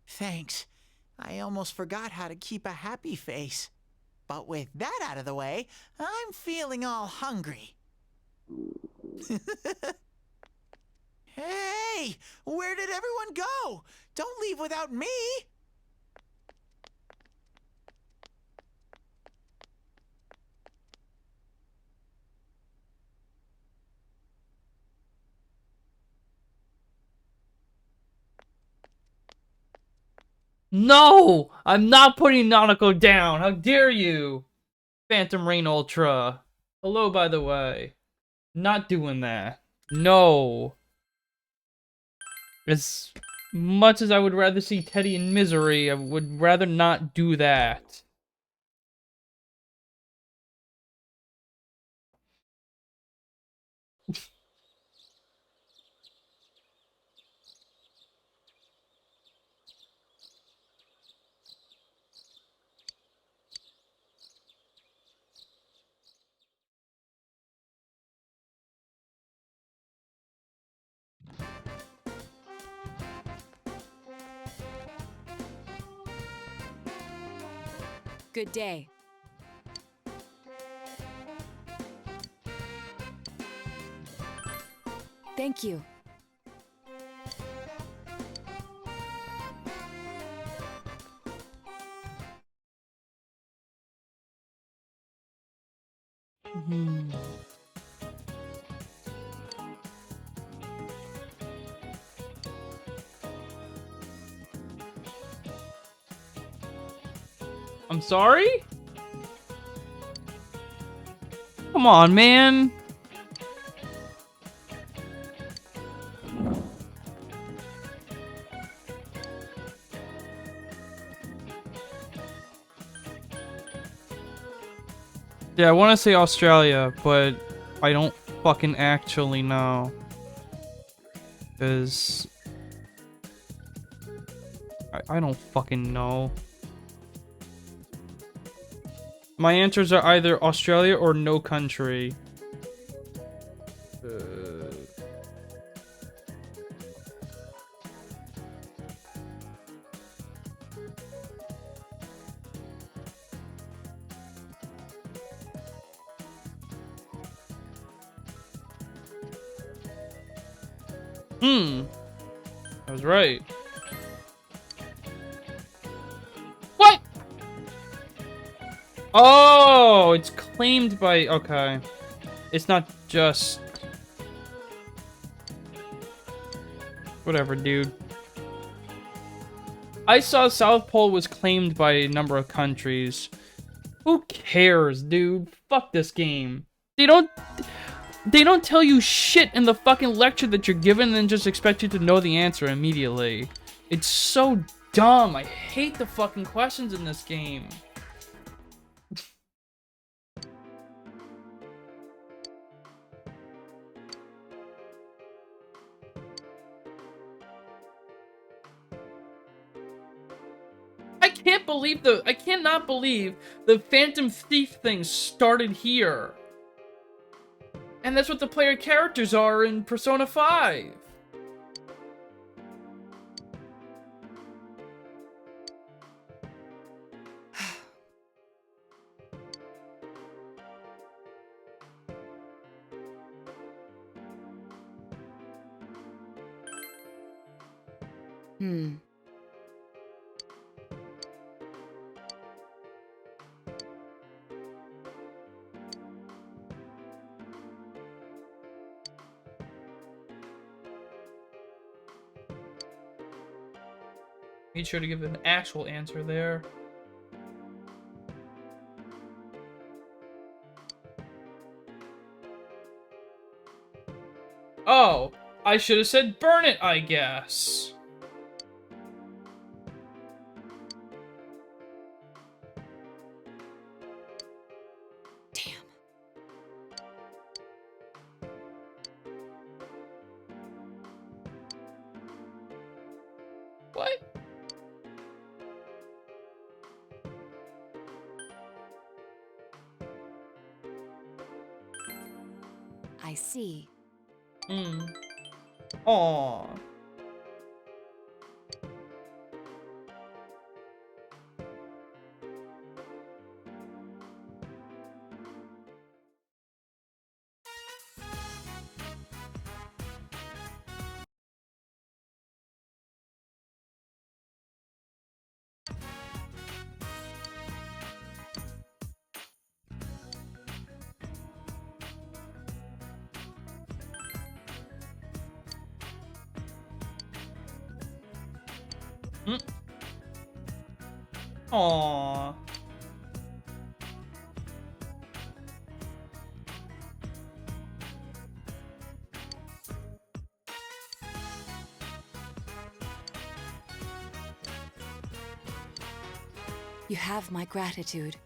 Thanks. I almost forgot how to keep a happy face. But with that out of the way, I'm feeling all hungry. Hey! Where did everyone go? Don't leave without me! No! I'm not putting Nanako down! How dare you! Phantom Rain Ultra. Hello, by the way. Not doing that. No. As much as I would rather see Teddy in misery, I would rather not do that. Good day. Thank you. I'm sorry? Come on, man. Yeah, I want to say Australia, but I don't fucking actually know. Because I don't fucking know. My answers are either Australia or no country. I was right. What? Oh, it's claimed by... Okay. It's not just... Whatever, dude. I saw South Pole was claimed by a number of countries. Who cares, dude? Fuck this game. They don't tell you shit in the fucking lecture that you're given and then just expect you to know the answer immediately. It's so dumb. I hate the fucking questions in this game. I cannot believe the Phantom Thief thing started here. And that's what the player characters are in Persona 5. Made sure to give an actual answer there. Oh, I should have said burn it, I guess. Damn. What? I see. Aww. Aww. You have my gratitude.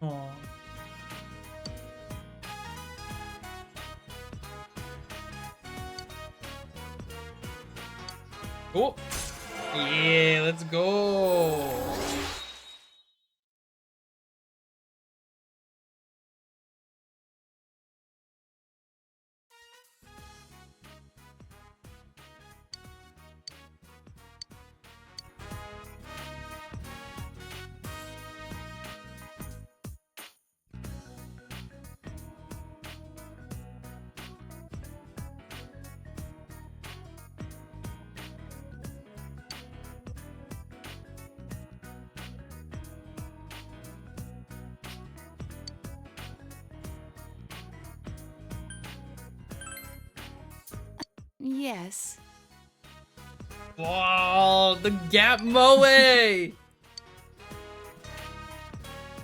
Aw. Oh, yeah, let's go. Yes. Wow, the Gap Moe.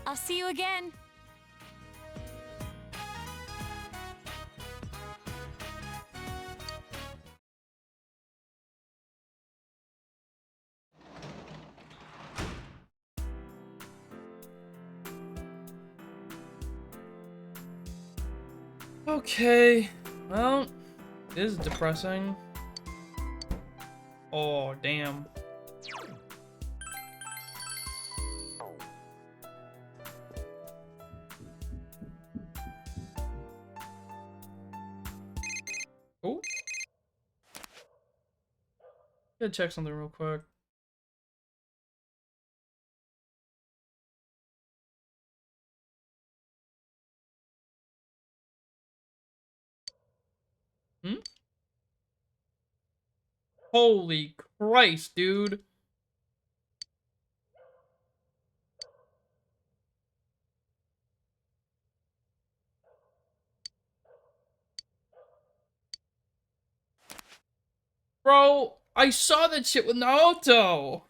I'll see you again. Okay, well, this is depressing. Oh, damn. Oh. Gotta check something real quick. Hmm? Holy Christ, dude. Bro, I saw that shit with Naoto.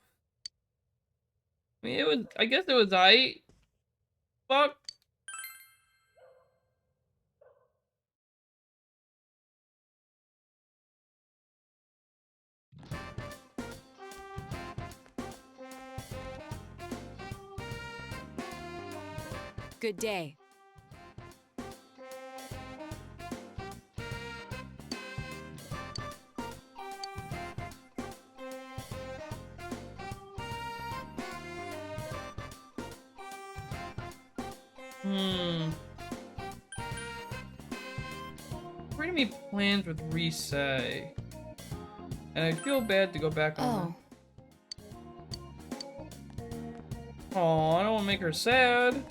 I mean, it was, I guess it was aight. Fuck. Good day. We're gonna be plans with Risei. And I feel bad to go back on her. Oh, I don't want to make her sad.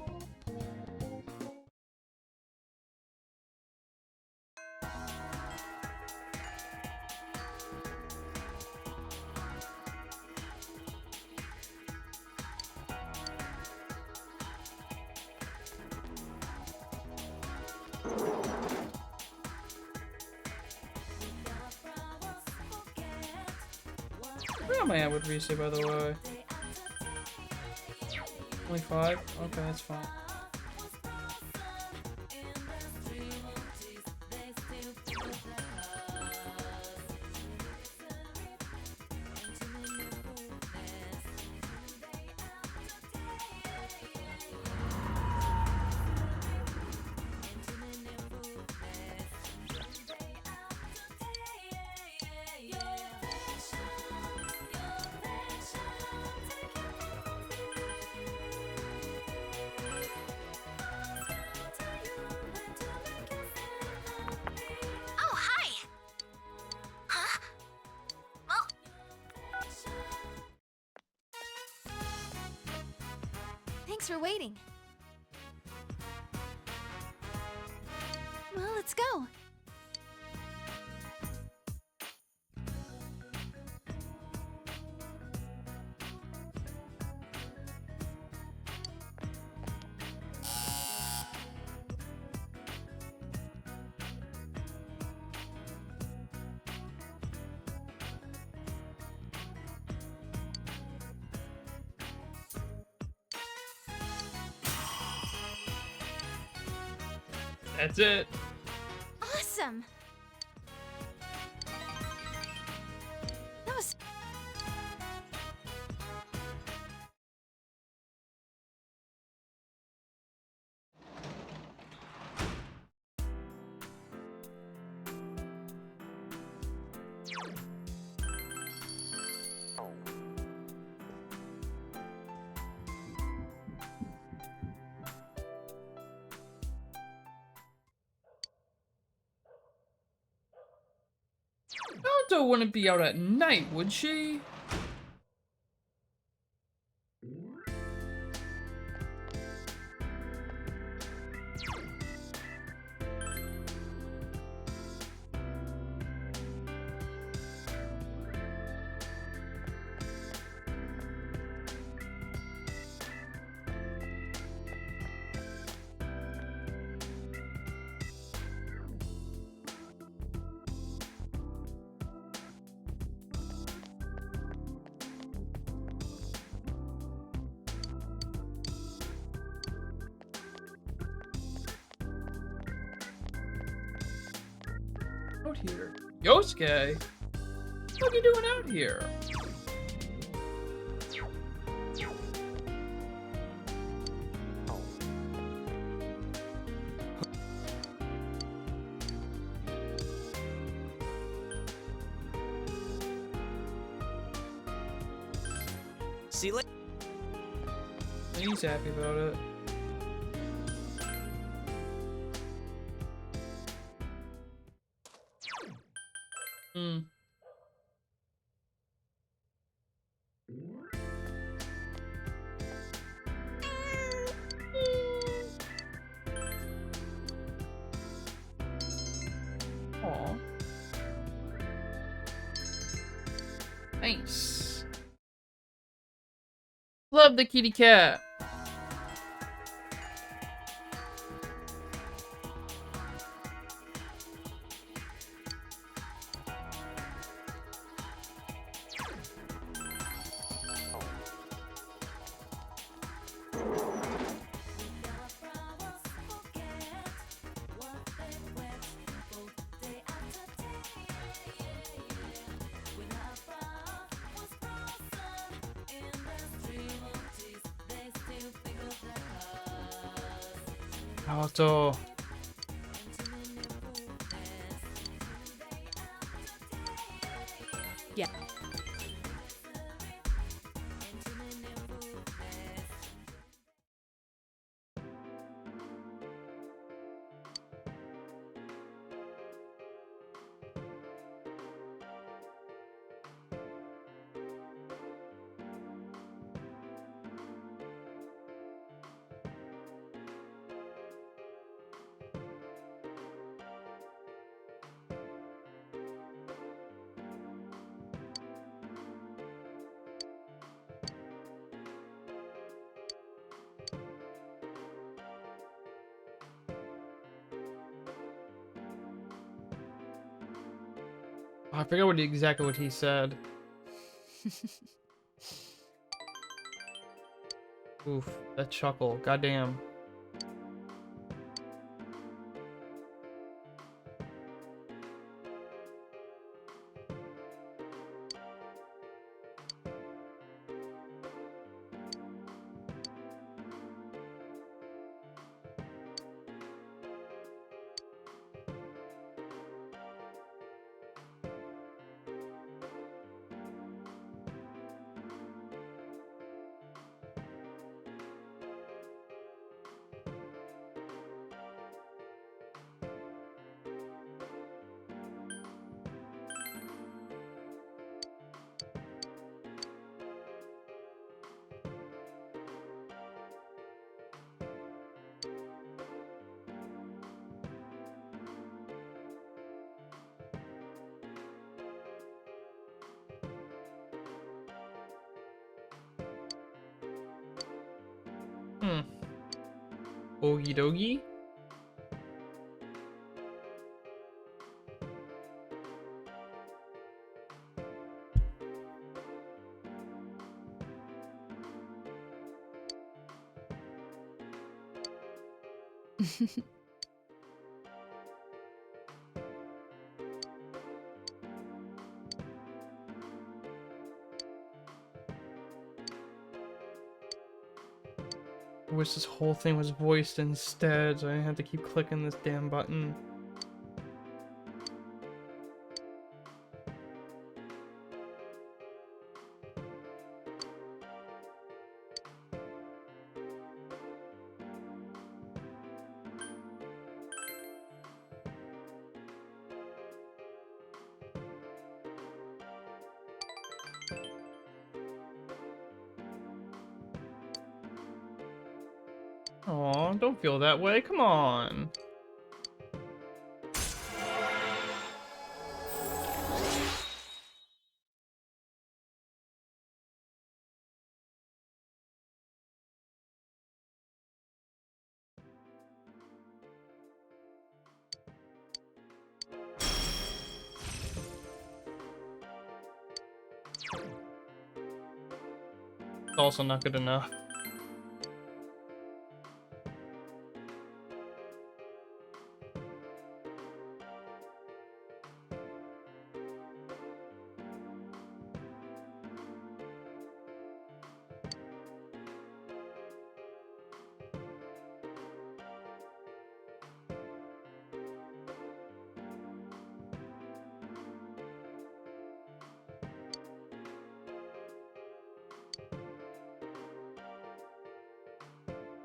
Where am I at with Risei, by the way? Only 5? Okay, that's fine. Oh, hi! Huh? Well... Thanks for waiting. Well, let's go. That's it. Awesome. That was Naruto wouldn't be out at night, would she? Out here. Yosuke? What are you doing out here? See you later. He's happy about it. Hmm. Aw. Nice. Love the kitty cat. Auto. Yeah. I forget exactly what he said. Oof, that chuckle. Goddamn. Hmm. Ogie dogie? I wish this whole thing was voiced instead, so I didn't have to keep clicking this damn button. Aw, don't feel that way. Come on. It's also not good enough.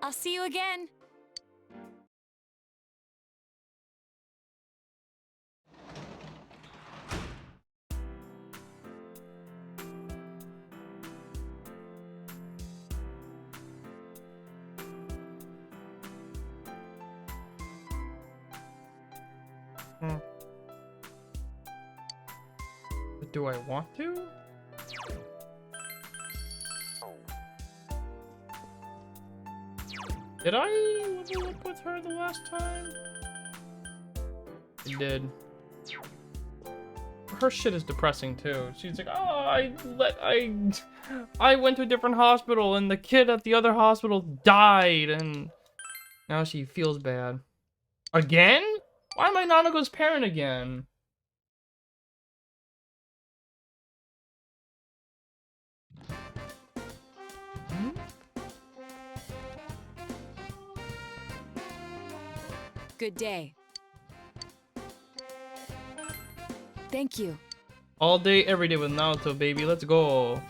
I'll see you again. But do I want to? Did I level up with her the last time? I did. Her shit is depressing too. She's like, oh, I went to a different hospital and the kid at the other hospital died and now she feels bad. Again? Why am I Nanako's parent again? Good day. Thank you. All day, every day with Naruto, baby. Let's go.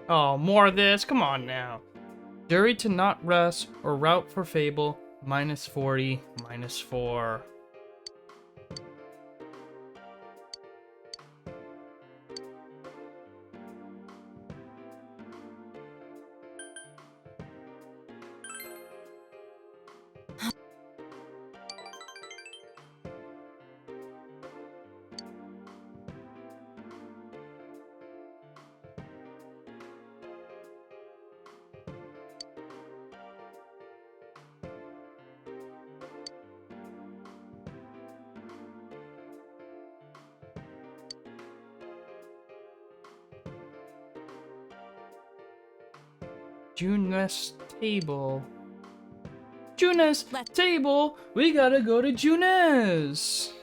Oh, more of this? Come on now. Jury to not rest or route for Fable, -40, -4. Junes table. Junes table. We gotta go to Junes.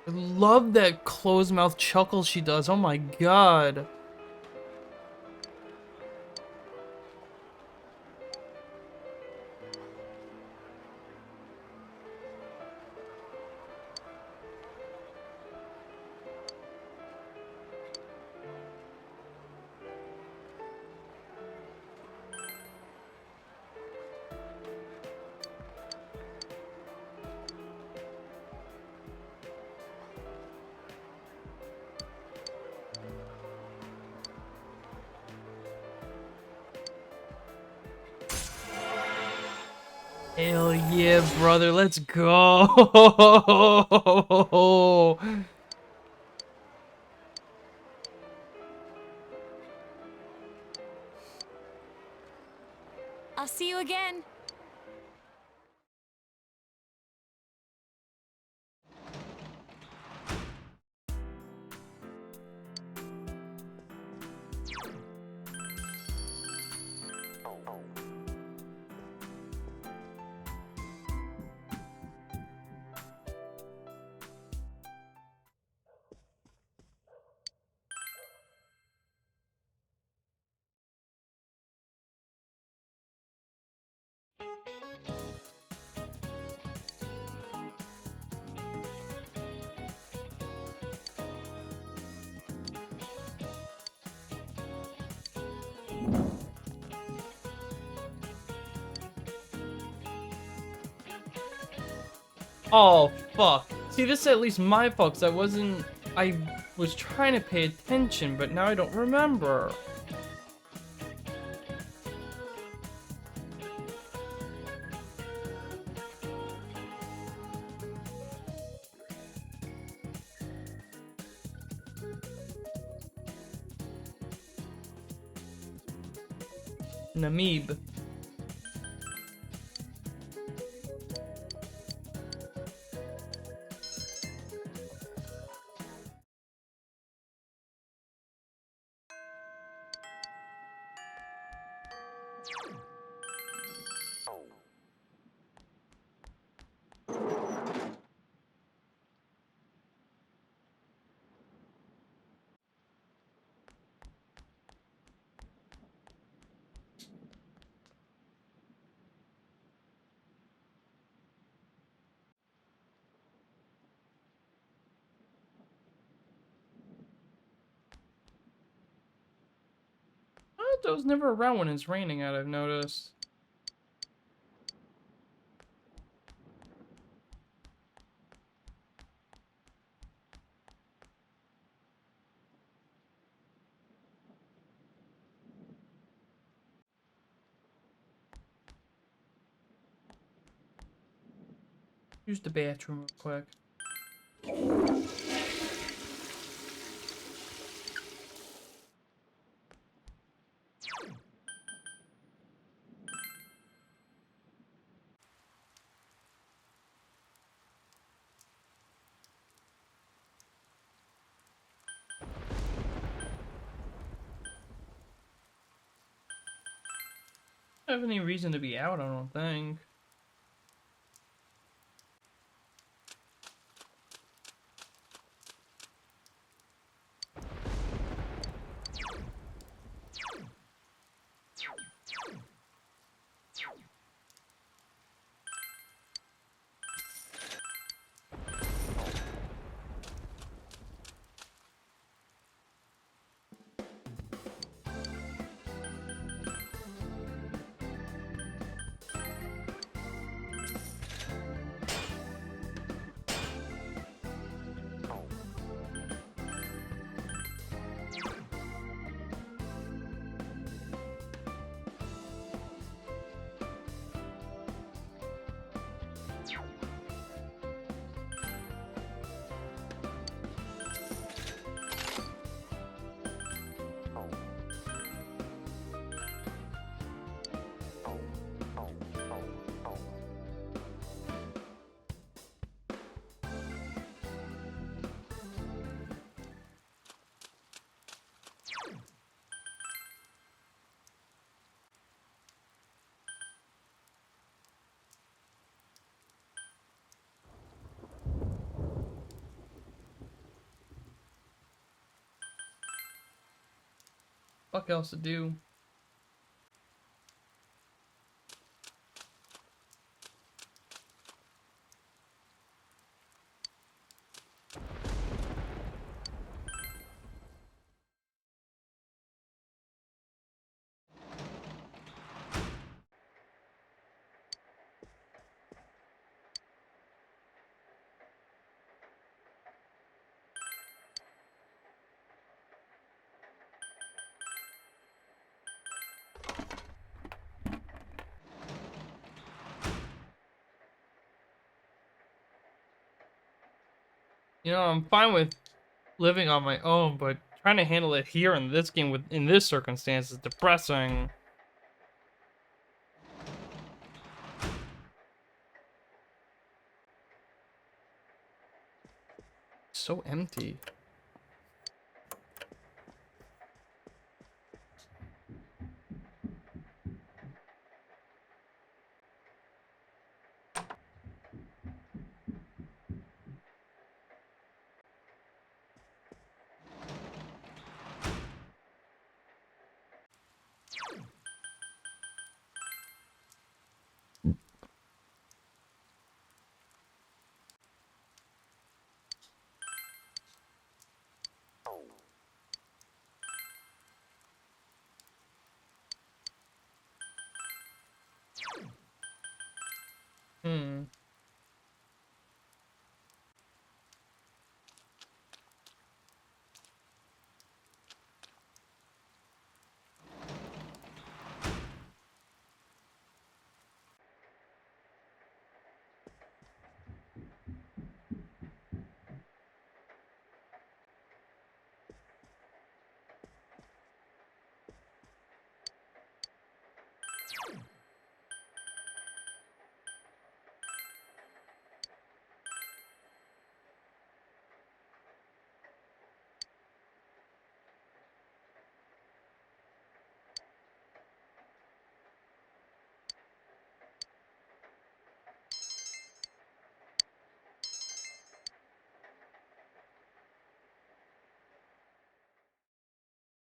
I love that closed mouth chuckle she does. Oh my god. Hell yeah, brother, let's go. I'll see you again. Oh, fuck. See, this is at least my fault, 'cause I was trying to pay attention, but now I don't remember. Namib. Otto's never around when it's raining out, I've noticed. Use the bathroom real quick. I don't have any reason to be out, I don't think. Fuck else to do? You know, I'm fine with living on my own, but trying to handle it here in this game in this circumstance is depressing. So empty. Hmm.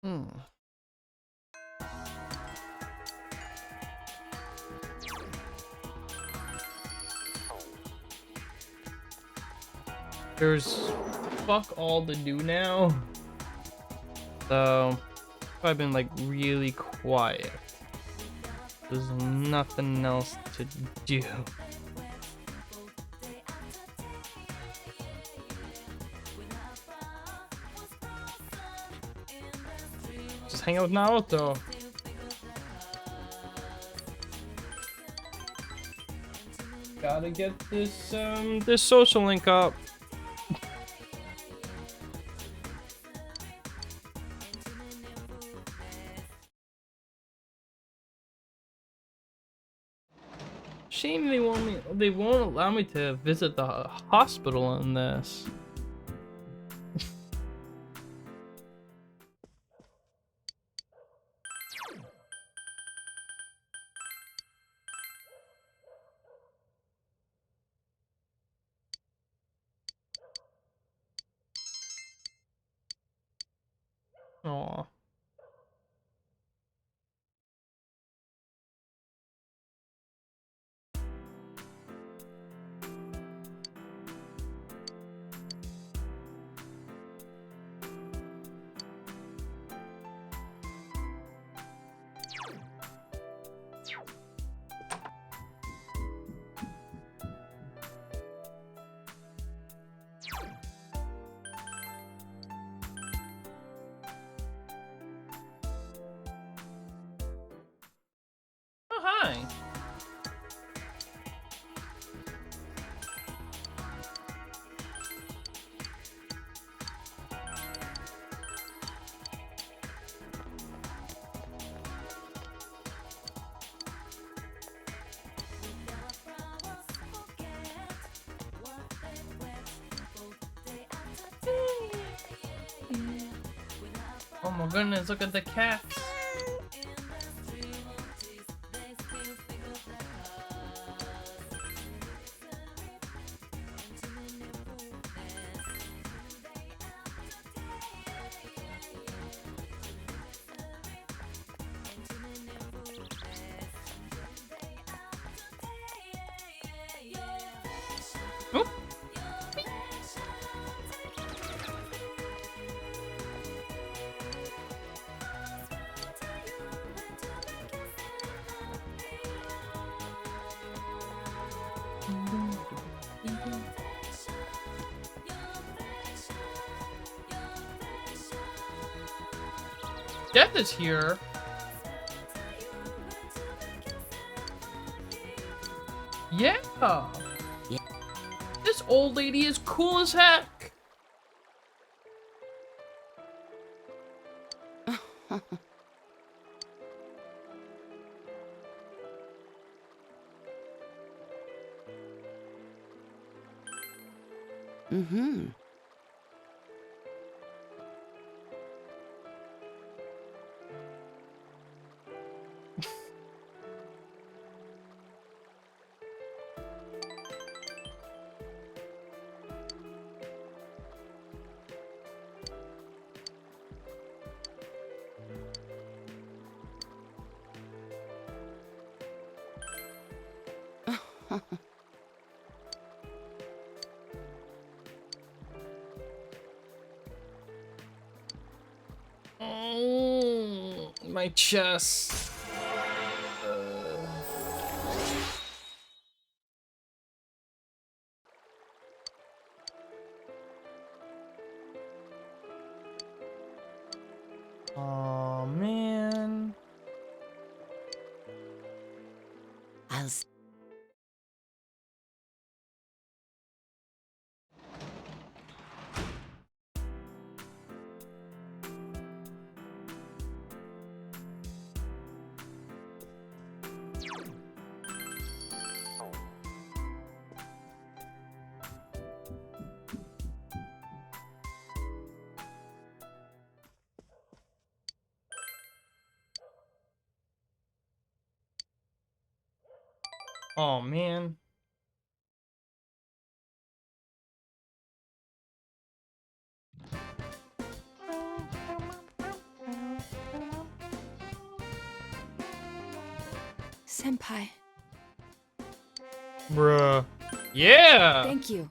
Hmm. There's fuck all to do now. So I've been like really quiet. There's nothing else to do. Just hang out with Naruto. Gotta get this social link up. Shame they won't allow me to visit the hospital in this. Aw. Oh, hi. Oh my goodness, look at the cats. Oop. Death is here. Yeah. This old lady is cool as heck. Mm-hmm. Oh, my chest. Oh man. I'll Oh man. Senpai, Bruh. Yeah. thank you.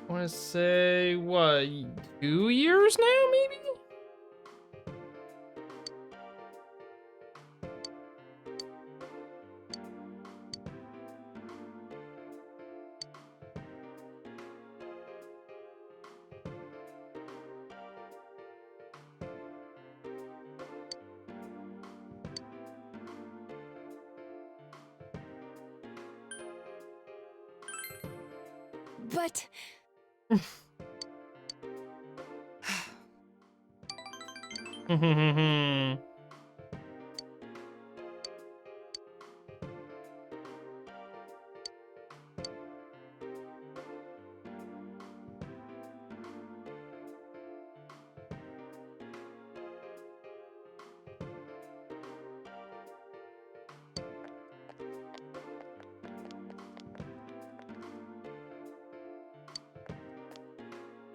I want to say, what, 2 years now, maybe? But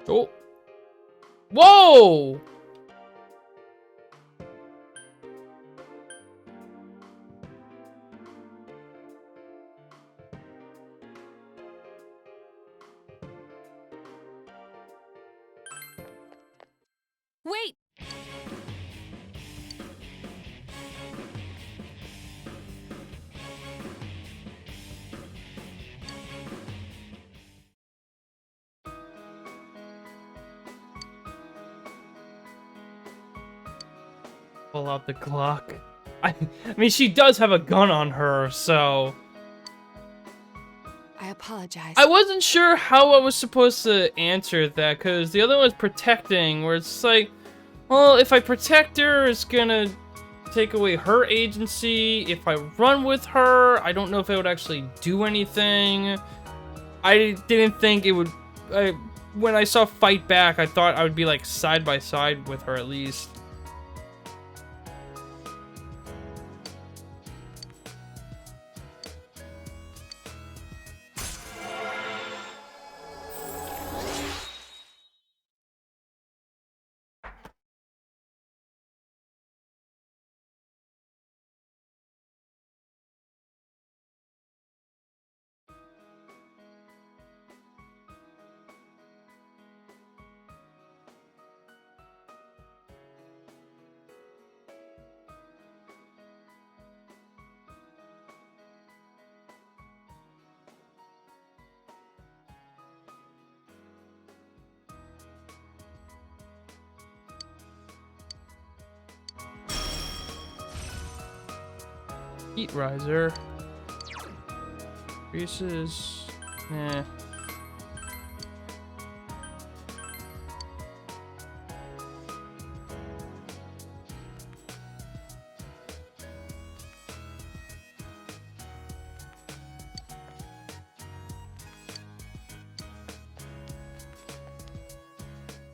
Oh. Whoa! Wait! Pull out the Glock. I mean, she does have a gun on her, so... I apologize. I wasn't sure how I was supposed to answer that, because the other one's protecting, where it's like, well, if I protect her, it's gonna take away her agency. If I run with her, I don't know if it would actually do anything. I didn't think it would... when I saw Fight Back, I thought I would be, like, side by side with her, at least. Heat riser. Increases. Eh.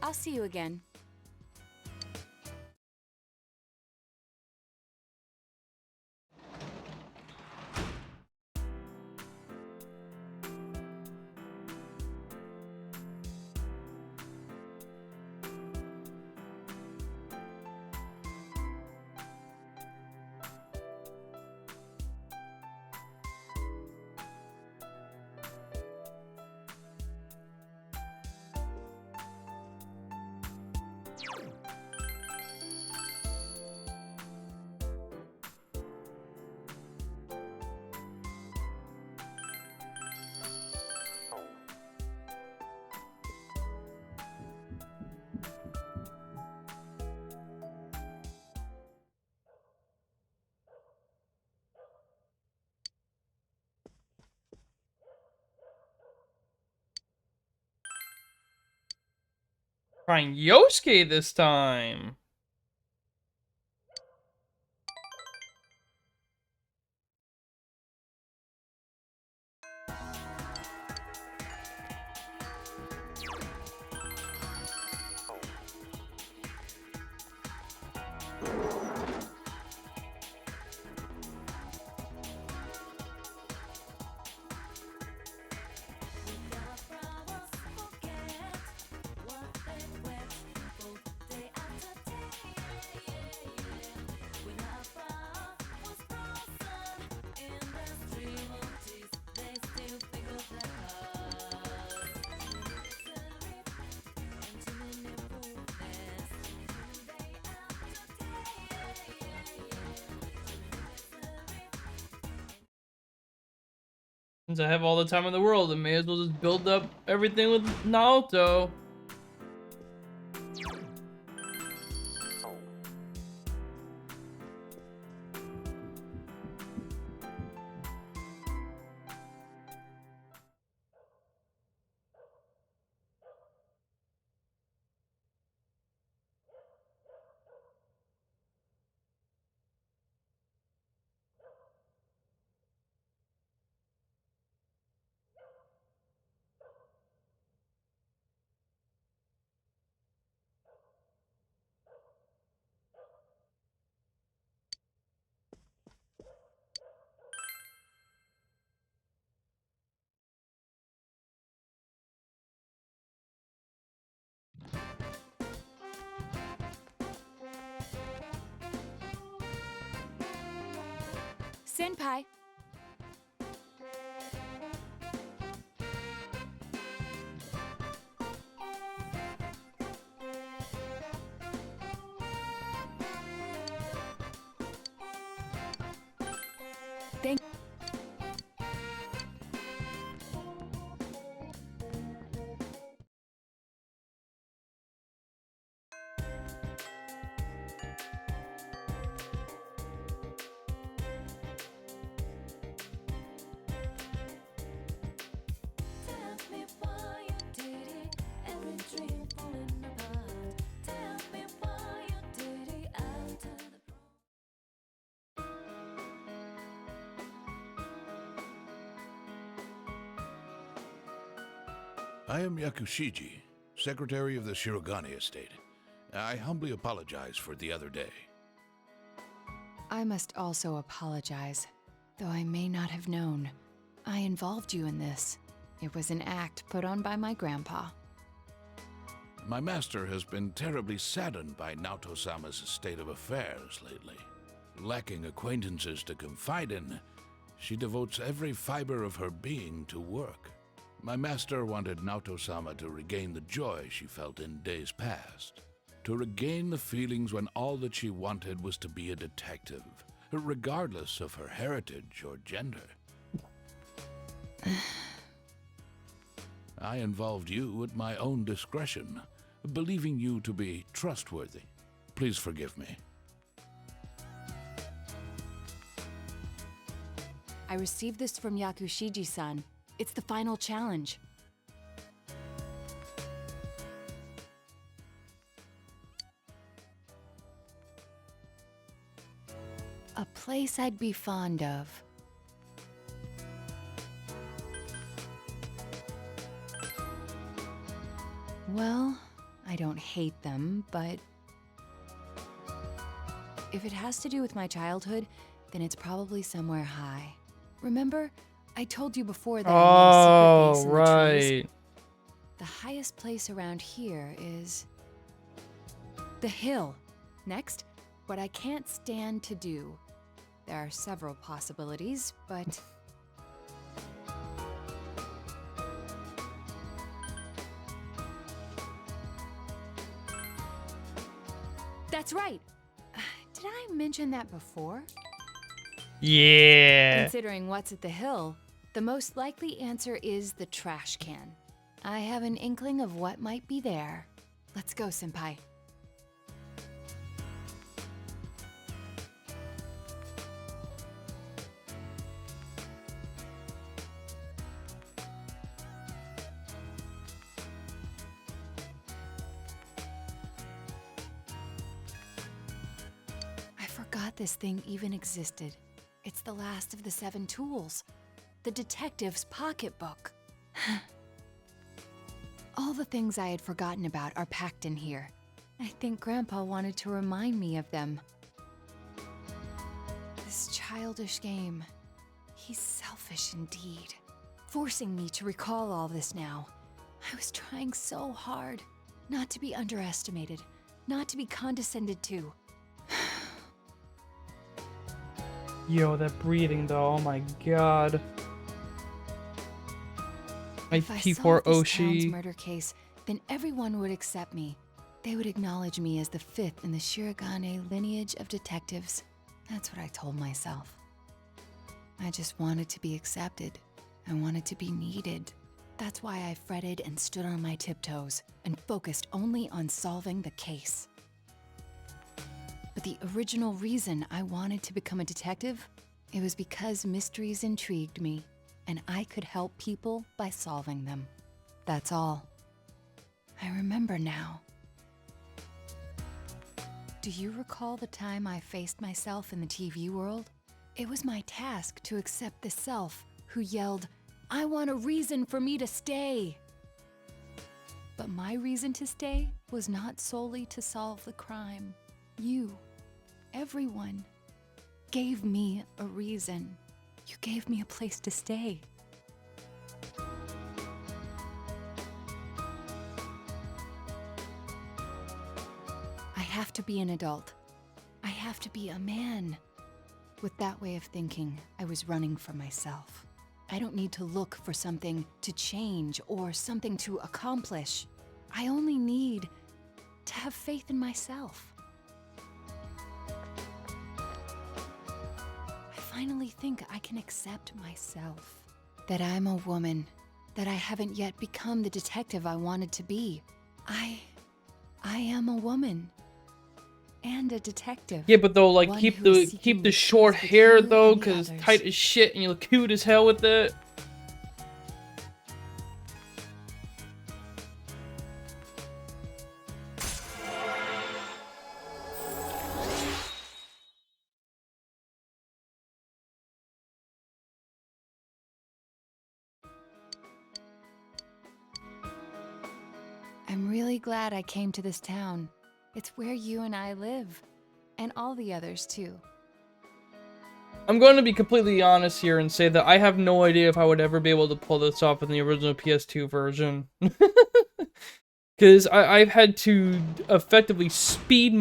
I'll see you again. Trying Yosuke this time. Since I have all the time in the world, I may as well just build up everything with Naoto. Senpai. Thank I am Yakushiji, Secretary of the Shirogane Estate. I humbly apologize for the other day. I must also apologize, though I may not have known. I involved you in this. It was an act put on by my grandpa. My master has been terribly saddened by Naoto-sama's state of affairs lately. Lacking acquaintances to confide in, she devotes every fiber of her being to work. My master wanted Naoto-sama to regain the joy she felt in days past. To regain the feelings when all that she wanted was to be a detective, regardless of her heritage or gender. I involved you at my own discretion, believing you to be trustworthy. Please forgive me. I received this from Yakushiji-san. It's the final challenge. A place I'd be fond of. Well, I don't hate them, but if it has to do with my childhood, then it's probably somewhere high. Remember, I told you before that I made a secret base in the trees? The highest place around here is the hill. Next, what I can't stand to do. There are several possibilities, but that's right. Did I mention that before? Yeah. Considering what's at the hill, the most likely answer is the trash can. I have an inkling of what might be there. Let's go, Senpai. I forgot this thing even existed. It's the last of the 7 tools. The detective's pocketbook. All the things I had forgotten about are packed in here. I think Grandpa wanted to remind me of them. This childish game. He's selfish indeed. Forcing me to recall all this now. I was trying so hard. Not to be underestimated. Not to be condescended to. Yo, that breathing though, oh my god. My If I P4 solved this town's Oshi. murder case, then everyone would accept me. They would acknowledge me as the 5th in the Shirogane lineage of detectives. That's what I told myself. I just wanted to be accepted. I wanted to be needed. That's why I fretted and stood on my tiptoes and focused only on solving the case. But the original reason I wanted to become a detective, it was because mysteries intrigued me, and I could help people by solving them. That's all. I remember now. Do you recall the time I faced myself in the TV world? It was my task to accept the self who yelled, "I want a reason for me to stay." But my reason to stay was not solely to solve the crime. You, everyone, gave me a reason. You gave me a place to stay. I have to be an adult. I have to be a man. With that way of thinking, I was running from myself. I don't need to look for something to change or something to accomplish. I only need to have faith in myself. I finally think I can accept myself. That I'm a woman. That I haven't yet become the detective I wanted to be. I am a woman. And a detective. Yeah, but though, like, One keep who is the seeking short truth with hair you though, and the cause it's others. tight as shit and you look cute as hell with it. I'm really glad I came to this town. It's where you and I live. And all the others, too. I'm going to be completely honest here and say that I have no idea if I would ever be able to pull this off in the original PS2 version. Because I've had to effectively speed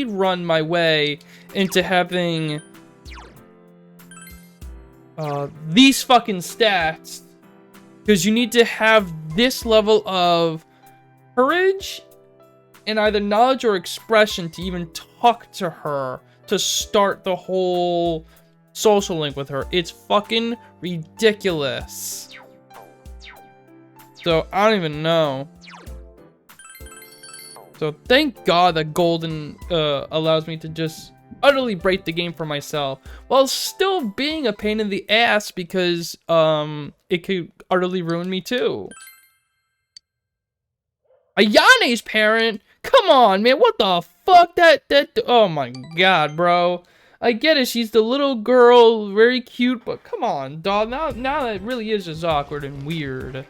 run my way into having these fucking stats. Because you need to have this level of courage and either knowledge or expression to even talk to her to start the whole social link with her. It's fucking ridiculous. So I don't even know. So thank God that Golden allows me to just utterly break the game for myself while still being a pain in the ass because it could utterly ruin me too. Ayane's parent? Come on, man, what the fuck? Oh my god, bro. I get it, she's the little girl, very cute, but come on, dog. Now that really is just awkward and weird.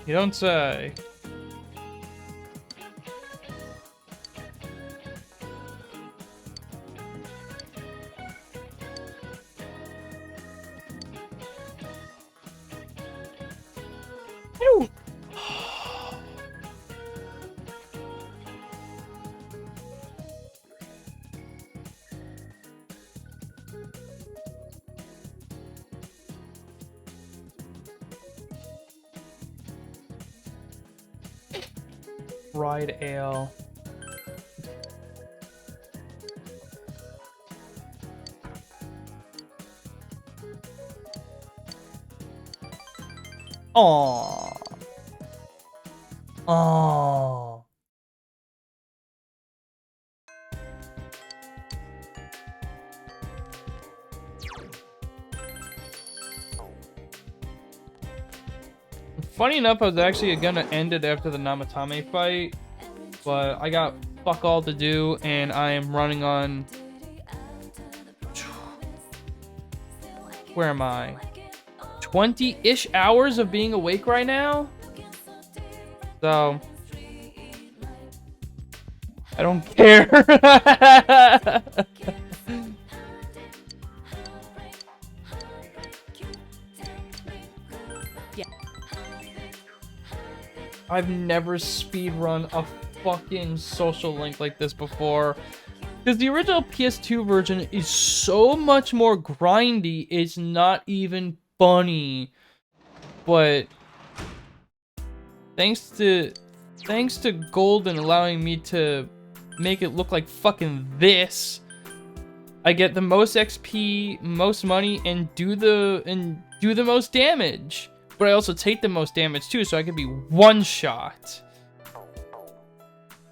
You don't say. I don't. Fried ale. Aww. Aww. Funny enough, I was actually gonna end it after the Namatame fight, but I got fuck all to do, and I am running on... Where am I? 20-ish hours of being awake right now? So... I don't care. Yeah. I've never speedrun a fucking social link like this before. Because the original PS2 version is so much more grindy, it's not even funny. But thanks to Golden allowing me to make it look like fucking this, I get the most XP, most money, and do the most damage. But I also take the most damage too, so I can be one shot.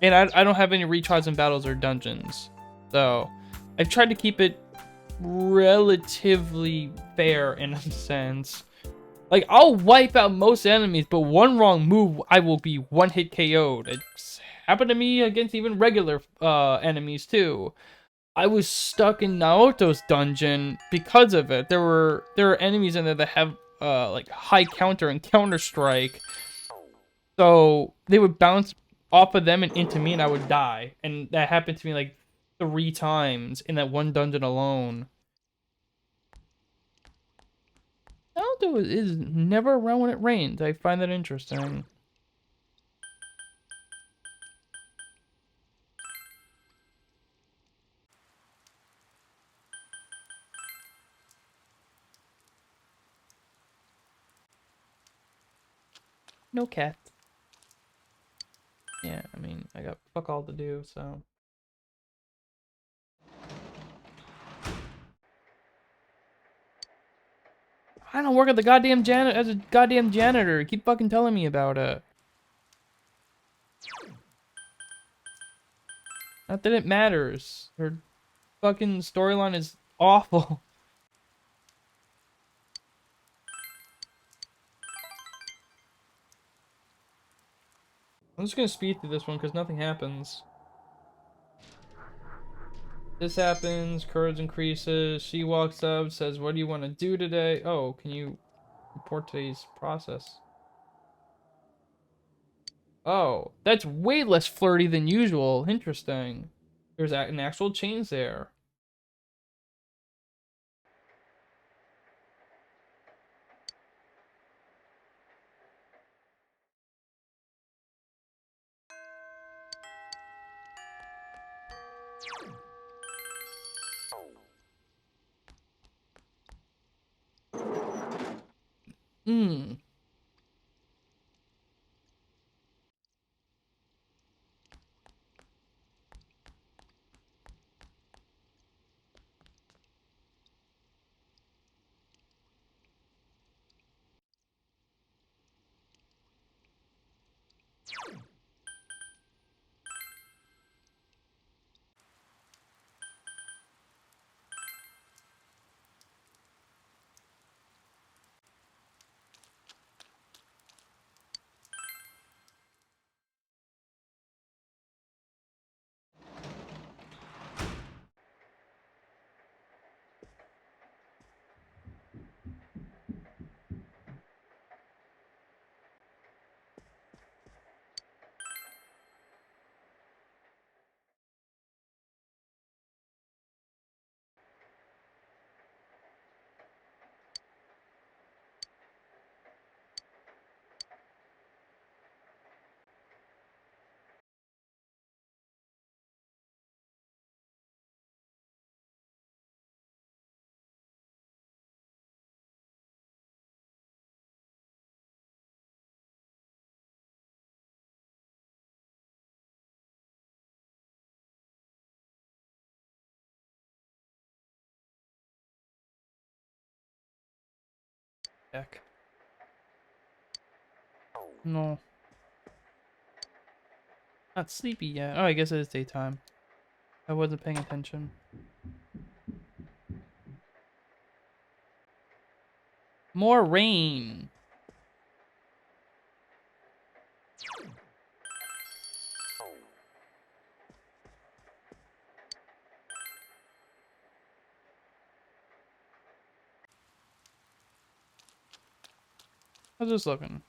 And I don't have any retries in battles or dungeons. So I've tried to keep it relatively fair in a sense. Like, I'll wipe out most enemies, but one wrong move, I will be one-hit KO'd. It's happened to me against even regular enemies, too. I was stuck in Naoto's dungeon because of it. There are enemies in there that have, like, high counter and counter-strike. So, they would bounce off of them and into me, and I would die. And that happened to me, like, 3 times in that one dungeon alone. Naruto is never around when it rains. I find that interesting. No cat. Yeah, I mean, I got fuck all to do, so... I don't work at the goddamn as a goddamn janitor. Keep fucking telling me about it. Not that it matters. Her fucking storyline is awful. I'm just gonna speed through this one because nothing happens. This happens, courage increases, she walks up, says, what do you want to do today? Oh, can you report today's process? Oh, that's way less flirty than usual. Interesting. There's an actual change there. Hmm. Heck. No. Not sleepy yet. Oh, I guess it is daytime. I wasn't paying attention. More rain. How's this looking?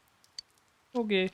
Okay.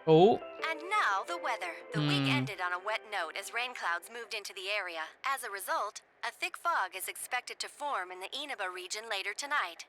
Oh. And now the weather. The week ended on a wet note as rain clouds moved into the area. As a result, a thick fog is expected to form in the Inaba region later tonight.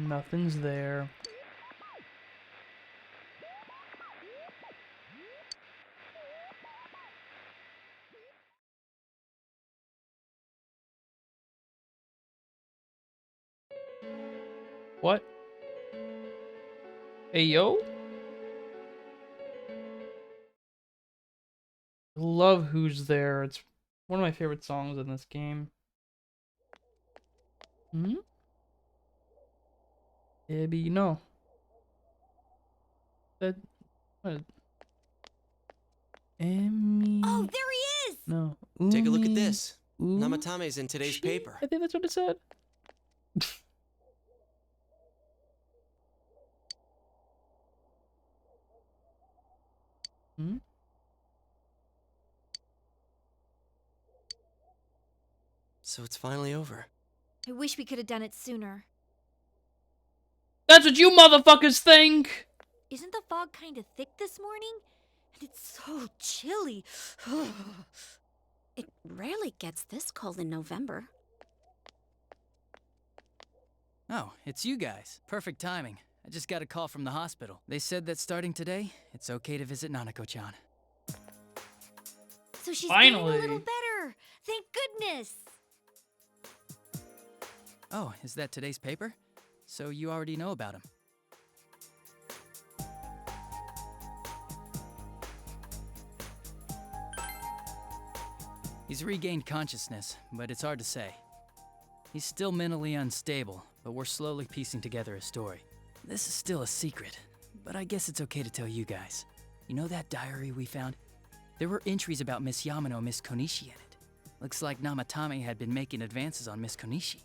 Nothing's there. What? Hey, yo? Love Who's There. It's one of my favorite songs in this game. Hmm? Maybe no. That what? Emmy. Oh, there he is! No. Take a look at Umi. this. Namatame's in today's paper. I think that's what it said. Hmm? So it's finally over. I wish we could have done it sooner. That's what you motherfuckers think! Isn't the fog kind of thick this morning? And it's so chilly. It rarely gets this cold in November. Oh, it's you guys. Perfect timing. I just got a call from the hospital. They said that starting today, it's okay to visit Nanako-chan. So she's Finally. getting a little better. Thank goodness. Oh, is that today's paper? So you already know about him. He's regained consciousness, but it's hard to say. He's still mentally unstable, but we're slowly piecing together a story. This is still a secret, but I guess it's okay to tell you guys. You know that diary we found? There were entries about Miss Yamano and Miss Konishi in it. Looks like Namatame had been making advances on Miss Konishi.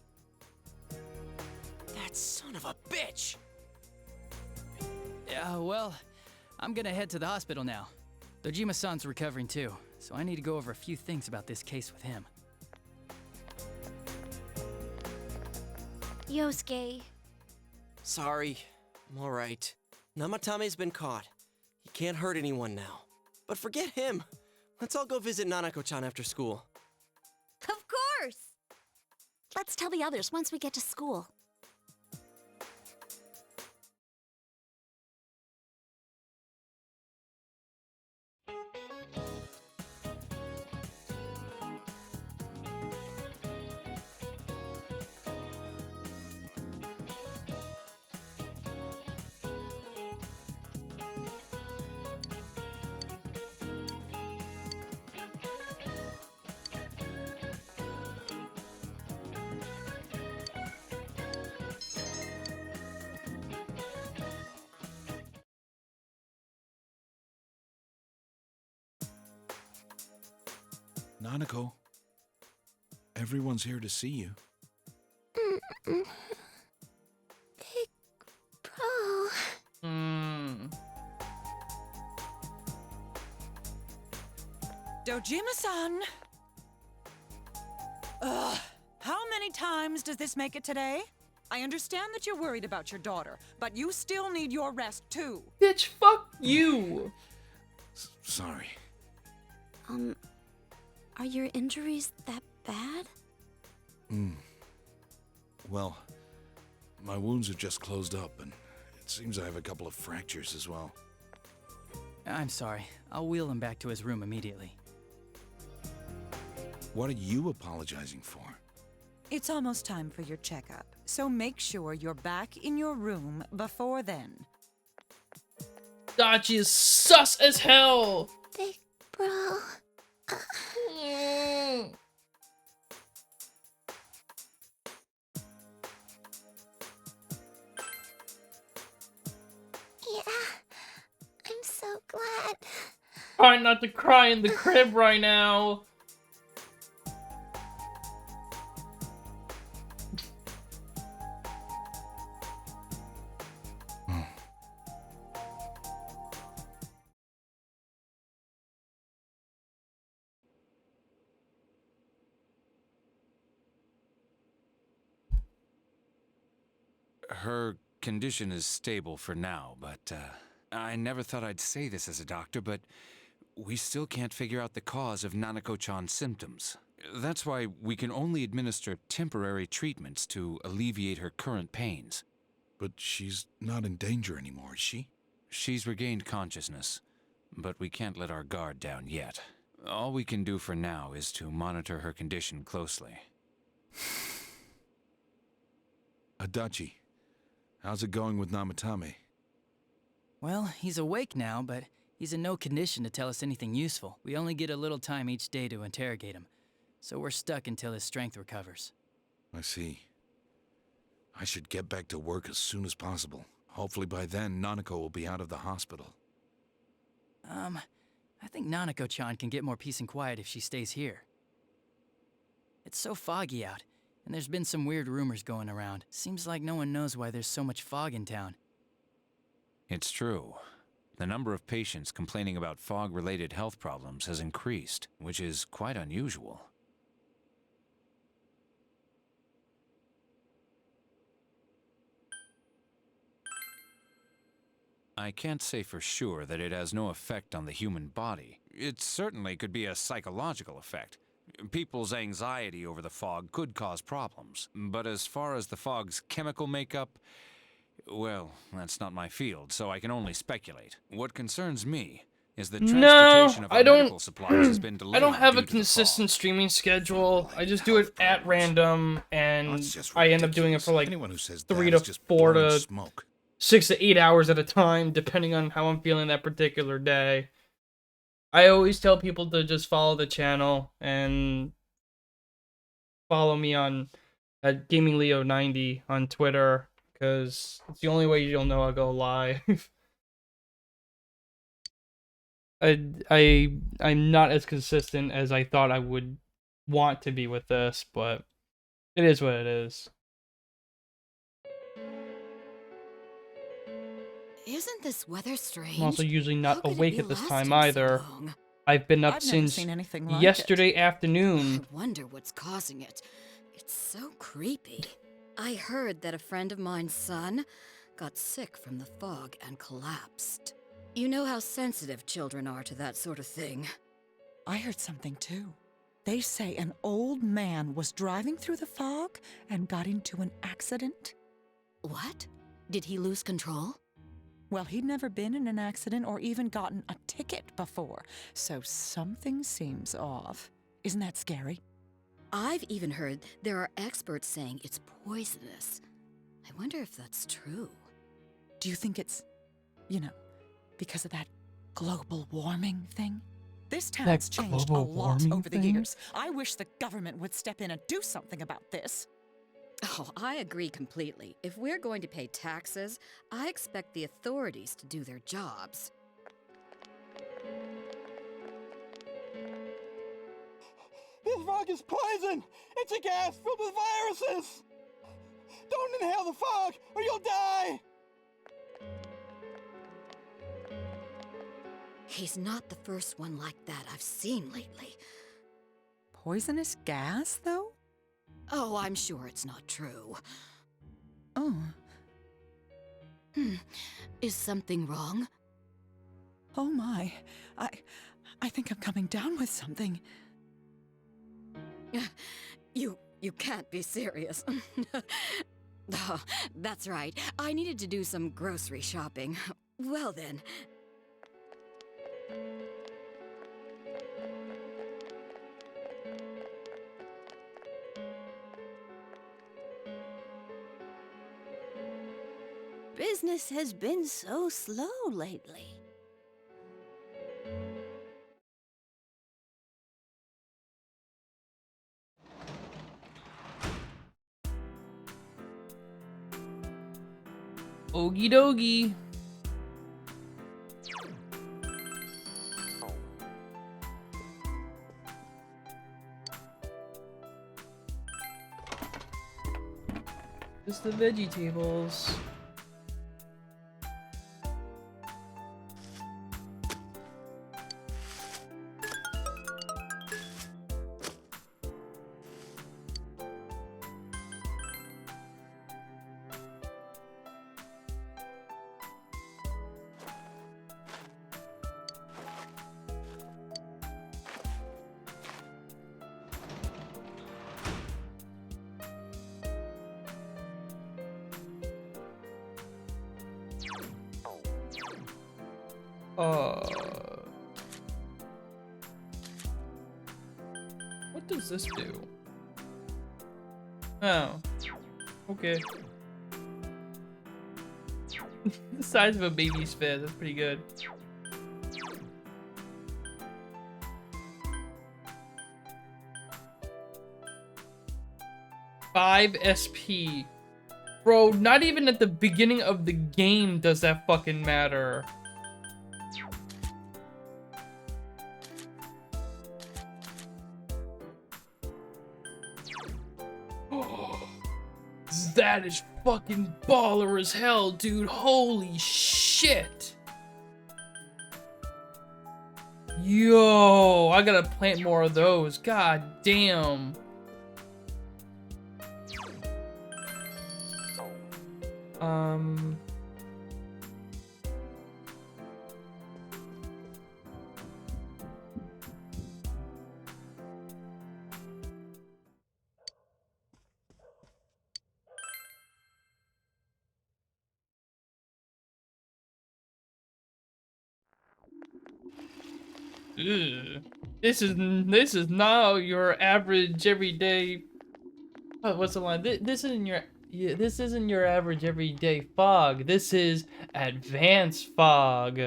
That son of a bitch! Yeah, well, I'm gonna head to the hospital now. Dojima-san's recovering too, so I need to go over a few things about this case with him. Yosuke. Sorry, I'm alright. Namatame's been caught. He can't hurt anyone now. But forget him. Let's all go visit Nanako-chan after school. Of course! Let's tell the others once we get to school. Nanako, everyone's here to see you. Big bro. Dojima-san! Ugh, how many times does this make it today? I understand that you're worried about your daughter, but you still need your rest too. Bitch, fuck you! Sorry. Are your injuries that bad? Well, my wounds have just closed up, and it seems I have a couple of fractures as well. I'm sorry. I'll wheel him back to his room immediately. What are you apologizing for? It's almost time for your checkup, so make sure you're back in your room before then. Dachi is sus as hell! Big bro. Yeah, I'm so glad. Try not to cry in the crib right now. Her condition is stable for now, but I never thought I'd say this as a doctor, but we still can't figure out the cause of Nanako-chan's symptoms. That's why we can only administer temporary treatments to alleviate her current pains. But she's not in danger anymore, is she? She's regained consciousness, but we can't let our guard down yet. All we can do for now is to monitor her condition closely. Adachi, how's it going with Namatame? Well, he's awake now, but he's in no condition to tell us anything useful. We only get a little time each day to interrogate him, so we're stuck until his strength recovers. I see. I should get back to work as soon as possible. Hopefully by then, Nanako will be out of the hospital. I think Nanako-chan can get more peace and quiet if she stays here. It's so foggy out, and there's been some weird rumors going around. Seems like no one knows why there's so much fog in town. It's true. The number of patients complaining about fog-related health problems has increased, which is quite unusual. I can't say for sure that it has no effect on the human body. It certainly could be a psychological effect. People's anxiety over the fog could cause problems, but as far as the fog's chemical makeup, well, that's not my field, so I can only speculate. What concerns me is that transportation of our medical supplies has been delayed. I don't have due a to the consistent streaming schedule. I just do it at random, and I end up doing it for like 3 to 4 to 6 to 8 hours at a time, depending on how I'm feeling that particular day. I always tell people to just follow the channel and follow me on at GamingLeo90 on Twitter, because it's the only way you'll know I go live. I'm not as consistent as I thought I would want to be with this, but it is what it is. Isn't this weather strange? I'm also usually not How could it awake be at this time lasting either. so long? I've been up I've never since seen anything like yesterday afternoon. I wonder what's causing it. It's so creepy. I heard that a friend of mine's son got sick from the fog and collapsed. You know how sensitive children are to that sort of thing. I heard something too. They say an old man was driving through the fog and got into an accident. What? Did he lose control? Well, he'd never been in an accident or even gotten a ticket before, so something seems off. Isn't that scary? I've even heard there are experts saying it's poisonous. I wonder if that's true. Do you think it's, you know, because of that global warming thing? This town's changed a lot over the years. I wish the government would step in and do something about this. Oh, I agree completely. If we're going to pay taxes, I expect the authorities to do their jobs. This fog is poison! It's a gas filled with viruses! Don't inhale the fog, or you'll die! He's not the first one like that I've seen lately. Poisonous gas, though? Oh, I'm sure it's not true. Oh. Is something wrong? Oh my. I think I'm coming down with something. You can't be serious. Oh, that's right. I needed to do some grocery shopping. Well then. Business has been so slow lately. Okie dokie. Just the veggie tables. What does this do? Oh. Okay. The size of a baby's fist, that's pretty good. $5 SP. Bro, not even at the beginning of the game does that fucking matter. That is fucking baller as hell, dude. Holy shit. Yo, I gotta plant more of those. God damn. Ugh. This is not your average everyday. Oh, what's the line? This isn't your. Yeah, this isn't your average everyday fog. This is advanced fog.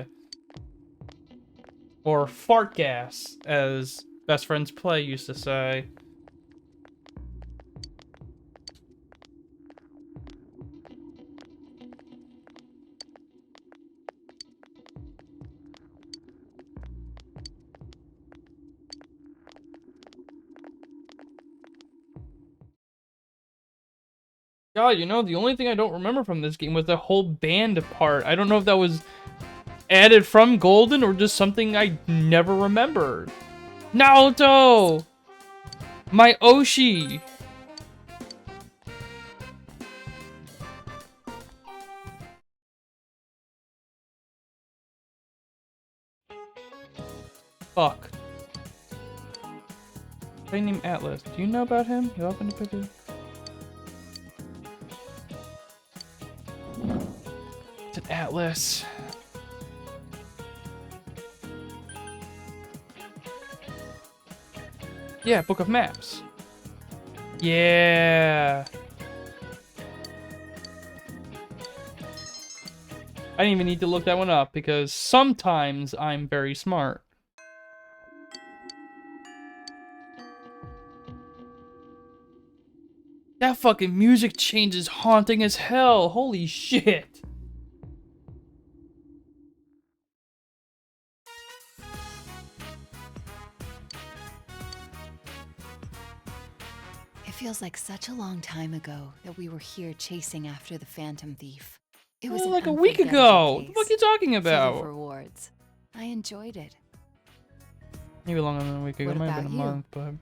Or fart gas, as Best Friends Play used to say. God, you know, the only thing I don't remember from this game was the whole band part. I don't know if that was added from Golden or just something I never remembered. Naoto! My Oshi! Fuck. Guy named Atlas. Do you know about him? You open the picture? It's an Atlas. Yeah, Book of Maps. Yeah. I didn't even need to look that one up because sometimes I'm very smart. That fucking music change is haunting as hell. Holy shit. It feels like such a long time ago that we were here chasing after the Phantom Thief. It was Like a week ago. What the fuck are you talking full about? of rewards. I enjoyed it. Maybe longer than a week ago. What It might have been a about you? month, but...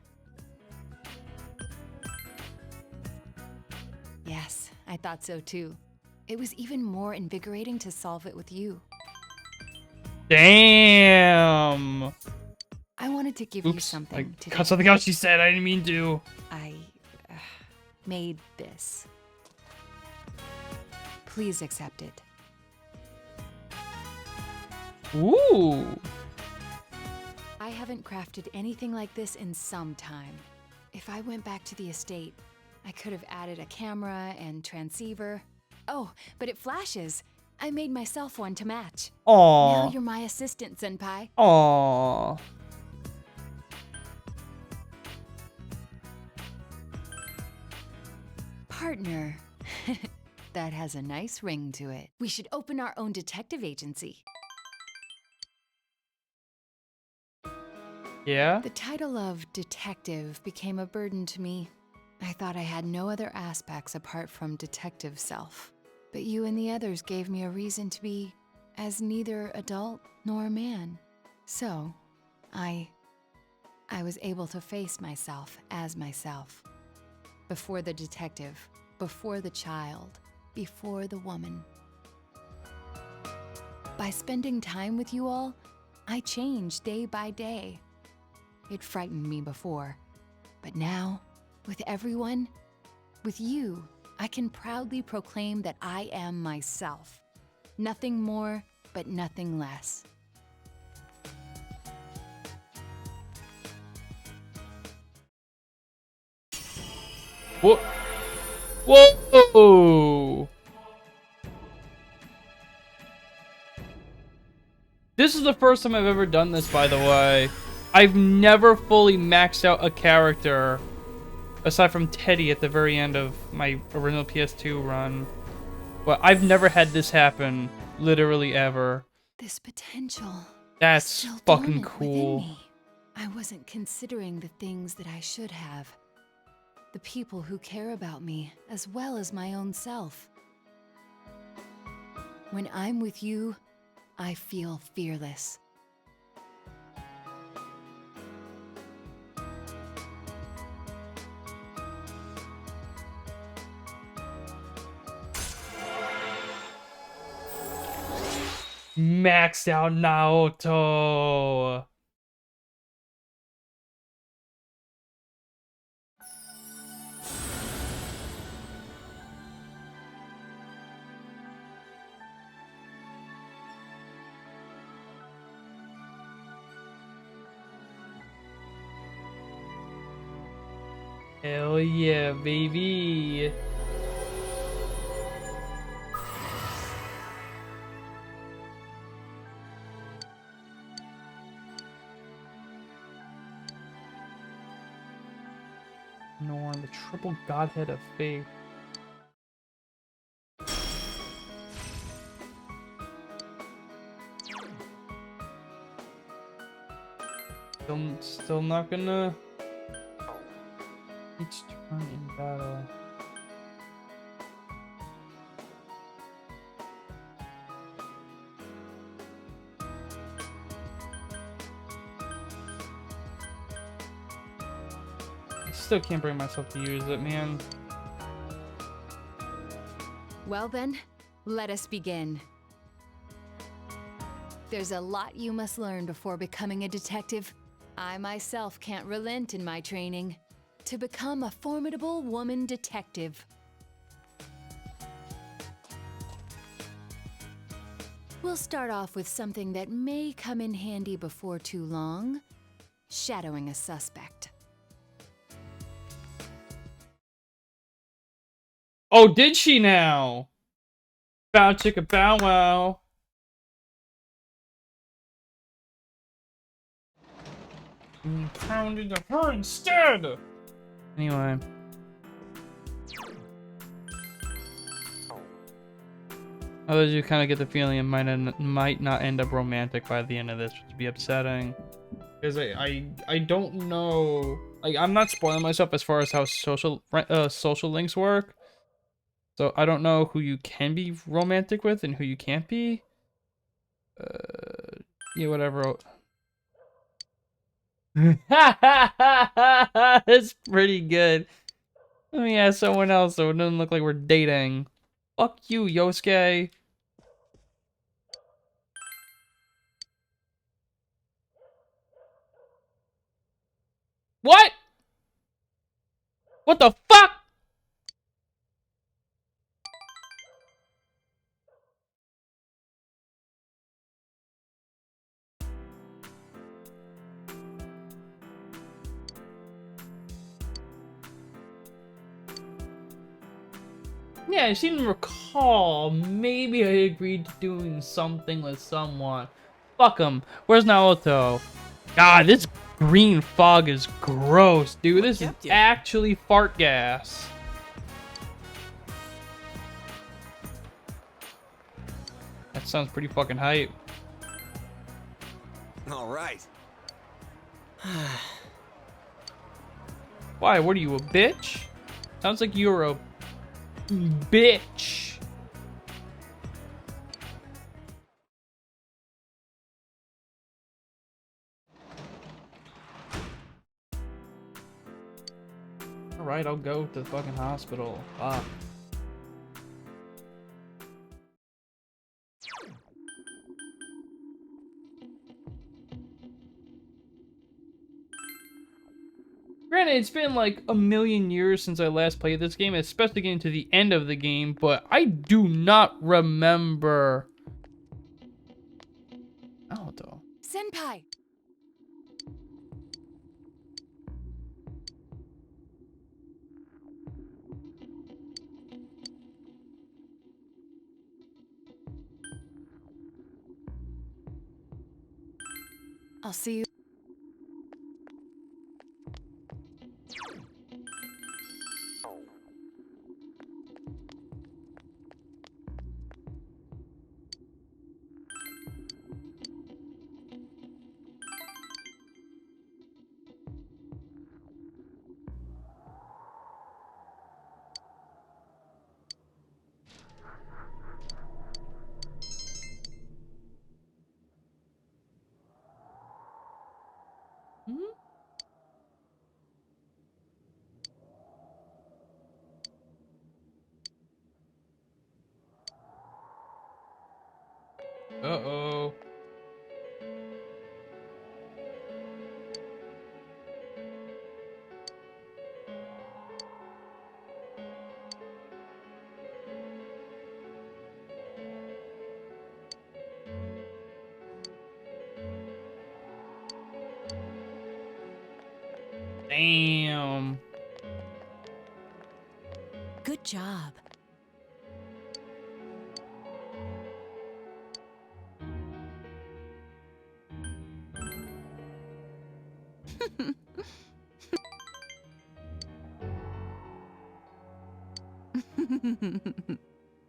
Yes, I thought so too. It was even more invigorating to solve it with you. Damn! I wanted to give you Oops, something I today. cut something else she said. I didn't mean to. I made this. Please accept it. Ooh. I haven't crafted anything like this in some time. If I went back to the estate, I could have added a camera and transceiver. Oh, but it flashes. I made myself one to match. Aww. Now you're my assistant, Senpai. Aww. Partner. That has a nice ring to it. We should open our own detective agency. Yeah? The title of detective became a burden to me. I thought I had no other aspects apart from detective self. But you and the others gave me a reason to be as neither adult nor man. So, I was able to face myself as myself. Before the detective, before the child, before the woman. By spending time with you all, I changed day by day. It frightened me before, but now, with everyone, with you, I can proudly proclaim that I am myself. Nothing more, but nothing less. Whoa. Whoa! This is the first time I've ever done this, by the way. I've never fully maxed out a character, aside from Teddy at the very end of my original PS2 run. But I've never had this happen, literally ever. This potential That's is still fucking dormant cool. within me. I wasn't considering the things that I should have. The people who care about me, as well as my own self. When I'm with you, I feel fearless. Maxed out Naoto. Hell yeah, baby. Norn, the triple godhead of faith. Still not gonna. Each turn in battle. I still can't bring myself to use it, man. Well then, let us begin. There's a lot you must learn before becoming a detective. I myself can't relent in my training. To become a formidable woman detective. We'll start off with something that may come in handy before too long. Shadowing a suspect. Oh, did she now? Bow chicka bow wow. You pounded to her instead. Anyway. Although you kind of get the feeling it might not end up romantic by the end of this, which would be upsetting. Because I don't know. Like, I'm not spoiling myself as far as how social links work. So I don't know who you can be romantic with and who you can't be. Yeah, whatever. It's pretty good. Let me ask someone else so it doesn't look like we're dating. Fuck you, Yosuke. What? What the fuck? Yeah, I seem to recall maybe I agreed to doing something with someone. Fuck him. Where's Naoto? God, this green fog is gross, dude. This is actually fart gas. That sounds pretty fucking hype. All right. Why? What are you, a bitch? Sounds like you're a bitch. Alright, I'll go to the fucking hospital. Fuck. Granted, it's been like a million years since I last played this game, especially getting to the end of the game, but I do not remember. Oh, though. Senpai! I'll see you. Uh-oh. Damn. Good job.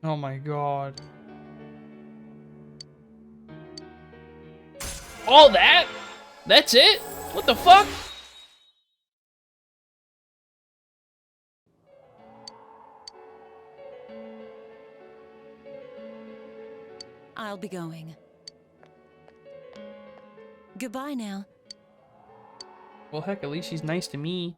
Oh my god. All that? That's it? What the fuck? I'll be going. Goodbye now. Well, heck, at least she's nice to me.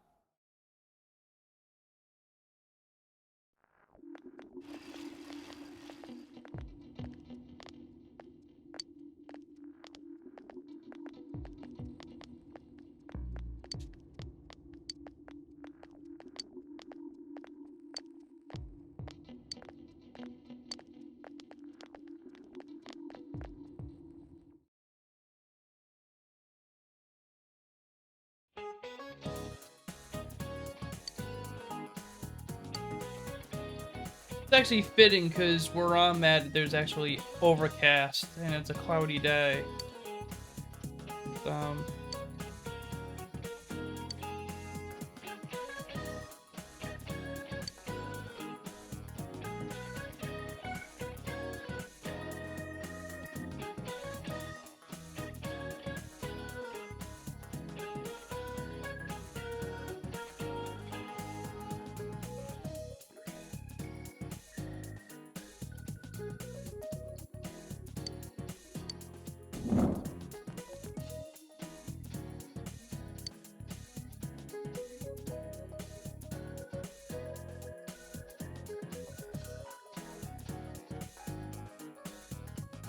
It's actually fitting because where I'm at, there's actually overcast and it's a cloudy day.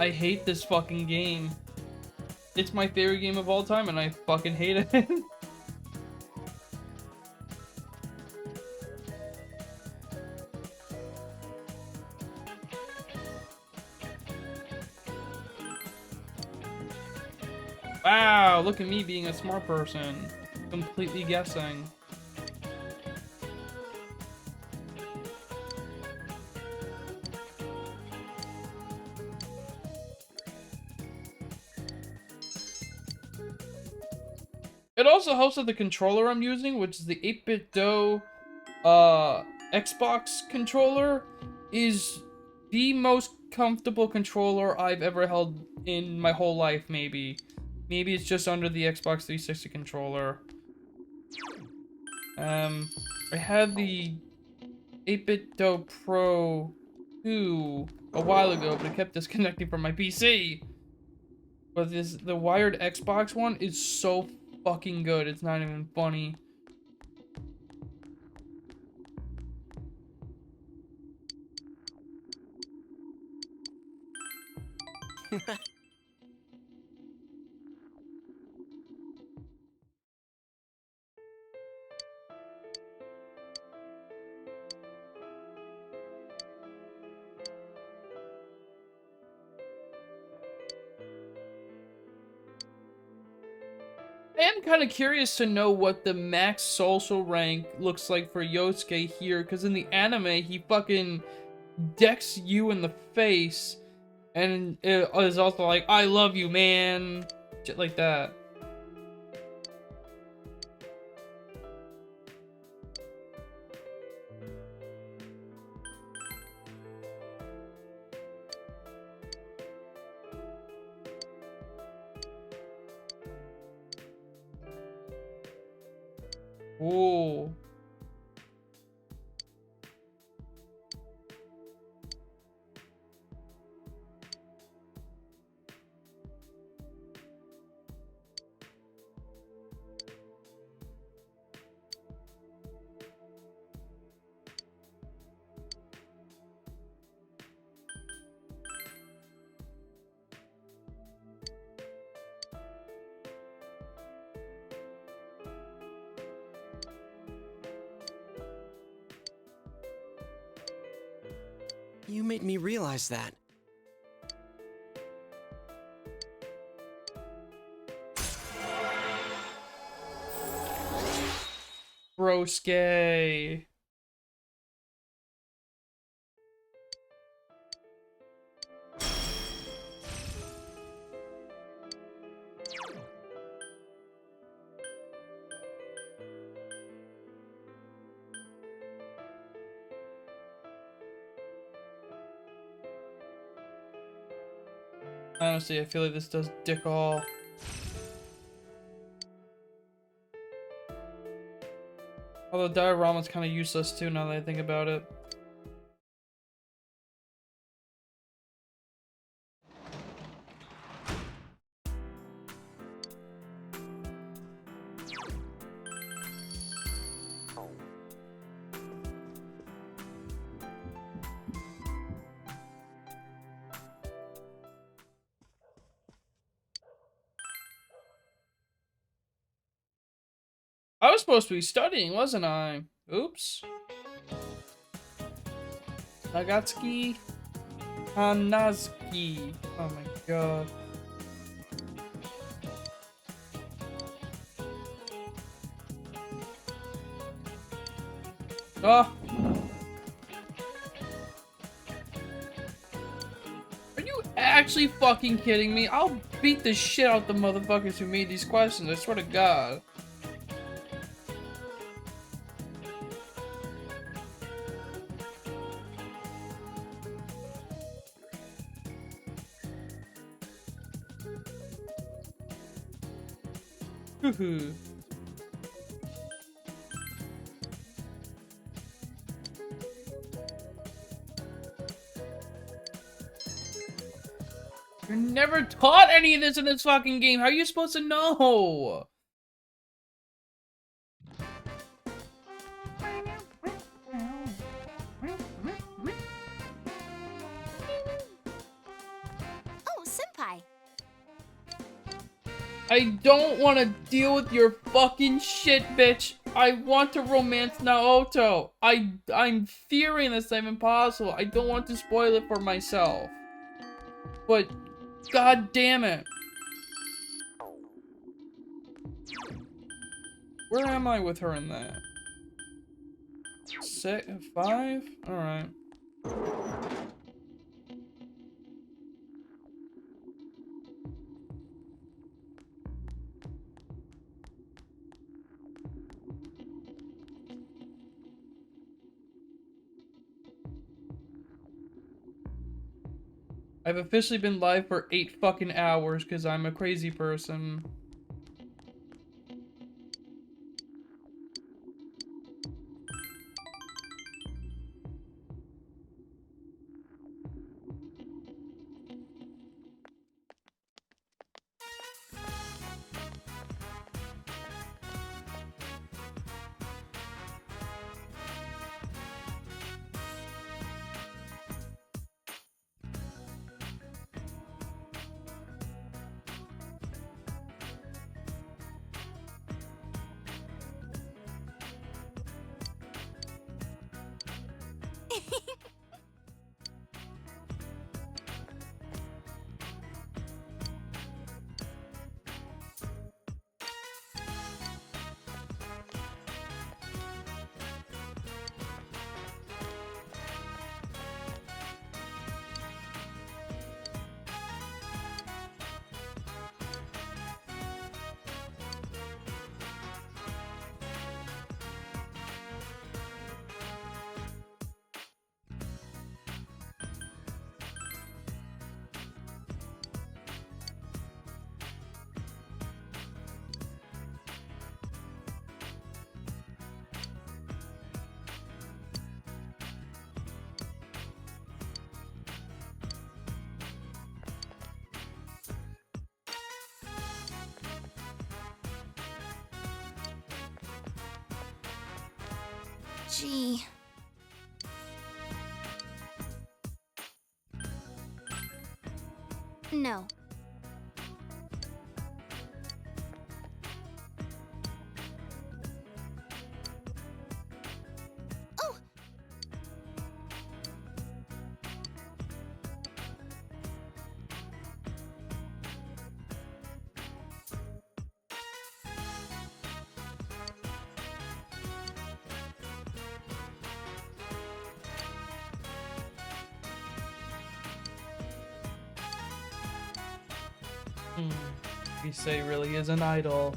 I hate this fucking game. It's my favorite game of all time and I fucking hate it. Wow, look at me being a smart person. Completely guessing. It also helps that the controller I'm using, which is the 8-bit Do Xbox controller, is the most comfortable controller I've ever held in my whole life, maybe. Maybe it's just under the Xbox 360 controller. I had the 8-bit Do Pro 2 a while ago, but it kept disconnecting from my PC. But the wired Xbox one is so fucking good, it's not even funny. I am kind of curious to know what the max social rank looks like for Yosuke here, because in the anime, he fucking decks you in the face, and it is also like, I love you, man. Shit like that. Ooh. You made me realize that. Broske. Honestly, I feel like this does dick all. Although diorama's kind of useless too now that I think about it. I was supposed to be studying, wasn't I? Oops. Nagatsuki Hanazuki. Oh my god. Oh. Are you actually fucking kidding me? I'll beat the shit out the motherfuckers who made these questions, I swear to god. Hoo-hoo. You're never taught any of this in this fucking game. How are you supposed to know? Oh, Senpai. I don't want to deal with your fucking shit, bitch. I want to romance Naoto. I'm fearing this time impossible. I don't want to spoil it for myself. But, god damn it. Where am I with her in that? 6, 5? Alright. I've officially been live for 8 fucking hours because I'm a crazy person. Gee. No. Oh! You say really is an idol.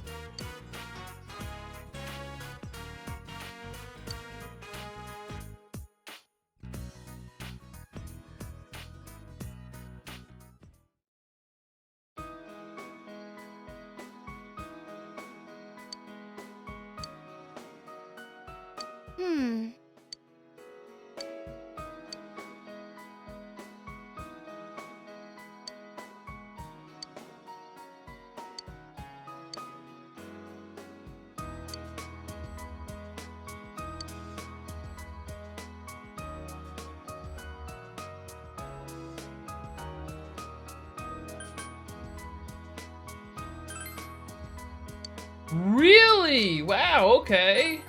Really? Wow, okay.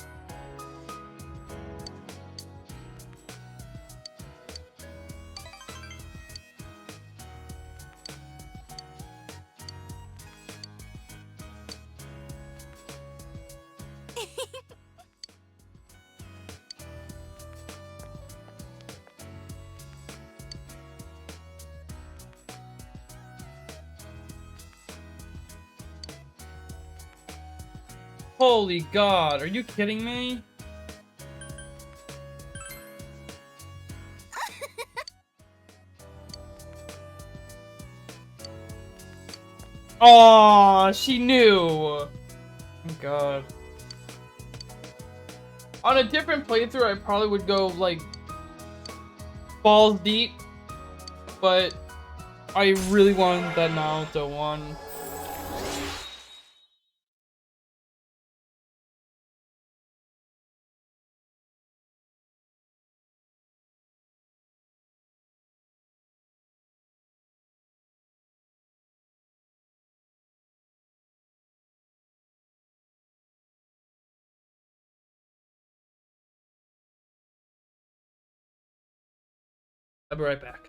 Holy God, are you kidding me? Oh, she knew. Oh, God. On a different playthrough, I probably would go, like, balls deep. But I really wanted that Naruto one. I'll be right back.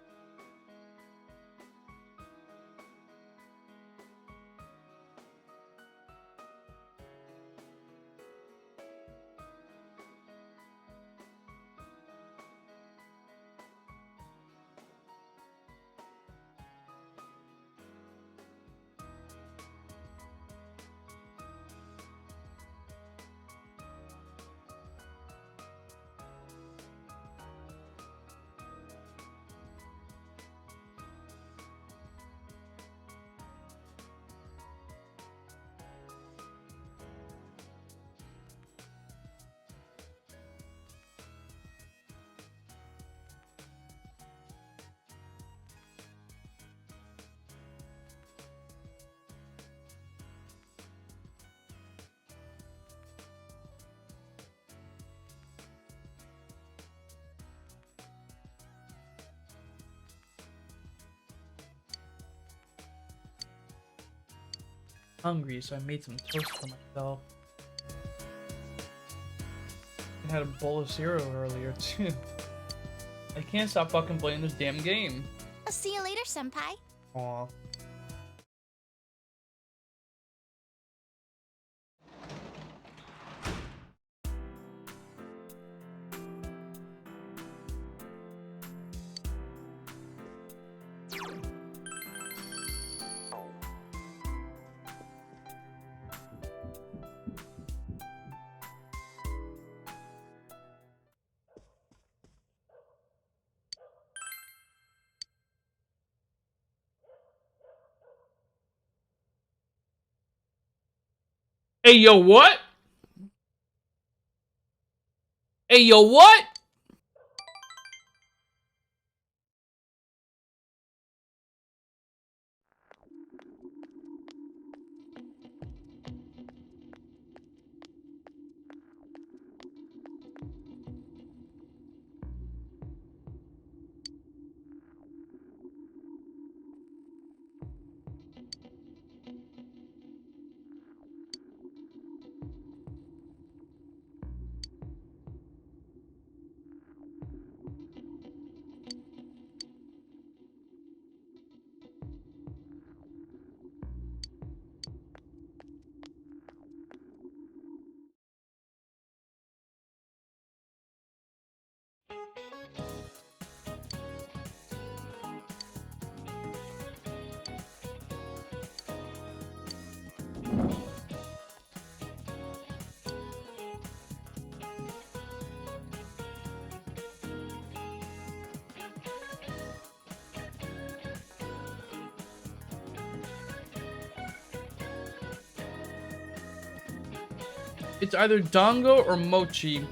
Hungry, so I made some toast for myself. I had a bowl of cereal earlier too. I can't stop fucking playing this damn game. I'll see you later, Senpai. Aw. Hey, yo, what? Hey, yo, what? It's either Dango or Mochi.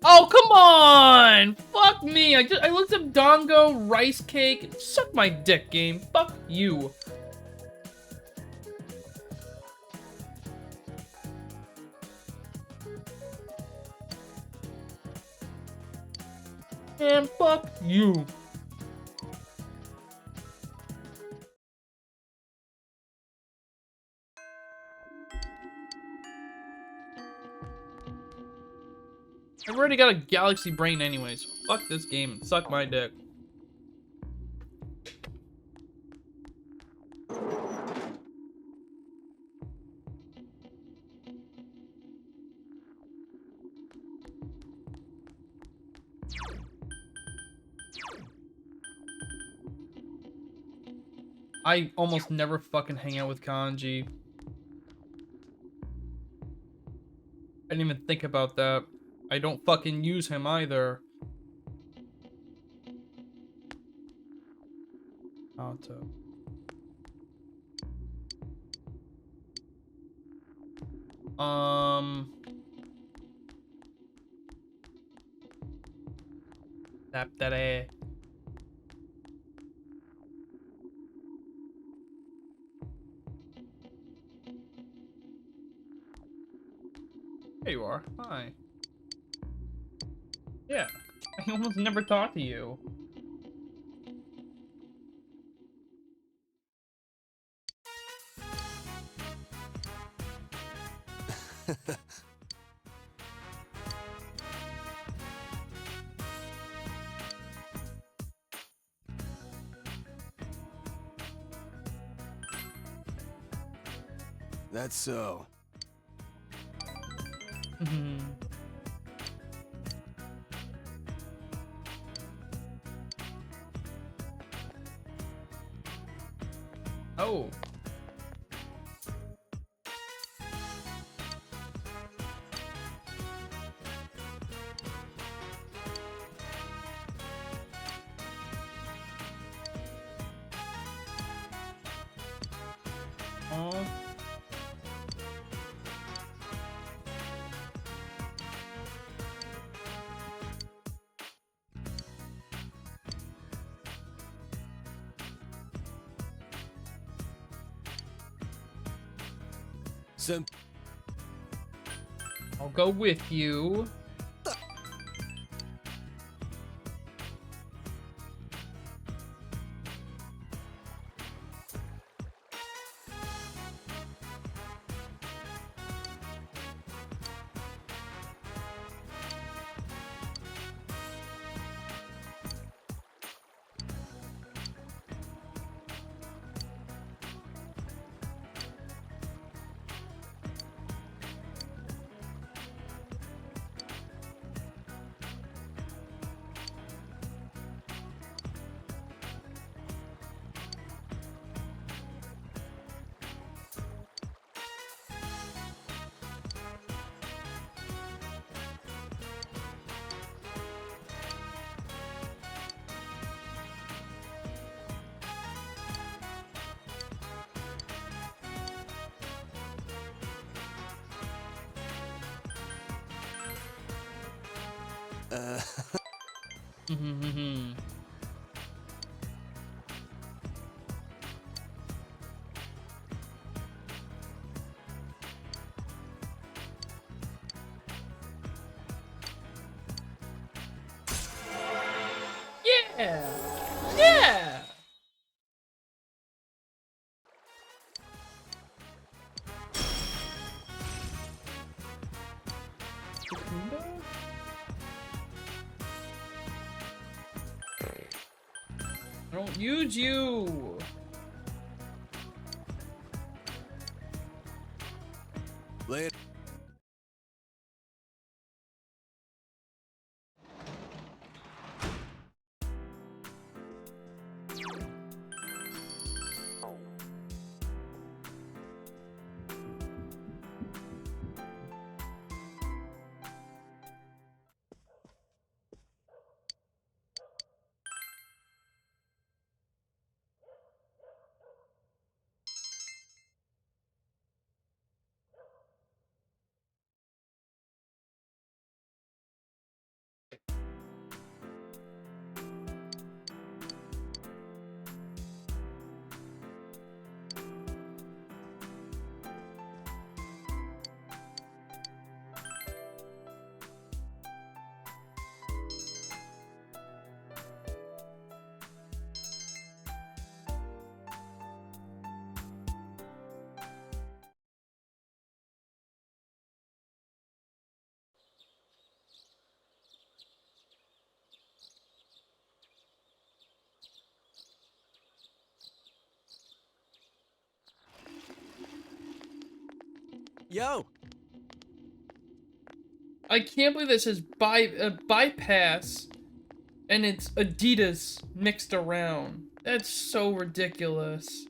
Oh, come on! Fuck me! I looked up Dongo, rice cake. Suck my dick, game. Fuck you. And fuck you. I've already got a galaxy brain anyways. Fuck this game and suck my dick. I almost never fucking hang out with Kanji. I didn't even think about that. I don't fucking use him either. Auto. Tap that ass. There you are. Hi. Yeah. I almost never talk to you. That's so. Oh. Oh. I'll go with you. Yeah! Yeah! I don't use you! Later. Yo! I can't believe this is bypass and it's Adidas mixed around. That's so ridiculous.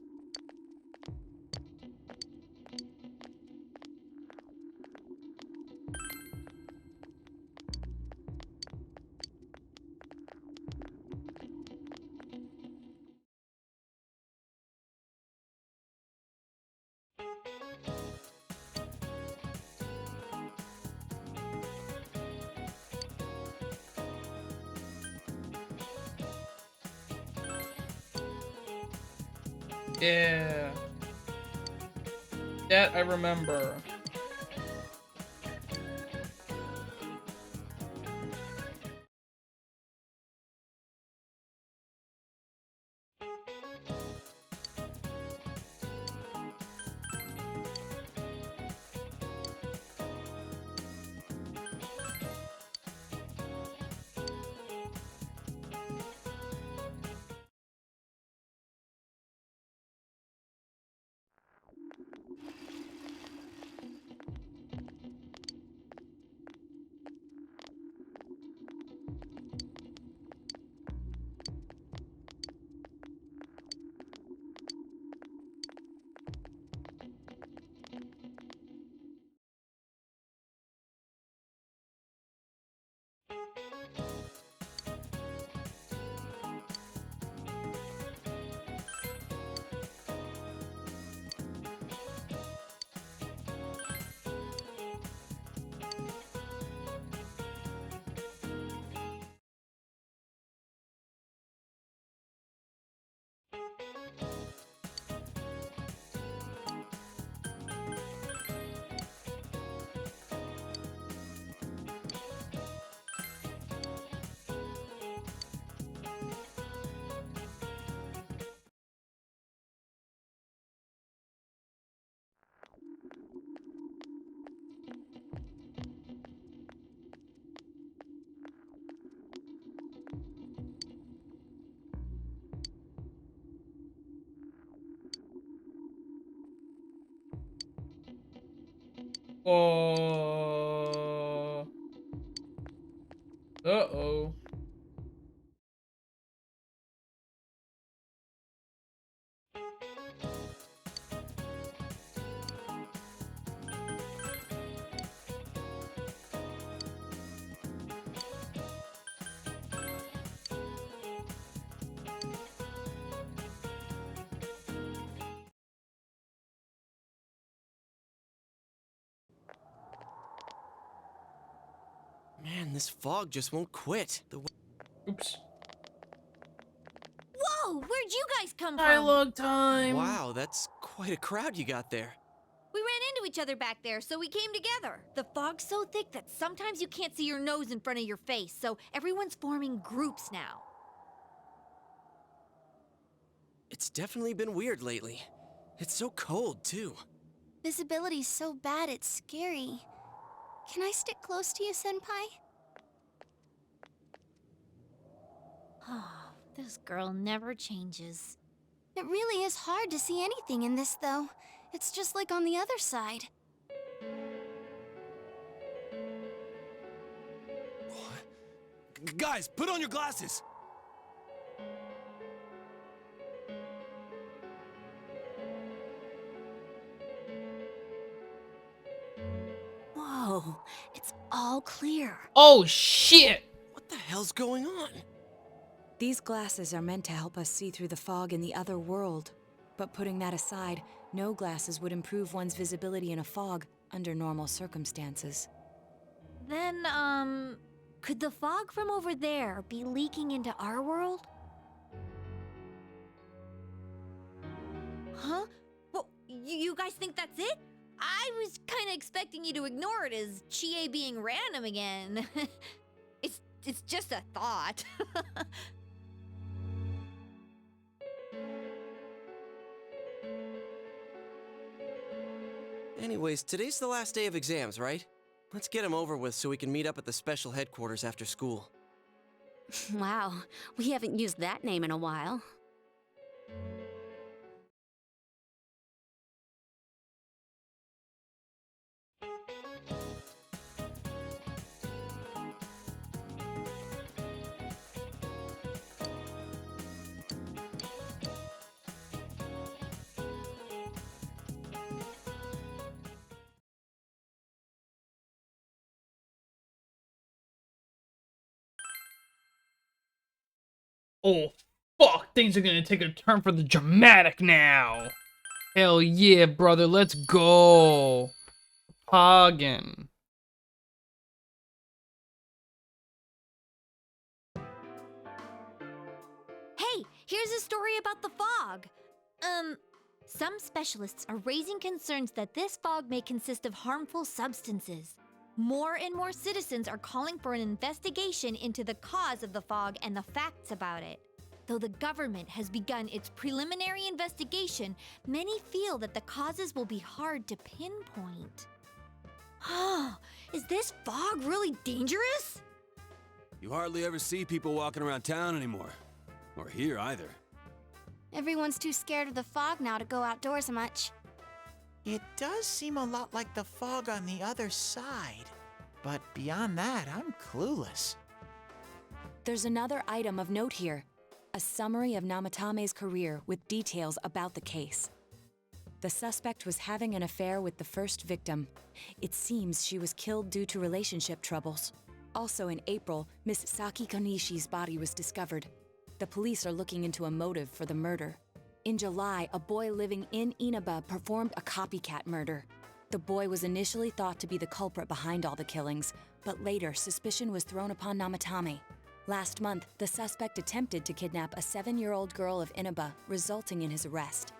Yeah. That I remember. Uh-oh. Man, this fog just won't quit. Oops. Whoa! Where'd you guys come from? Dialogue time! Wow, that's quite a crowd you got there. We ran into each other back there, so we came together. The fog's so thick that sometimes you can't see your nose in front of your face, so everyone's forming groups now. It's definitely been weird lately. It's so cold, too. Visibility's so bad it's scary. Can I stick close to you, Senpai? Oh, this girl never changes. It really is hard to see anything in this, though. It's just like on the other side. Guys, put on your glasses! Whoa, it's all clear. Oh, shit! What the hell's going on? These glasses are meant to help us see through the fog in the other world. But putting that aside, no glasses would improve one's visibility in a fog under normal circumstances. Then, could the fog from over there be leaking into our world? Huh? Well, you guys think that's it? I was kind of expecting you to ignore it as Chie being random again. It's just a thought. Anyways, today's the last day of exams, right? Let's get them over with so we can meet up at the special headquarters after school. Wow, we haven't used that name in a while. Oh, fuck! Things are gonna take a turn for the dramatic now! Hell yeah, brother, let's go! Hagen. Hey, here's a story about the fog. Some specialists are raising concerns that this fog may consist of harmful substances. More and more citizens are calling for an investigation into the cause of the fog and the facts about it. Though the government has begun its preliminary investigation, many feel that the causes will be hard to pinpoint. Is this fog really dangerous? You hardly ever see people walking around town anymore. Or here either. Everyone's too scared of the fog now to go outdoors much. It does seem a lot like the fog on the other side. But beyond that, I'm clueless. There's another item of note here. A summary of Namatame's career with details about the case. The suspect was having an affair with the first victim. It seems she was killed due to relationship troubles. Also in April, Miss Saki Konishi's body was discovered. The police are looking into a motive for the murder. In July, a boy living in Inaba performed a copycat murder. The boy was initially thought to be the culprit behind all the killings, but later suspicion was thrown upon Namatame. Last month, the suspect attempted to kidnap a 7-year-old girl of Inaba, resulting in his arrest.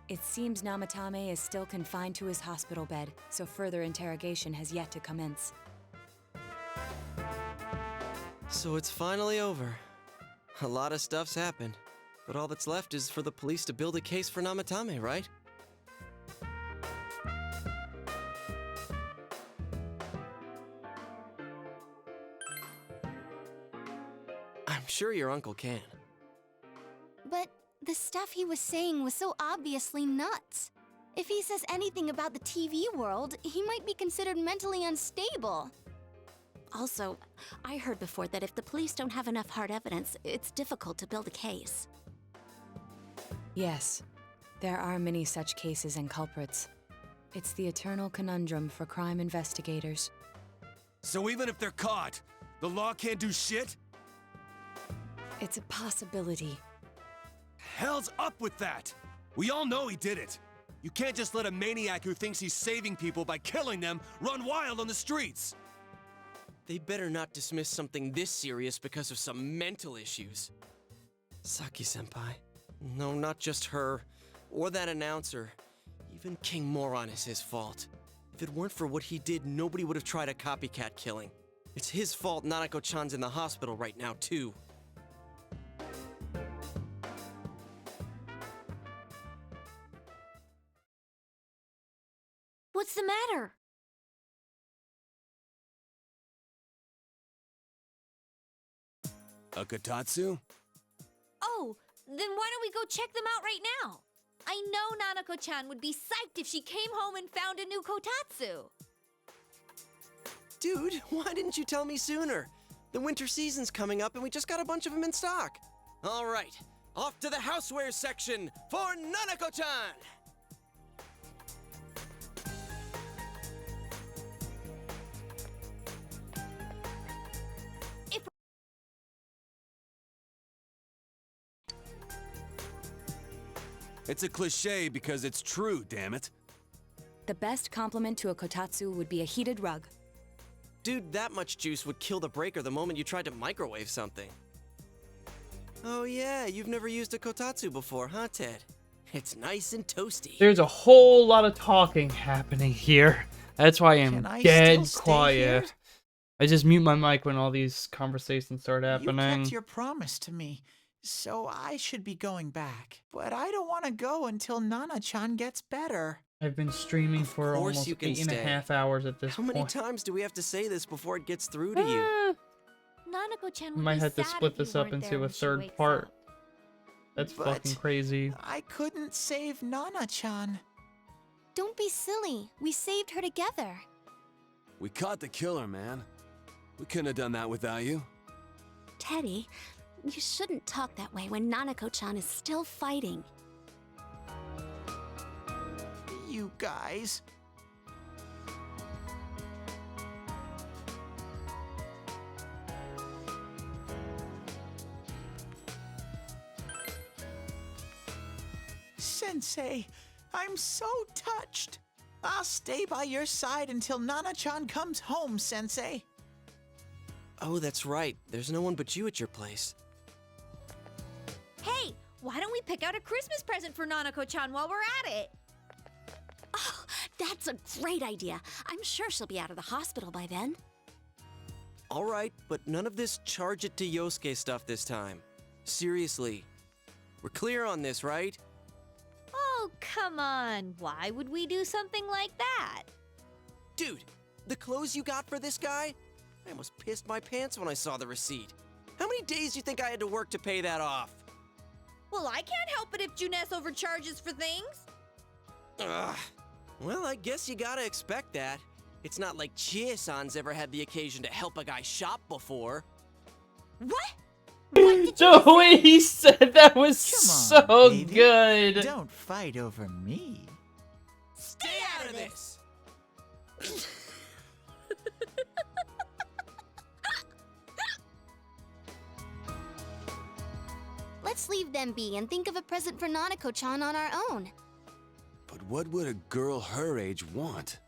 It seems Namatame is still confined to his hospital bed, so further interrogation has yet to commence. So it's finally over. A lot of stuff's happened, but all that's left is for the police to build a case for Namatame, right? I'm sure your uncle can. But the stuff he was saying was so obviously nuts. If he says anything about the TV world, he might be considered mentally unstable. Also, I heard before that if the police don't have enough hard evidence, it's difficult to build a case. Yes, there are many such cases and culprits. It's the eternal conundrum for crime investigators. So even if they're caught, the law can't do shit? It's a possibility. Hell's up with that! We all know he did it! You can't just let a maniac who thinks he's saving people by killing them run wild on the streets! They better not dismiss something this serious because of some mental issues. Saki-senpai. No, not just her. Or that announcer. Even King Moron is his fault. If it weren't for what he did, nobody would have tried a copycat killing. It's his fault Nanako-chan's in the hospital right now, too. What's the matter? A kotatsu? Oh, then why don't we go check them out right now? I know Nanako-chan would be psyched if she came home and found a new kotatsu. Dude, why didn't you tell me sooner? The winter season's coming up and we just got a bunch of them in stock. All right, off to the housewares section for Nanako-chan! It's a cliche because it's true, damn it. The best compliment to a kotatsu would be a heated rug. Dude, that much juice would kill the breaker the moment you tried to microwave something. Oh yeah, you've never used a kotatsu before, huh, Ted? It's nice and toasty. There's a whole lot of talking happening here. That's why I'm dead quiet. Here? I just mute my mic when all these conversations start happening. You kept your promise to me, so I should be going back. But I don't want to go until Nana-chan gets better. I've been streaming for almost 8.5 hours at this point. How many times do we have to say this before it gets through to you? Nanako-chan We might have to split this up into a third part. That's fucking crazy. I couldn't save Nana-chan. Don't be silly. We saved her together. We caught the killer, man. We couldn't have done that without you. Teddy, you shouldn't talk that way when Nanako-chan is still fighting. You guys. Sensei. I'm so touched. I'll stay by your side until Nana-chan comes home, Sensei. Oh, that's right. There's no one but you at your place. Hey, why don't we pick out a Christmas present for Nanako-chan while we're at it? Oh, that's a great idea. I'm sure she'll be out of the hospital by then. All right, but none of this charge it to Yosuke stuff this time. Seriously. We're clear on this, right? Oh, come on. Why would we do something like that? Dude, the clothes you got for this guy? I almost pissed my pants when I saw the receipt. How many days do you think I had to work to pay that off? Well, I can't help it if Juness overcharges for things. Ugh. Well, I guess you gotta expect that. It's not like Chie-san's ever had the occasion to help a guy shop before. What? The way he said that was so baby. good. Don't fight over me. Stay out of this! Let's leave them be and think of a present for Nanako-chan on our own. But what would a girl her age want?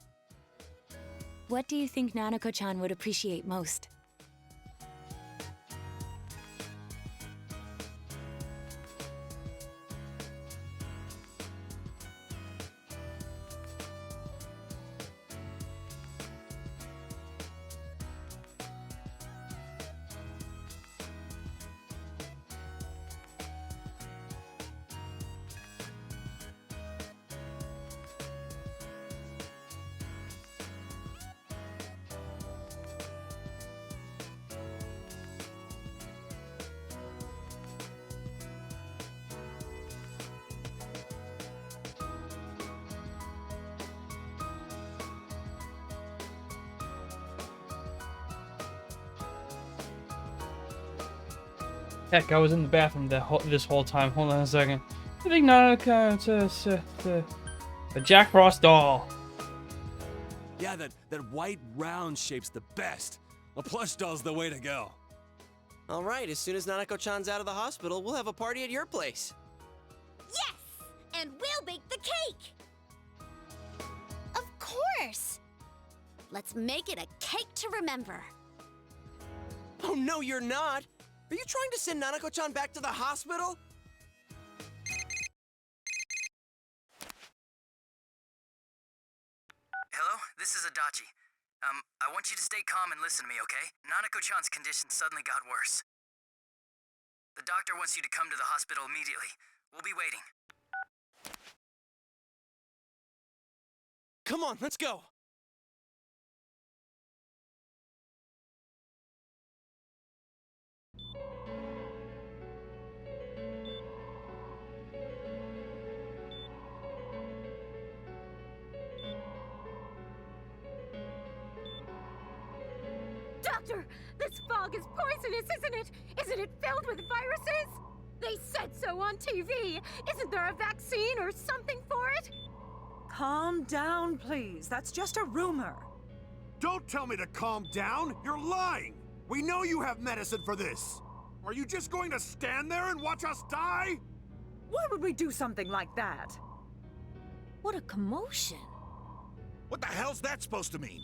What do you think Nanako-chan would appreciate most? Heck, I was in the bathroom this whole time. Hold on a second. I think Nanako, a Jack Frost doll. Yeah, that white round shape's the best. A plush doll's the way to go. All right, as soon as Nanako-chan's out of the hospital, we'll have a party at your place. Yes! And we'll bake the cake! Of course! Let's make it a cake to remember. Oh, no, you're not! Are you trying to send Nanako-chan back to the hospital? Hello, this is Adachi. I want you to stay calm and listen to me, okay? Nanako-chan's condition suddenly got worse. The doctor wants you to come to the hospital immediately. We'll be waiting. Come on, let's go! Doctor, this fog is poisonous, isn't it? Isn't it filled with viruses? They said so on TV. Isn't there a vaccine or something for it? Calm down, please. That's just a rumor. Don't tell me to calm down! You're lying! We know you have medicine for this! Are you just going to stand there and watch us die? Why would we do something like that? What a commotion. What the hell's that supposed to mean?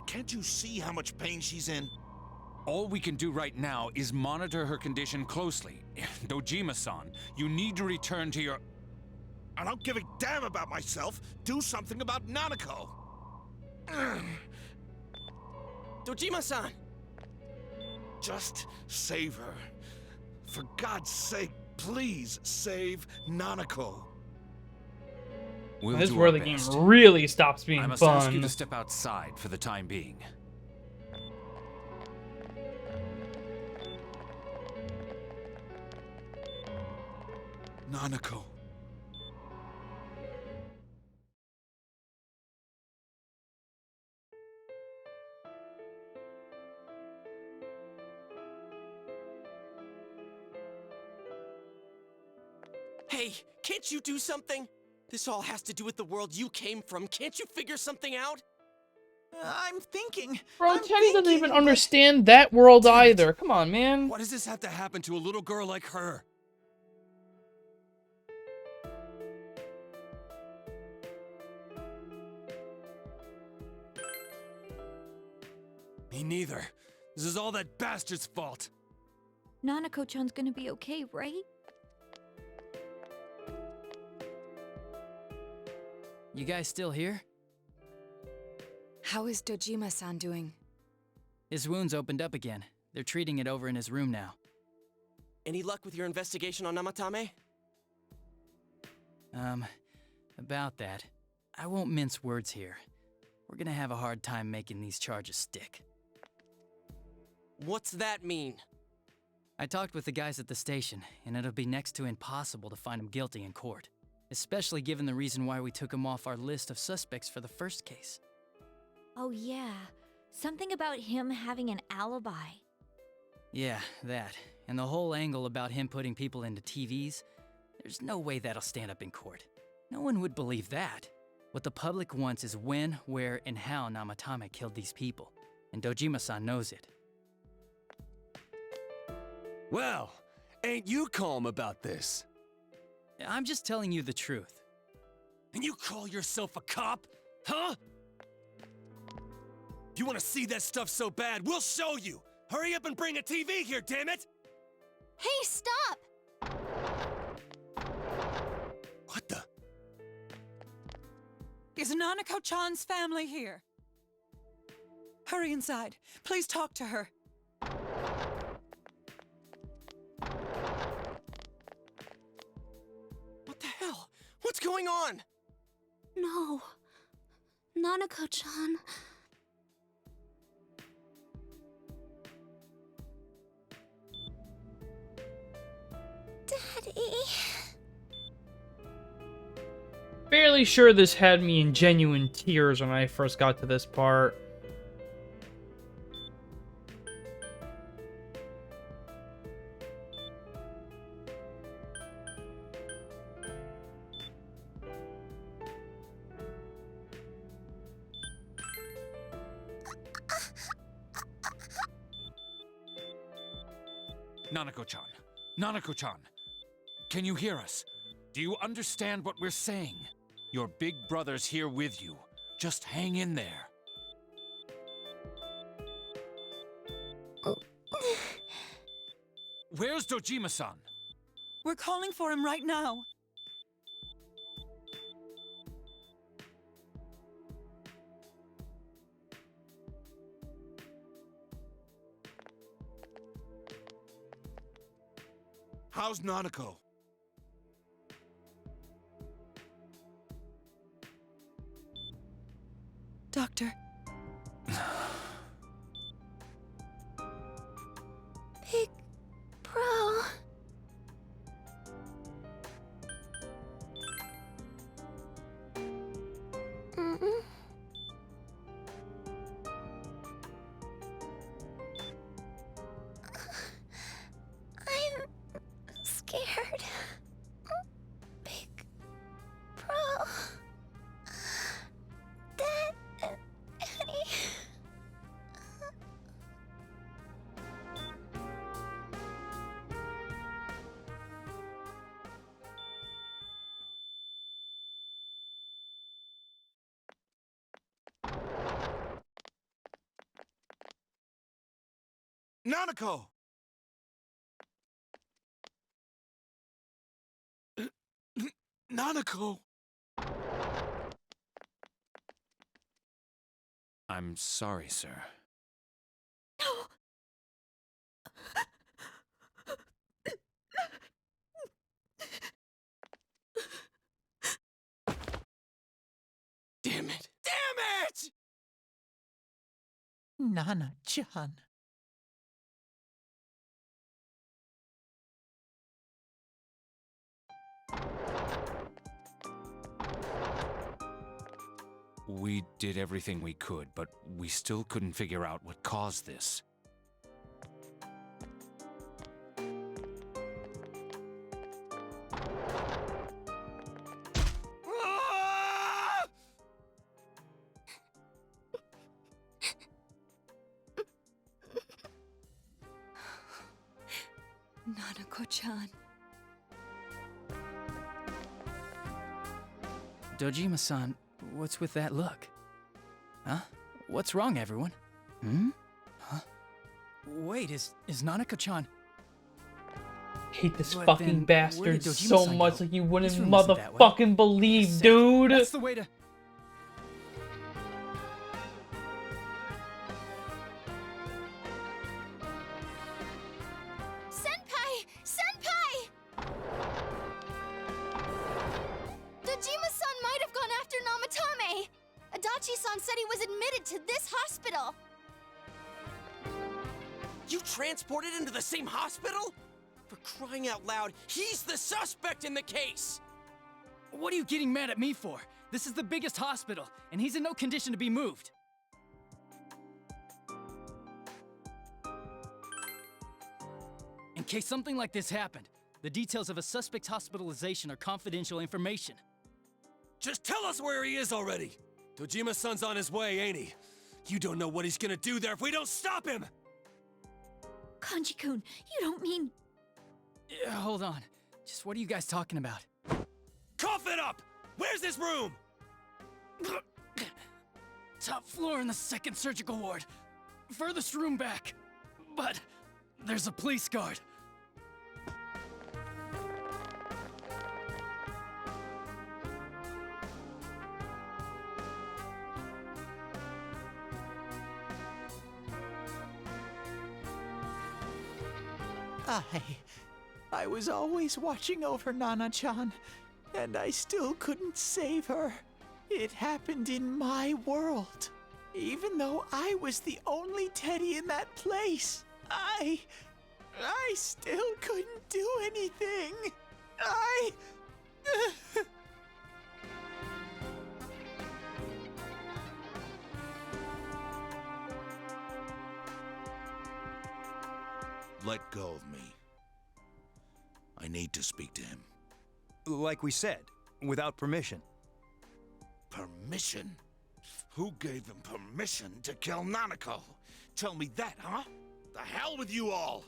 Can't you see how much pain she's in? All we can do right now is monitor her condition closely. Dojima-san, you need to return to your... I don't give a damn about myself. Do something about Nanako. Dojima-san! Just save her. For God's sake, please save Nanako. We'll This is do where our the game best. really stops being I must fun. ask you to step outside for the time being. Nanako. Hey, can't you do something? This all has to do with the world you came from. Can't you figure something out? I'm thinking. Bro, Teddy doesn't even understand that world either. Come on, man. Why does this have to happen to a little girl like her? Me neither. This is all that bastard's fault. Nanako-chan's gonna be okay, right? You guys still here? How is Dojima-san doing? His wounds opened up again. They're treating it over in his room now. Any luck with your investigation on Namatame? About that. I won't mince words here. We're gonna have a hard time making these charges stick. What's that mean? I talked with the guys at the station, and it'll be next to impossible to find him guilty in court. Especially given the reason why we took him off our list of suspects for the first case. Oh yeah, something about him having an alibi. Yeah, that. And the whole angle about him putting people into TVs, there's no way that'll stand up in court. No one would believe that. What the public wants is when, where, and how Namatame killed these people. And Dojima-san knows it. Well, ain't you calm about this? I'm just telling you the truth. And you call yourself a cop? Huh? If you want to see that stuff so bad, we'll show you! Hurry up and bring a TV here, damn it! Hey, stop! What the? Is Nanako-chan's family here? Hurry inside. Please talk to her. What the hell? What's going on? No. Nanako-chan. Daddy. Fairly sure this had me in genuine tears when I first got to this part. Nanako-chan. Nanako-chan. Can you hear us? Do you understand what we're saying? Your big brother's here with you. Just hang in there. Where's Dojima-san? We're calling for him right now. How's Nanako? Doctor. Big Bro. I'm scared. Big Bro. Dad and Eddie. Nanako! Nanako! I'm sorry, sir. Damn it! Damn it! Nana-chan. We did everything we could, but we still couldn't figure out what caused this. Nanako-chan. Dojima-san, what's with that look? Huh? What's wrong, everyone? Hmm? Wait, is Nanako-chan? Hate this But fucking then, bastard where did so Dojima-san much go? like you wouldn't This room isn't that way. motherfucking believe, Sick. dude. That's the way to... Senpai! Senpai! Dojima-san might have gone after Namatame! Adachi-san said he was admitted to this hospital! You transported him to the same hospital? For crying out loud, he's the suspect in the case! What are you getting mad at me for? This is the biggest hospital, and he's in no condition to be moved. In case something like this happened, the details of a suspect's hospitalization are confidential information. Just tell us where he is already! Dojima-san's on his way, ain't he? You don't know what he's gonna do there if we don't stop him! Kanji-kun, you don't mean... Yeah, hold on. Just what are you guys talking about? Cough it up! Where's this room? Top floor in the second surgical ward. Furthest room back. But there's a police guard. I was always watching over Nana-chan, and I still couldn't save her. It happened in my world. Even though I was the only teddy in that place, I still couldn't do anything. Let go of me. I need to speak to him. Like we said, without permission. Permission? Who gave them permission to kill Nanako? Tell me that, huh? The hell with you all!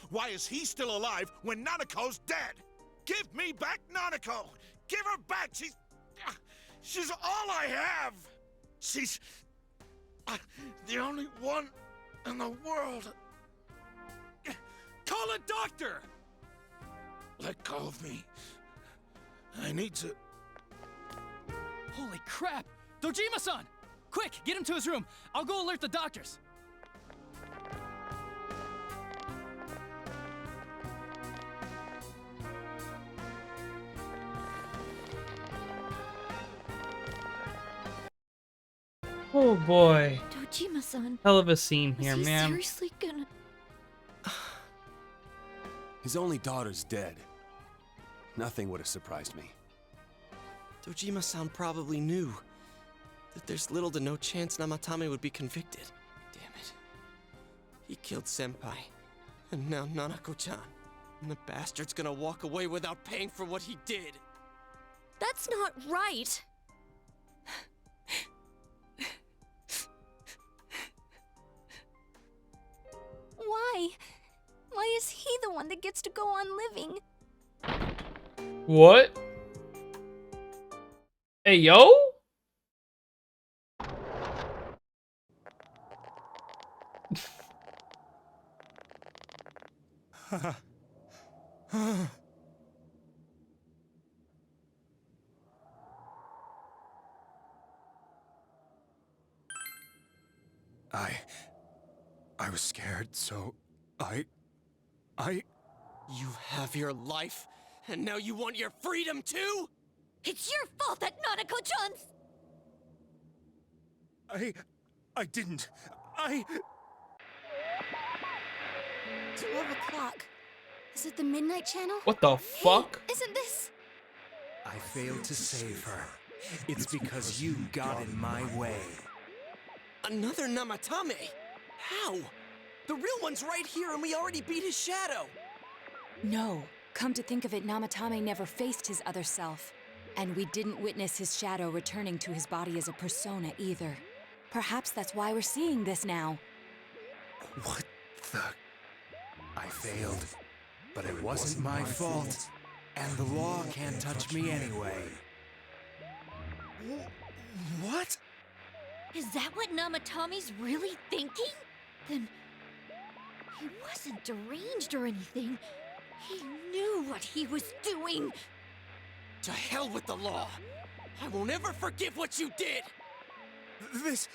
Why is he still alive when Nanako's dead? Give me back Nanako! Give her back! She's all I have! She's the only one in the world. Call a doctor! Let go of me. I need to... Holy crap! Dojima-san! Quick, get him to his room. I'll go alert the doctors. Oh boy. Dojima-san. Hell of a scene here, Is he man. seriously gonna... His only daughter's dead. Nothing would have surprised me. Dojima-san probably knew that there's little to no chance Namatame would be convicted. Damn it. He killed Senpai, and now Nanako-chan. And the bastard's gonna walk away without paying for what he did. That's not right. Why? Why is he the one that gets to go on living? What? Hey, yo? I was scared, so You have your life, and now you want your freedom too? It's your fault that Nanako-chan's... I didn't. 12 o'clock. Is it the Midnight Channel? What the fuck? Hey, isn't this... I failed to save her. It's because you got in my way. Another Namatame? How? The real one's right here and we already beat his shadow. No. Come to think of it, Namatame never faced his other self. And we didn't witness his shadow returning to his body as a persona either. Perhaps that's why we're seeing this now. What the... I failed, but it wasn't my fault. And the law can't touch me anyway. What? Is that what Namatame's really thinking? Then deranged or anything. He knew what he was doing. To hell with the law! I won't ever forgive what you did! This...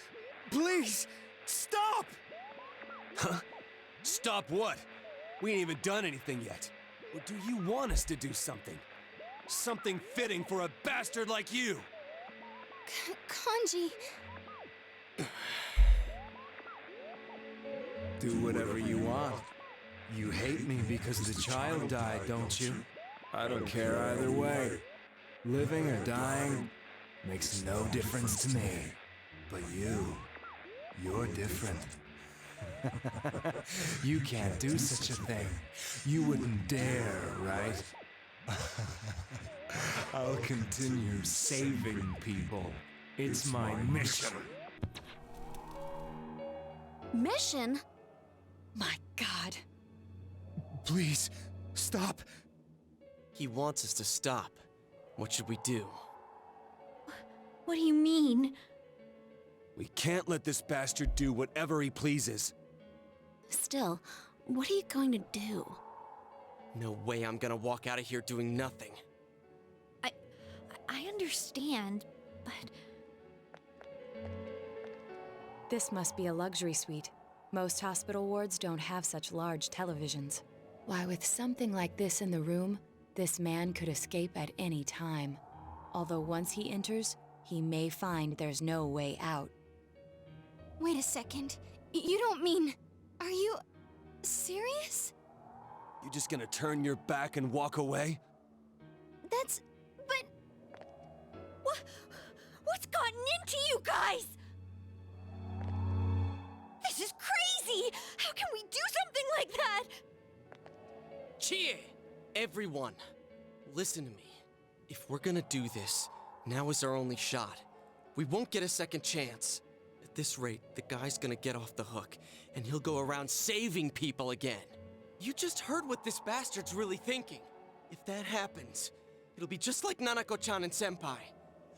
please! Stop! Huh? Stop what? We ain't even done anything yet. Or do you want us to do something? Something fitting for a bastard like you! Kanji... Do whatever you want. You hate me because the child died, don't you? I don't care either way. Living or dying makes no difference to me. But you're different. You can't do such a thing. You wouldn't dare, right? I'll continue saving people. It's my mission. Mission? My God. Please, stop. He wants us to stop. What should we do? What do you mean? We can't let this bastard do whatever he pleases. Still, what are you going to do? No way I'm gonna walk out of here doing nothing. I understand, but... This must be a luxury suite. Most hospital wards don't have such large televisions. Why, with something like this in the room, this man could escape at any time. Although once he enters, he may find there's no way out. Wait a second. You don't mean... Are you... serious? You just gonna turn your back and walk away? That's... but... What's gotten into you guys? This is crazy! How can we do something like that? Chie! Everyone, listen to me. If we're gonna do this, now is our only shot. We won't get a second chance. At this rate, the guy's gonna get off the hook, and he'll go around saving people again. You just heard what this bastard's really thinking. If that happens, it'll be just like Nanako-chan and Senpai.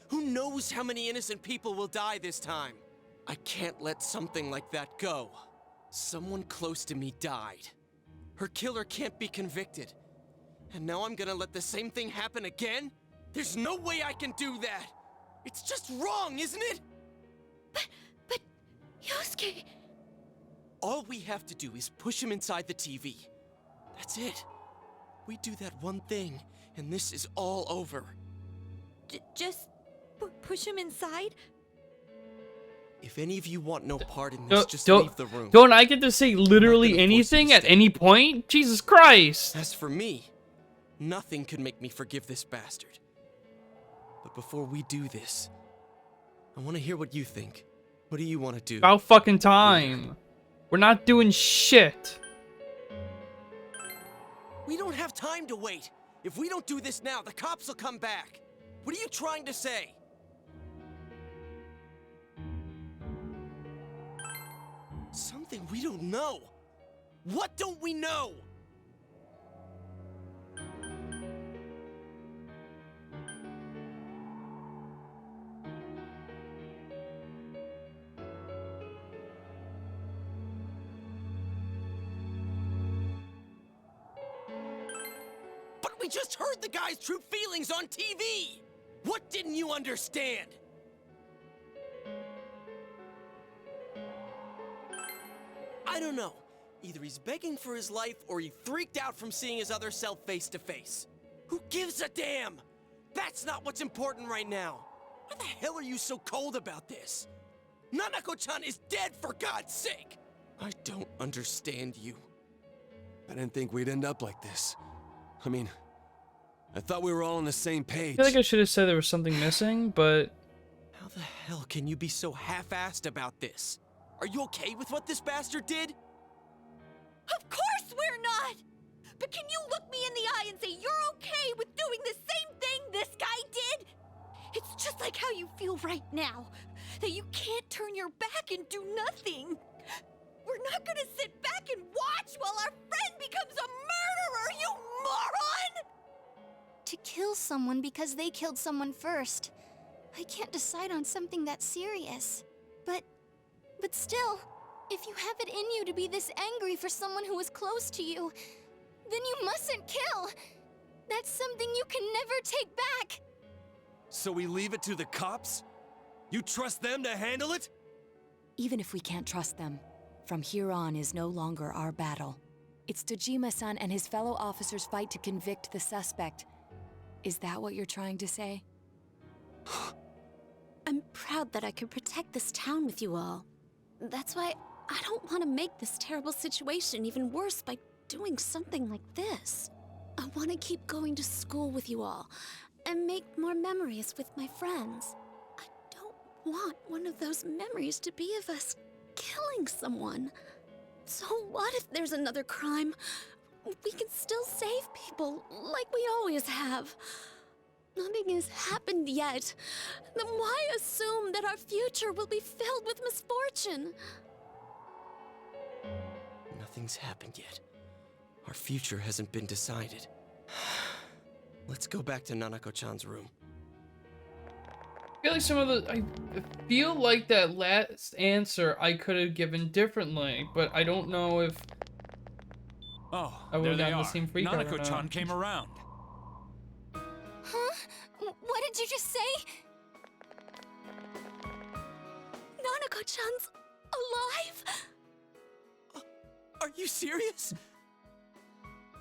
Who knows how many innocent people will die this time? I can't let something like that go. Someone close to me died. Her killer can't be convicted. And now I'm gonna let the same thing happen again? There's no way I can do that! It's just wrong, isn't it? But... Yosuke... All we have to do is push him inside the TV. That's it. We do that one thing, and this is all over. Just... push him inside? If any of you want no part in this, just don't, leave the room. Don't I get to say literally anything at any point? Jesus Christ! As for me, nothing could make me forgive this bastard. But before we do this, I want to hear what you think. What do you want to do? About fucking time. We're not doing shit. We don't have time to wait. If we don't do this now, the cops will come back. What are you trying to say? Something we don't know. What don't we know? But we just heard the guy's true feelings on TV! What didn't you understand? I don't know. Either he's begging for his life or he freaked out from seeing his other self face to face. Who gives a damn? That's not what's important right now. Why the hell are you so cold about this? Nanako-chan is dead, for God's sake! I don't understand you. I didn't think we'd end up like this. I mean, I thought we were all on the same I page. feel like I should have said there was something missing, but... How the hell can you be so half-assed about this? Are you okay with what this bastard did? Of course we're not! But can you look me in the eye and say you're okay with doing the same thing this guy did? It's just like how you feel right now, that you can't turn your back and do nothing. We're not gonna sit back and watch while our friend becomes a murderer, you moron! To kill someone because they killed someone first. I can't decide on something that serious. But still, If you have it in you to be this angry for someone who was close to you, then you mustn't kill. That's something you can never take back. So we leave it to the cops? You trust them to handle it? Even if we can't trust them, from here on is no longer our battle. It's Dojima-san and his fellow officers' fight to convict the suspect. Is that what you're trying to say? I'm proud that I could protect this town with you all. That's why I don't want to make this terrible situation even worse by doing something like this. I want to keep going to school with you all and make more memories with my friends. I don't want one of those memories to be of us killing someone. So what if there's another crime? We can still save people like we always have. Nothing has happened yet. Then why assume that our future will be filled with misfortune? Nothing's happened yet. Our future hasn't been decided. Let's go back to Nanako-chan's room. I feel like that last answer I could have given differently, but I don't know if Oh, I would there have they gotten are. the same freak out or Nanako-chan not. came around. Huh? What did you just say? Nanako-chan's alive? Are you serious?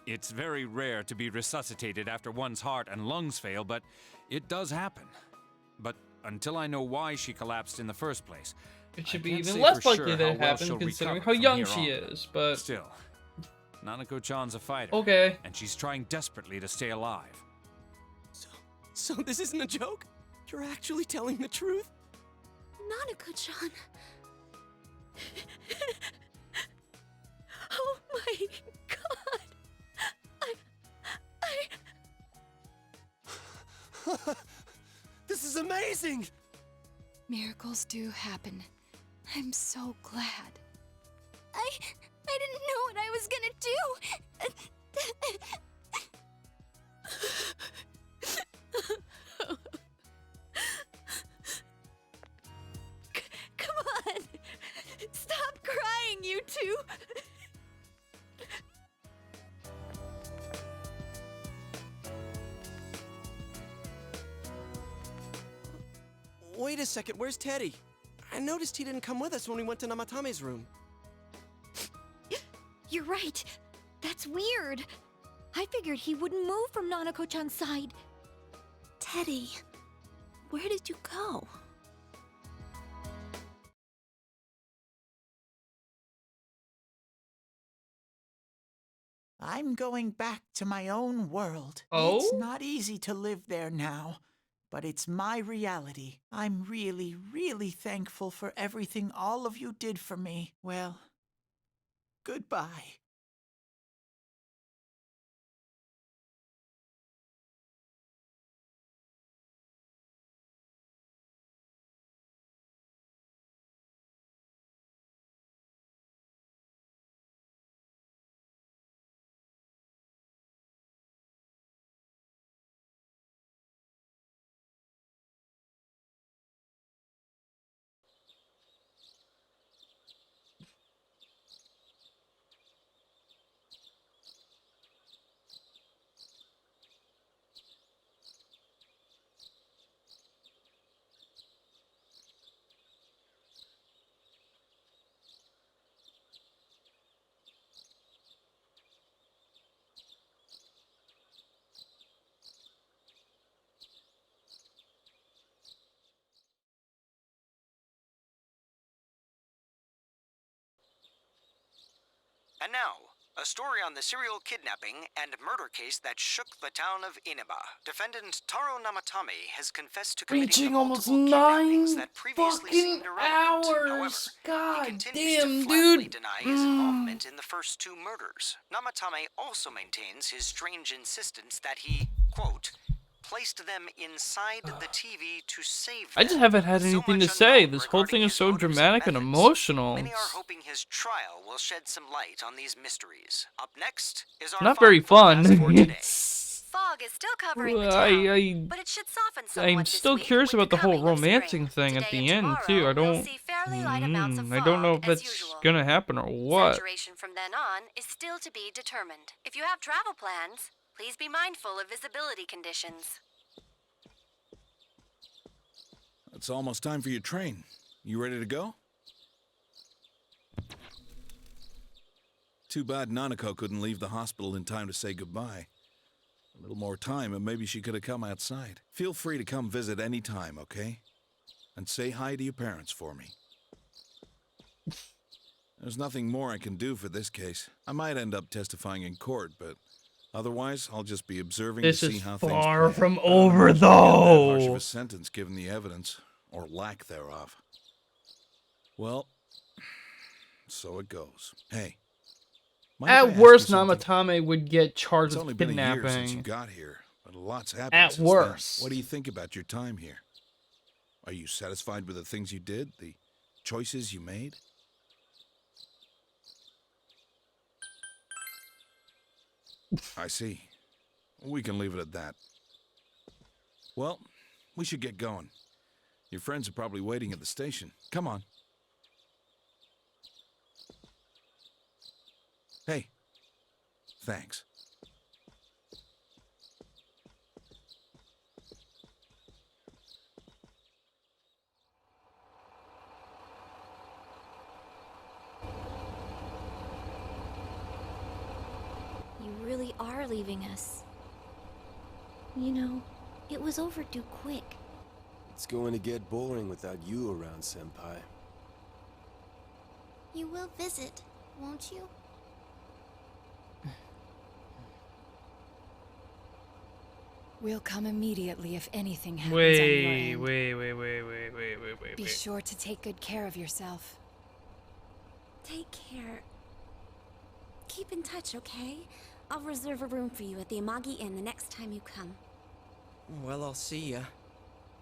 It's very rare to be resuscitated after one's heart and lungs fail, but it does happen. But until I know why she collapsed in the first place, It should I be can't even say less for likely sure that how it well happened she'll considering recover how from young here she on. is, but Still, Nanako-chan's a fighter. Okay. And she's trying desperately to stay alive. So this isn't a joke? You're actually telling the truth? Nanako-chan. Oh my god. This is amazing! Miracles do happen. I'm so glad. I didn't know what I was gonna do. Come on! Stop crying, you two! Wait a second, where's Teddy? I noticed he didn't come with us when we went to Namatame's room. You're right. That's weird. I figured he wouldn't move from Nanako-chan's side. Teddy, where did you go? I'm going back to my own world. Oh? It's not easy to live there now, but it's my reality. I'm really, really thankful for everything all of you did for me. Well, goodbye. And now, a story on the serial kidnapping and murder case that shook the town of Inaba. Defendant Taro Namatame has confessed to committing Reaching the almost multiple 9 kidnappings that previously fucking seemed irrelevant. However, hours. God he continues damn, to flatly dude. deny his involvement in the first two murders. Namatame also maintains his strange insistence that he, quote, placed them inside the TV to save them. I just haven't had anything to say. This whole thing is so dramatic and emotional. Many are hoping his trial will shed some light on these mysteries. Up next is our Not very fun fun. forecast for today. fog is still covering the town, but it should soften somewhat I'm still curious about the whole romancing thing at the end too. I don't. I don't know if it's gonna happen or what. Saturation from then on is still to be determined. If you have travel plans, please be mindful of visibility conditions. It's almost time for your train. You ready to go? Too bad Nanako couldn't leave the hospital in time to say goodbye. A little more time and maybe she could have come outside. Feel free to come visit any time, okay? And say hi to your parents for me. There's nothing more I can do for this case. I might end up testifying in court, but otherwise I'll just be observing to see how things play out. This is far from over, though. Harsh of a sentence given the evidence, or lack thereof. Well, so it goes. Hey. At worst, Namatame would get charged with with kidnapping. It's only been a year since you got here, but a lot's happened since worst. then. What do you think about your time here? Are you satisfied with the things you did, the choices you made? I see. We can leave it at that. Well, we should get going. Your friends are probably waiting at the station. Come on. Hey. Thanks. You really are leaving us. You know, it was overdue quick. It's going to get boring without you around, Senpai. You will visit, won't you? We'll come immediately if anything happens on your end. Wait. Be sure to take good care of yourself. Take care. Keep in touch, okay? I'll reserve a room for you at the Amagi Inn the next time you come. Well, I'll see ya.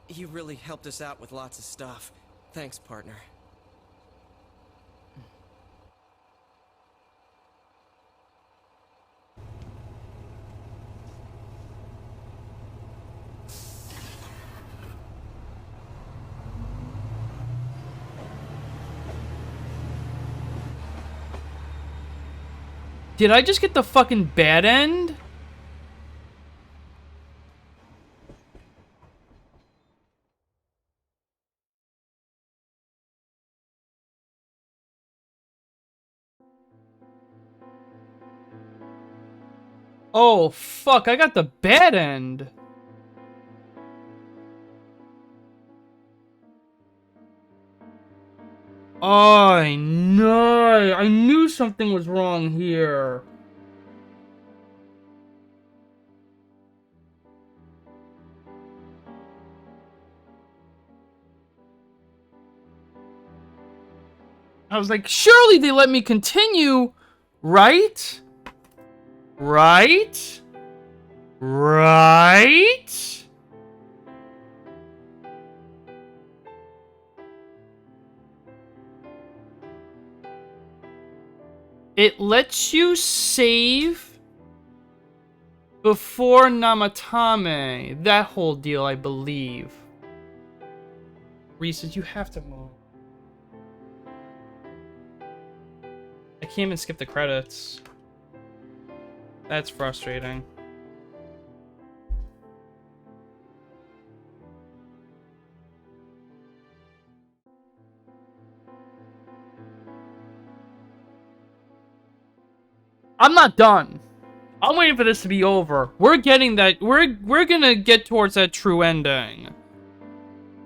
You really helped us out with lots of stuff. Thanks, partner. Did I just get the fucking bad end? Oh, fuck, I got the bad end. I know. I knew something was wrong here. I was like, surely they let me continue, right? Right? Right? It lets you save before Namatame. That whole deal, I believe. Reese, you have to move. I can't even skip the credits. That's frustrating. I'm not done. I'm waiting for this to be over. We're getting that. We're gonna get towards that true ending.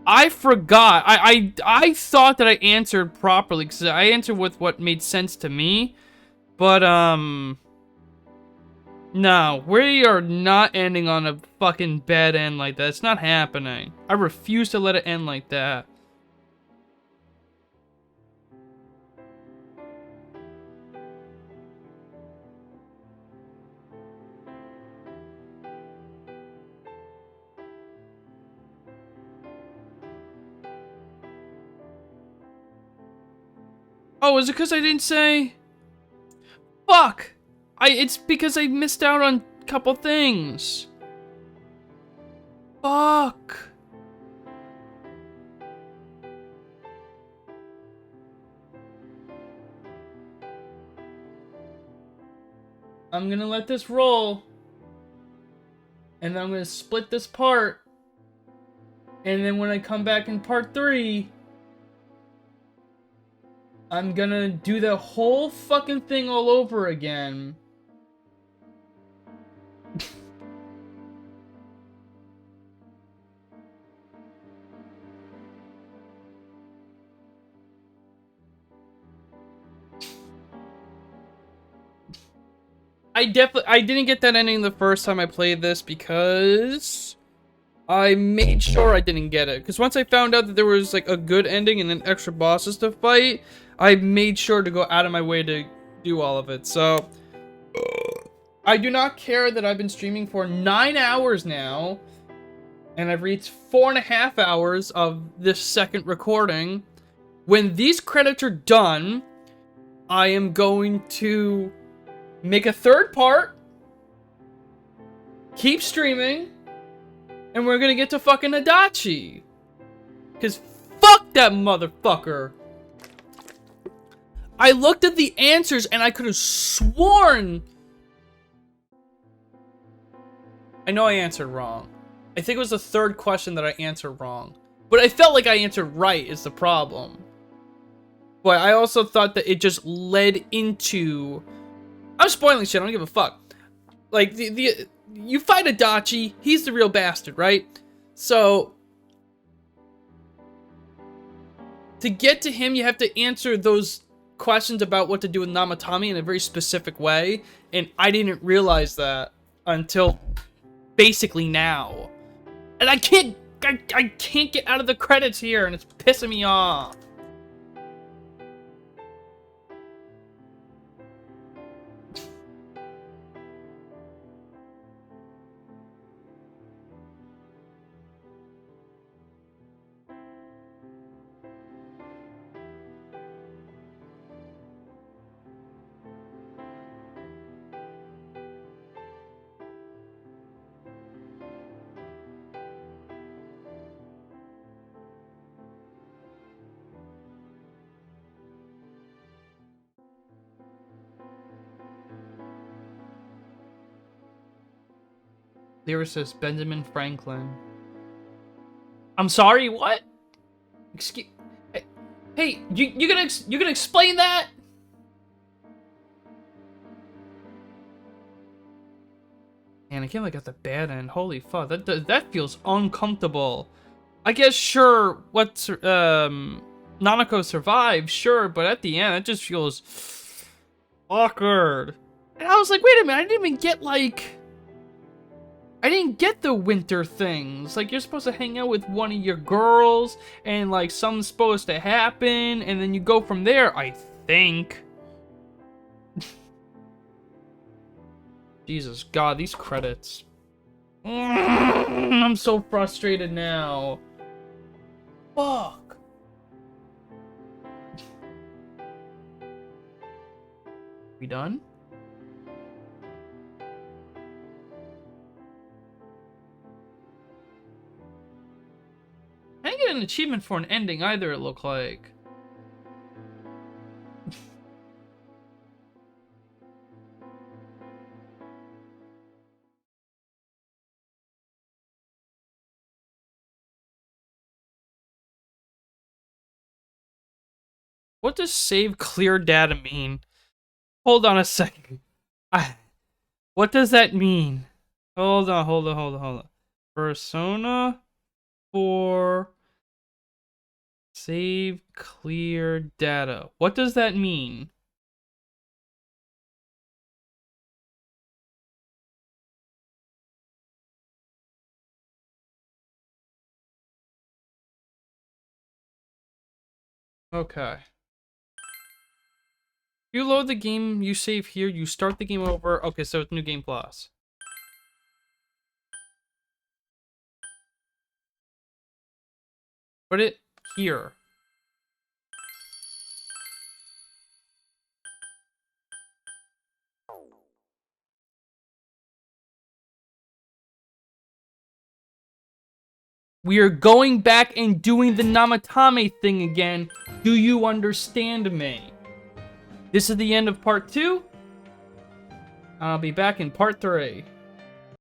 I forgot. I thought that I answered properly because I answered with what made sense to me, but no, we are not ending on a fucking bad end like that. It's not happening. I refuse to let it end like that. Oh, is it because I didn't say? Fuck! It's because I missed out on a couple things. Fuck. I'm gonna let this roll. And then I'm gonna split this part. And then when I come back in part 3, I'm gonna do the whole fucking thing all over again. I didn't get that ending the first time I played this because I made sure I didn't get it. Because once I found out that there was like a good ending and then extra bosses to fight, I made sure to go out of my way to do all of it. So I do not care that I've been streaming for 9 hours now, and I've reached 4.5 hours of this second recording. When these credits are done, I am going to make a third part, keep streaming, and we're gonna get to fucking Adachi. Cause fuck that motherfucker. I looked at the answers and I could have sworn. I know I answered wrong. I think it was the third question that I answered wrong. But I felt like I answered right is the problem. But I also thought that it just led into... I'm spoiling shit, I don't give a fuck. Like, you fight Adachi, he's the real bastard, right? So, to get to him, you have to answer those questions about what to do with Namatami in a very specific way, and I didn't realize that until basically now. And I can't get out of the credits here, and it's pissing me off. Lyricist Benjamin Franklin. I'm sorry, what? Excuse... Hey, you gonna explain that? Man, I can't look at the bad end. Holy fuck, that feels uncomfortable. I guess sure, Nanako survived, sure, but at the end, it just feels awkward. And I was like, wait a minute, I didn't even get like... I didn't get the winter things. Like, you're supposed to hang out with one of your girls, and, like, something's supposed to happen, and then you go from there, I think. Jesus, God, these credits. I'm so frustrated now. Fuck. We done? I didn't get an achievement for an ending either, it looked like. What does save clear data mean? Hold on a second. What does that mean? Hold on. Persona 4 save clear data. What does that mean? Okay. You load the game, you save here, you start the game over. Okay, so it's New Game Plus. Put it here. We are going back and doing the Namatame thing again. Do you understand me? This is the end of part 2. I'll be back in part 3.